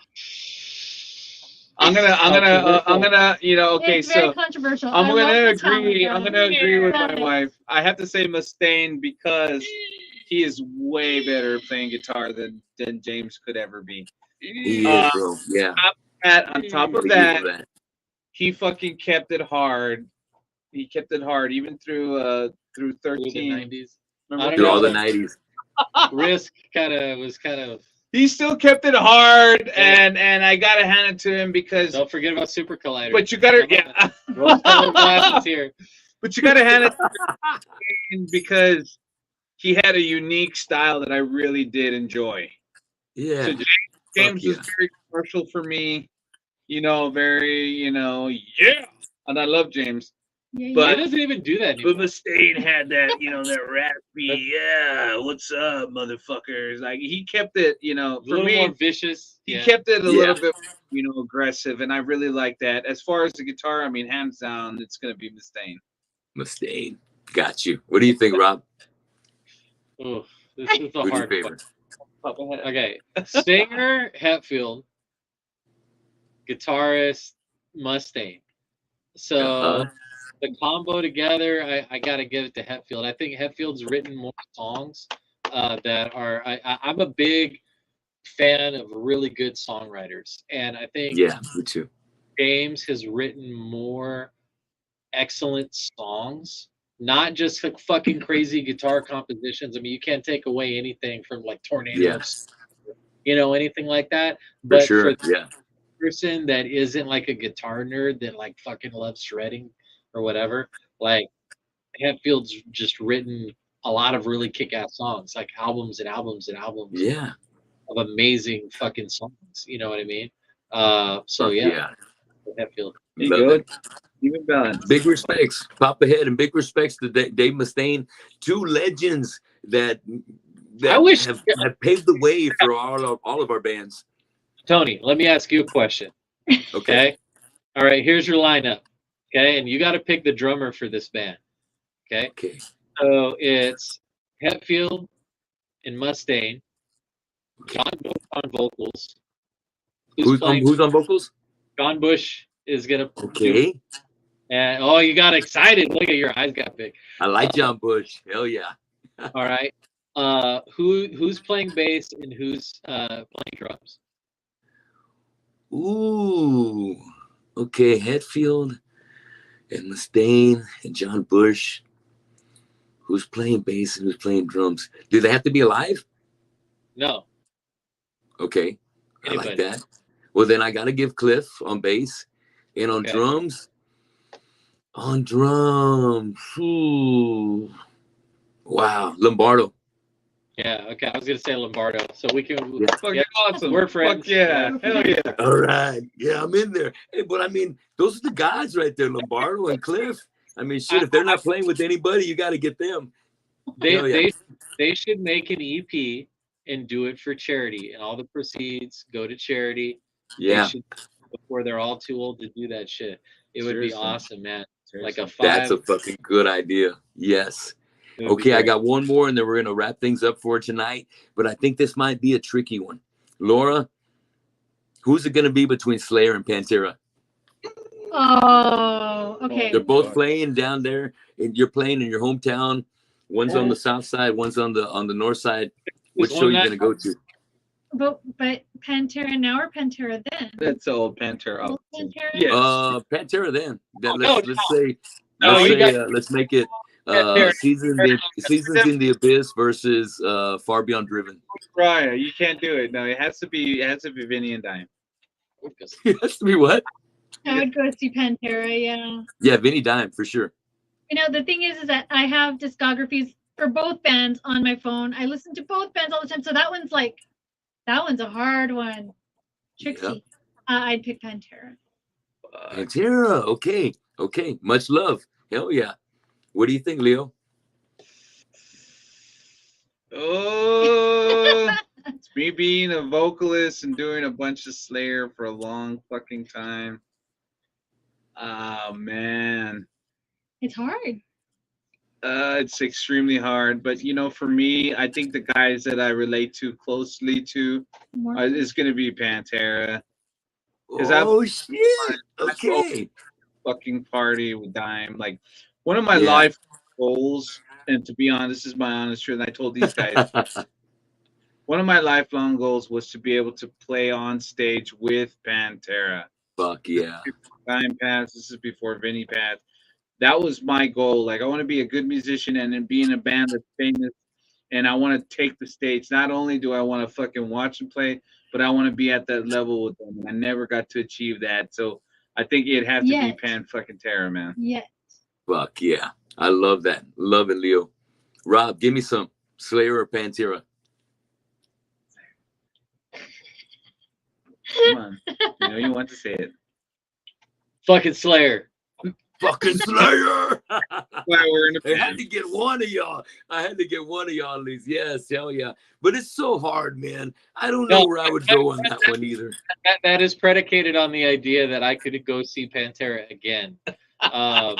Speaker 3: I'm gonna, you know, okay,
Speaker 4: it's very controversial.
Speaker 3: I'm gonna agree with my wife. I have to say Mustaine because he is way better playing guitar than James could ever be.
Speaker 1: He is, bro. Yeah.
Speaker 3: On top of that, he fucking kept it hard. He kept it hard even through 13.
Speaker 2: Through the 90s.
Speaker 1: Through all the 90s.
Speaker 2: Risk was kind of.
Speaker 3: He still kept it hard, and I gotta hand it to him because.
Speaker 2: Don't forget about Super Collider.
Speaker 3: But you gotta,
Speaker 2: here.
Speaker 3: But you gotta hand it to him because he had a unique style that I really did enjoy.
Speaker 1: Yeah.
Speaker 3: So James was very commercial for me, you know, very, you know, and I love James.
Speaker 2: But it doesn't even do that anymore.
Speaker 3: But Mustaine had that, you know, that raspy, what's up, motherfuckers? Like he kept it, you know, for me,
Speaker 2: more vicious.
Speaker 3: He kept it a little bit, you know, aggressive, and I really like that. As far as the guitar, I mean, hands down, it's gonna be Mustaine.
Speaker 1: Mustaine, got you. What do you think, Rob?
Speaker 2: Oh, this is a hard one. Okay, singer Hetfield, guitarist Mustaine. So. The combo together, I gotta give it to Hetfield. I think Hetfield's written more songs that are. I'm a big fan of really good songwriters, and I think
Speaker 1: me too.
Speaker 2: James has written more excellent songs not just like fucking crazy guitar compositions. I mean, you can't take away anything from like Tornado,
Speaker 1: Yes,
Speaker 2: anything like that.
Speaker 1: for
Speaker 2: But for
Speaker 1: sure.
Speaker 2: the
Speaker 1: Yeah.
Speaker 2: person that isn't like a guitar nerd that like fucking loves shredding or whatever, like Hetfield's just written a lot of really kick-ass songs, like albums and albums and albums
Speaker 1: Yeah.
Speaker 2: of amazing fucking songs. You know what I mean? So
Speaker 1: Fuck
Speaker 2: yeah,
Speaker 1: yeah.
Speaker 2: Hetfield.
Speaker 3: There you
Speaker 1: Love
Speaker 3: go.
Speaker 1: it.
Speaker 3: Even balance.
Speaker 1: Big respects, Pop Ahead, and big respects to Dave Mustaine, two legends that
Speaker 2: I wish
Speaker 1: have paved the way for all of our bands.
Speaker 2: Tony, let me ask you a question.
Speaker 1: Okay.
Speaker 2: Okay. All right, here's your lineup. Okay, and you got to pick the drummer for this band. Okay.
Speaker 1: Okay.
Speaker 2: So it's Hetfield and Mustaine, John Bush on vocals.
Speaker 1: Who's on vocals?
Speaker 2: John Bush is gonna do.
Speaker 1: Okay.
Speaker 2: And oh, you got excited! Look at your eyes got big.
Speaker 1: I like John Bush. Hell yeah.
Speaker 2: All right. Who's playing bass and who's playing drums?
Speaker 1: Ooh. Okay. Hetfield and Mustaine and John Bush. Who's playing bass and who's playing drums? Do they have to be alive?
Speaker 2: No.
Speaker 1: Okay.
Speaker 2: Anybody.
Speaker 1: I like that. Well, then I got to give Cliff on bass. And on
Speaker 2: Okay.
Speaker 1: drums, ooh, wow, Lombardo.
Speaker 2: Yeah. Okay. I was gonna say Lombardo, so we can.
Speaker 1: Yeah.
Speaker 3: Fucking awesome.
Speaker 2: We're friends.
Speaker 3: Fuck yeah. Hell yeah.
Speaker 1: All right, yeah, I'm in there. Hey, but I mean, those are the guys right there, Lombardo and Cliff. I mean, shit, if they're not playing with anybody, you got to get them. Hell yeah.
Speaker 2: They should make an EP and do it for charity, and all the proceeds go to charity.
Speaker 1: Yeah,
Speaker 2: They should, before they're all too old to do that shit. It would be
Speaker 3: Seriously.
Speaker 2: awesome, man. Like a
Speaker 1: that's a
Speaker 2: 5.
Speaker 1: fucking good idea. Yes.
Speaker 2: It would be
Speaker 1: Okay, I
Speaker 2: great.
Speaker 1: got one more, and then we're gonna wrap things up for tonight. But I think this might be a tricky one. Laura, who's it gonna be between Slayer and Pantera?
Speaker 4: Oh, okay.
Speaker 1: They're both playing down there, and you're playing in your hometown. One's on the south side, one's on the north side. Which
Speaker 2: Is
Speaker 1: show
Speaker 2: one
Speaker 1: you
Speaker 2: that-
Speaker 1: gonna go to?
Speaker 4: But Pantera now or Pantera then?
Speaker 3: That's old Pantera.
Speaker 4: Old Pantera?
Speaker 3: Yes.
Speaker 1: Pantera then.
Speaker 2: No,
Speaker 1: Let's make it
Speaker 2: Pantera.
Speaker 1: seasons in the abyss versus Far Beyond Driven.
Speaker 3: Right. You can't do it. No, it has to be Vinny and Dime.
Speaker 1: It has to be what?
Speaker 4: I would go see Pantera, yeah.
Speaker 1: Yeah, Vinny Dime for sure.
Speaker 4: You know, the thing is that I have discographies for both bands on my phone. I listen to both bands all the time. So that one's a hard one. Tricksy. I'd pick Pantera.
Speaker 1: Pantera. Okay. Much love. Hell yeah. What do you think, Leo?
Speaker 3: Oh, it's me being a vocalist and doing a bunch of Slayer for a long fucking time. Oh man.
Speaker 4: It's hard.
Speaker 3: It's extremely hard, but for me, I think the guys that I relate to closely to is going to be Pantera.
Speaker 1: Oh shit. Okay.
Speaker 3: Fucking party with Dime. Like one of my life goals, and to be honest, this is my honest truth, and I told these guys, one of my lifelong goals was to be able to play on stage with Pantera.
Speaker 1: Fuck yeah.
Speaker 3: Dime passed. This is before Vinny passed. That was my goal. Like I want to be a good musician and then be in a band that's famous, and I want to take the stage. Not only do I want to fucking watch them play, but I want to be at that level with them. I never got to achieve that, so I think it'd have to be Pantera, man.
Speaker 4: Yes.
Speaker 1: Fuck yeah. I love that. Love it, Leo. Rob, give me some Slayer or Pantera.
Speaker 3: Come on. You want to say it.
Speaker 2: Fucking Slayer.
Speaker 1: Fucking Slayer.
Speaker 3: We're in
Speaker 1: I had to get one of y'all. At least. Yes, hell yeah. But it's so hard, man. I don't know where I would go on that one either.
Speaker 2: That is predicated on the idea that I could go see Pantera again.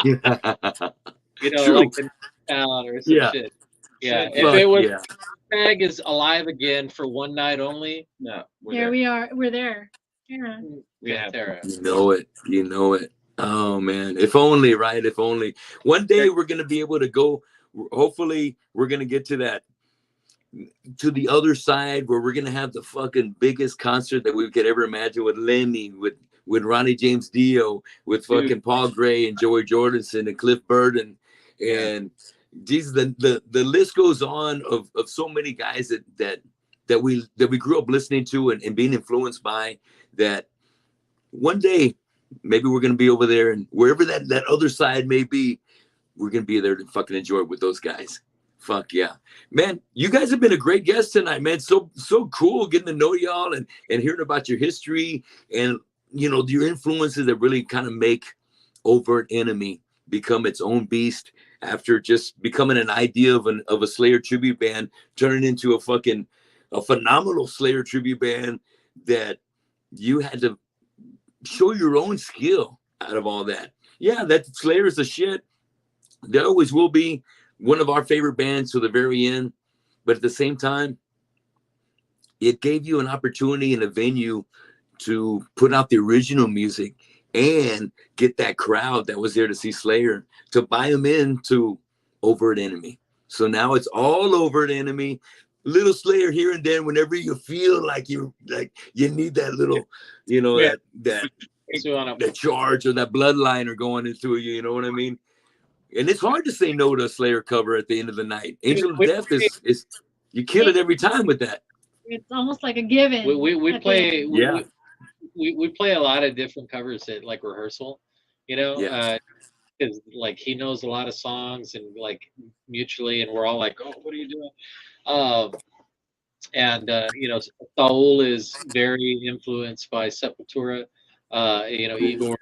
Speaker 1: True.
Speaker 2: Like in town or some shit. Yeah. If it was Peg is alive again for one night only, no.
Speaker 4: We are. We're there. Yeah.
Speaker 2: Pantera.
Speaker 1: You know it. Oh man, if only, right? If only one day we're gonna be able to go. Hopefully, we're gonna get to the other side where we're gonna have the fucking biggest concert that we could ever imagine with Lemmy, with Ronnie James Dio, with fucking Paul Gray and Joey Jordison and Cliff Burton, And Jesus, the list goes on of so many guys that we grew up listening to and being influenced by, that one day maybe we're gonna be over there, and wherever that other side may be, we're gonna be there to fucking enjoy it with those guys. Fuck yeah, man! You guys have been a great guest tonight, man. So cool getting to know y'all and hearing about your history and your influences that really kind of make Overt Enemy become its own beast after just becoming an idea of a Slayer tribute band, turning into a phenomenal Slayer tribute band that you had to show your own skill out of all that. Yeah, that Slayer is the shit. They always will be one of our favorite bands to the very end. But at the same time, it gave you an opportunity and a venue to put out the original music and get that crowd that was there to see Slayer to buy them into Overt Enemy. So now it's all Overt Enemy, little Slayer here and then whenever you feel like you need that little, that charge or that bloodliner going into you, you know what I mean? And it's hard to say no to a Slayer cover at the end of the night. Angel of Death is you kill it every time with that.
Speaker 4: It's almost like a given.
Speaker 2: We play we play a lot of different covers at like rehearsal, because like he knows a lot of songs and like mutually, and we're all like, oh, what are you doing? Saul is very influenced by Sepultura, Igor.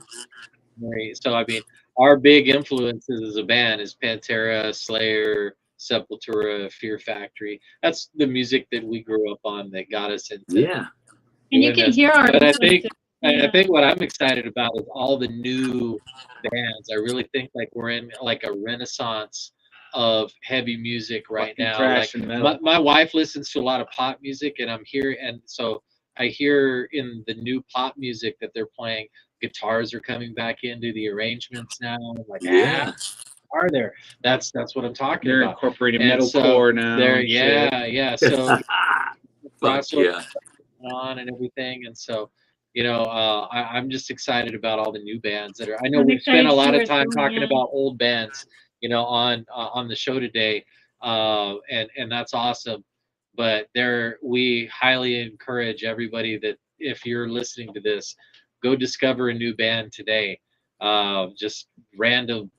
Speaker 2: So I mean, our big influences as a band is Pantera, Slayer, Sepultura, Fear Factory. That's the music that we grew up on that got us into.
Speaker 4: Yeah. And you can hear our.
Speaker 2: But I think what I'm excited about is all the new bands. I really think like we're in like a renaissance of heavy music right now. Like my wife listens to a lot of pop music, and I'm here, and so I hear in the new pop music that they're playing, guitars are coming back into the arrangements now. I'm like, are there? That's what I'm talking about.
Speaker 3: They're incorporating metalcore now.
Speaker 2: So on and everything, and so I'm just excited about all the new bands that are. I know we've spent a lot of time talking about old bands, on the show today, and that's awesome. But we highly encourage everybody that if you're listening to this, go discover a new band today. Just random.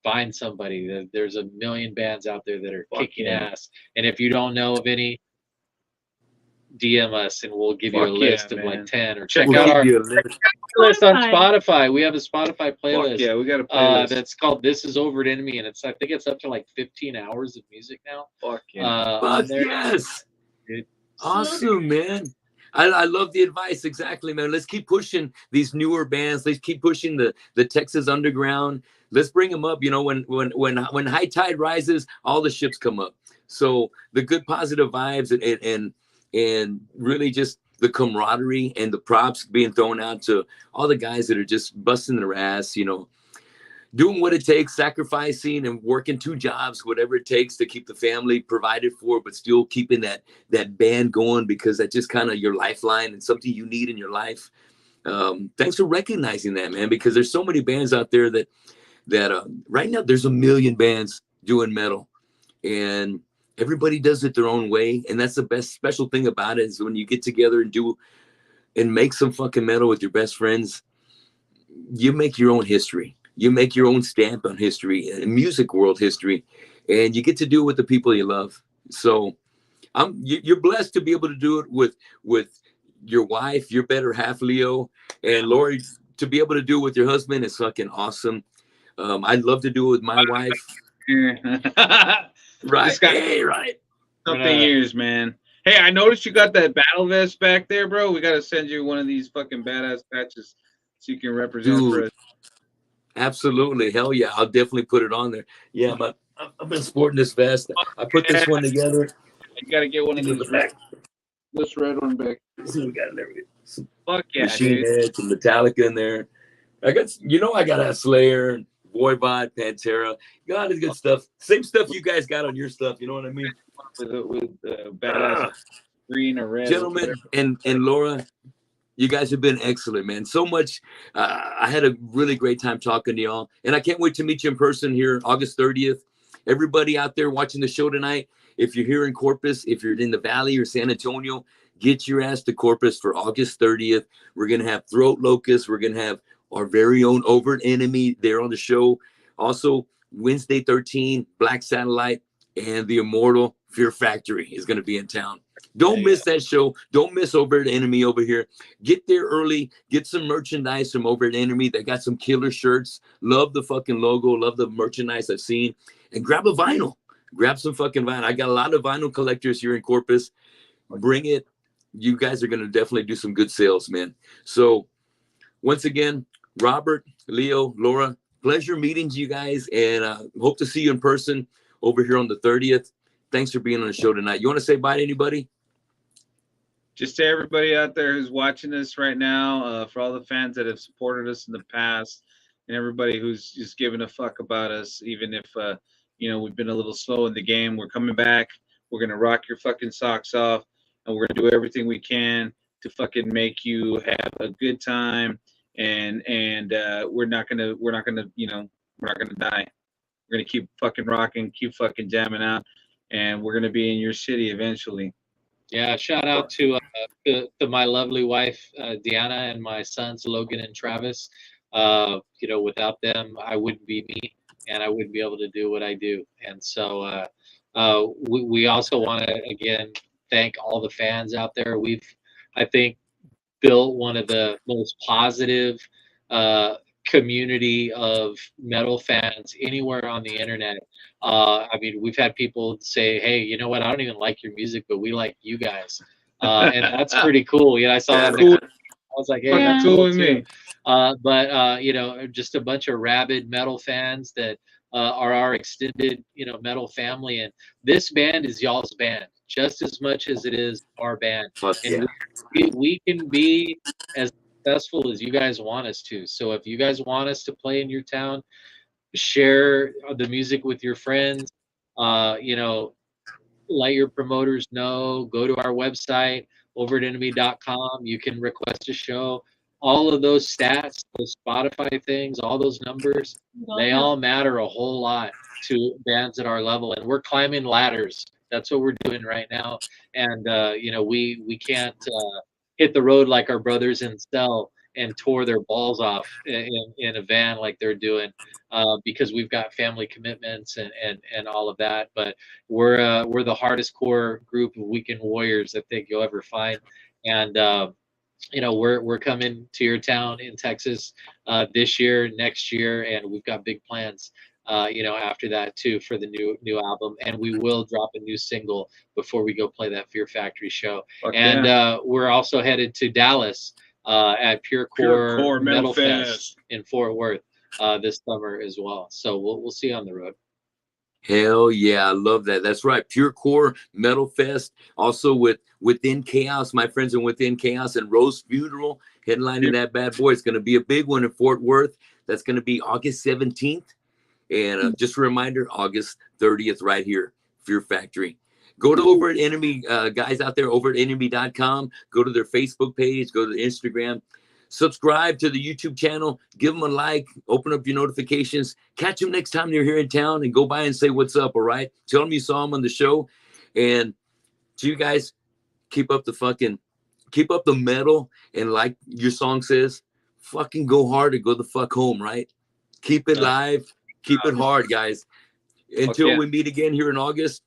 Speaker 2: Find somebody. There's a million bands out there that are kicking ass, and if you don't know of any, DM us and we'll give you a list of like 10, or check out our list on Spotify. We have a Spotify playlist.
Speaker 3: We got a playlist
Speaker 2: that's called "This Is Overt Enemy," and I think it's up to like 15 hours of music now.
Speaker 1: Yes, dude. Awesome, man. I love the advice. Exactly, man. Let's keep pushing these newer bands. Let's keep pushing the Texas underground. Let's bring them up. When high tide rises, all the ships come up. So the good positive vibes and really just the camaraderie and the props being thrown out to all the guys that are just busting their ass, doing what it takes, sacrificing and working 2 jobs, whatever it takes to keep the family provided for, but still keeping that band going, because that's just kind of your lifeline and something you need in your life. Thanks for recognizing that, man, because there's so many bands out there that right now there's a million bands doing metal, and everybody does it their own way. And that's the best special thing about it, is when you get together and make some fucking metal with your best friends, you make your own history. You make your own stamp on history and music world history, and you get to do it with the people you love. So you're blessed to be able to do it with your wife, your better half, Leo, and Lori, to be able to do it with your husband is fucking awesome. I'd love to do it with my wife. Right. Right.
Speaker 3: Something years, man. Hey, I noticed you got that battle vest back there, bro. We got to send you one of these fucking badass patches so you can represent for us.
Speaker 1: Absolutely. Hell yeah. I'll definitely put it on there. Yeah, but I've been sporting this vest. I put this one together.
Speaker 3: You got to get one of these back. This red one back.
Speaker 1: See, we got it there.
Speaker 3: Fuck yeah,
Speaker 1: Machine Head, some Metallica in there. I got a Slayer, Voivod, Pantera, got all this good stuff. Same stuff you guys got on your stuff. You know what I mean?
Speaker 3: With badass green or red.
Speaker 1: Gentlemen and Laura, You guys have been excellent, man. So much. I had a really great time talking to y'all, and I can't wait to meet you in person here August 30th. Everybody out there watching the show tonight, if you're here in Corpus, if you're in the Valley or San Antonio, get your ass to Corpus for August 30th. We're going to have Throat Locust. We're going to have our very own Overt Enemy there on the show. Also, Wednesday 13, Black Satellite, and the Immortal Fear Factory is going to be in town. Don't miss that show. Don't miss Overt Enemy over here. Get there early. Get some merchandise from Overt Enemy. They got some killer shirts. Love the fucking logo. Love the merchandise I've seen. And grab a vinyl. Grab some fucking vinyl. I got a lot of vinyl collectors here in Corpus. Bring it. You guys are going to definitely do some good sales, man. So once again, Robert, Leo, Laura, pleasure meeting you guys, and hope to see you in person over here on the 30th. Thanks for being on the show tonight. You want to say bye to anybody?
Speaker 3: Just to everybody out there who's watching us right now, for all the fans that have supported us in the past, and everybody who's just giving a fuck about us, even if we've been a little slow in the game. We're coming back. We're gonna rock your fucking socks off, and we're gonna do everything we can to fucking make you have a good time. And we're not gonna die. We're gonna keep fucking rocking, keep fucking jamming out, and we're gonna be in your city eventually.
Speaker 2: Yeah, shout out to my lovely wife, Deanna, and my sons, Logan and Travis. Without them, I wouldn't be me, and I wouldn't be able to do what I do. And so we also want to, again, thank all the fans out there. We've, I think, built one of the most positive community of metal fans anywhere on the internet. I mean, we've had people say, "Hey, you know what? I don't even like your music, but we like you guys," and that's pretty cool. I saw that.
Speaker 3: Cool.
Speaker 2: I was like, "Hey,
Speaker 3: Yeah.
Speaker 2: that's
Speaker 3: Cool
Speaker 2: cool
Speaker 3: with
Speaker 2: too."
Speaker 3: me.
Speaker 2: But just a bunch of rabid metal fans that are our extended, metal family, and this band is y'all's band just as much as it is our band. And we can be as successful as you guys want us to. So if you guys want us to play in your town, share the music with your friends, let your promoters know. Go to our website, overtenemy.com. You can request a show. All of those stats, those Spotify things, all those numbers, they all matter a whole lot to bands at our level. And we're climbing ladders. That's what we're doing right now. And, we can't hit the road like our brothers in Cell and tore their balls off in a van like they're doing, because we've got family commitments and all of that. But we're the hardest core group of weekend warriors I think you'll ever find. And we're coming to your town in Texas this year, next year, and we've got big plans. After that too, for the new album, and we will drop a new single before we go play that Fear Factory show. We're also headed to Dallas at Pure Core Metal Fest in Fort Worth this summer as well. So we'll see you on the road.
Speaker 1: Hell yeah, I love that. That's right. Pure Core Metal Fest. Also with Within Chaos, my friends in Within Chaos and Rose Funeral headlining that bad boy. It's going to be a big one in Fort Worth. That's going to be August 17th. And just a reminder, August 30th right here, Fear Factory. Go to Overt Enemy, guys out there, overtenemy.com. Go to their Facebook page, go to the Instagram. Subscribe to the YouTube channel. Give them a like. Open up your notifications. Catch them next time they're here in town and go by and say what's up, all right? Tell them you saw them on the show. And to you guys, keep up the metal. And like your song says, fucking go hard or go the fuck home, right? Keep it live. Keep it hard, guys. Until we meet again here in August,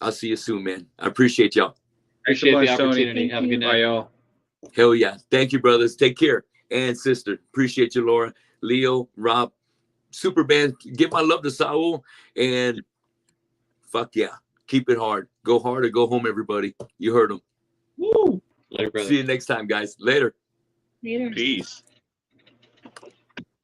Speaker 1: I'll see you soon, man. I appreciate y'all.
Speaker 2: Appreciate the opportunity. Have a good night.
Speaker 3: Bye, y'all.
Speaker 1: Hell yeah. Thank you, brothers. Take care. And sister, appreciate you, Laura, Leo, Rob, super band. Give my love to Saul. And fuck yeah. Keep it hard. Go hard or go home, everybody. You heard them.
Speaker 3: Woo.
Speaker 2: Later, brother.
Speaker 1: See you next time, guys. Later.
Speaker 4: Later.
Speaker 3: Peace.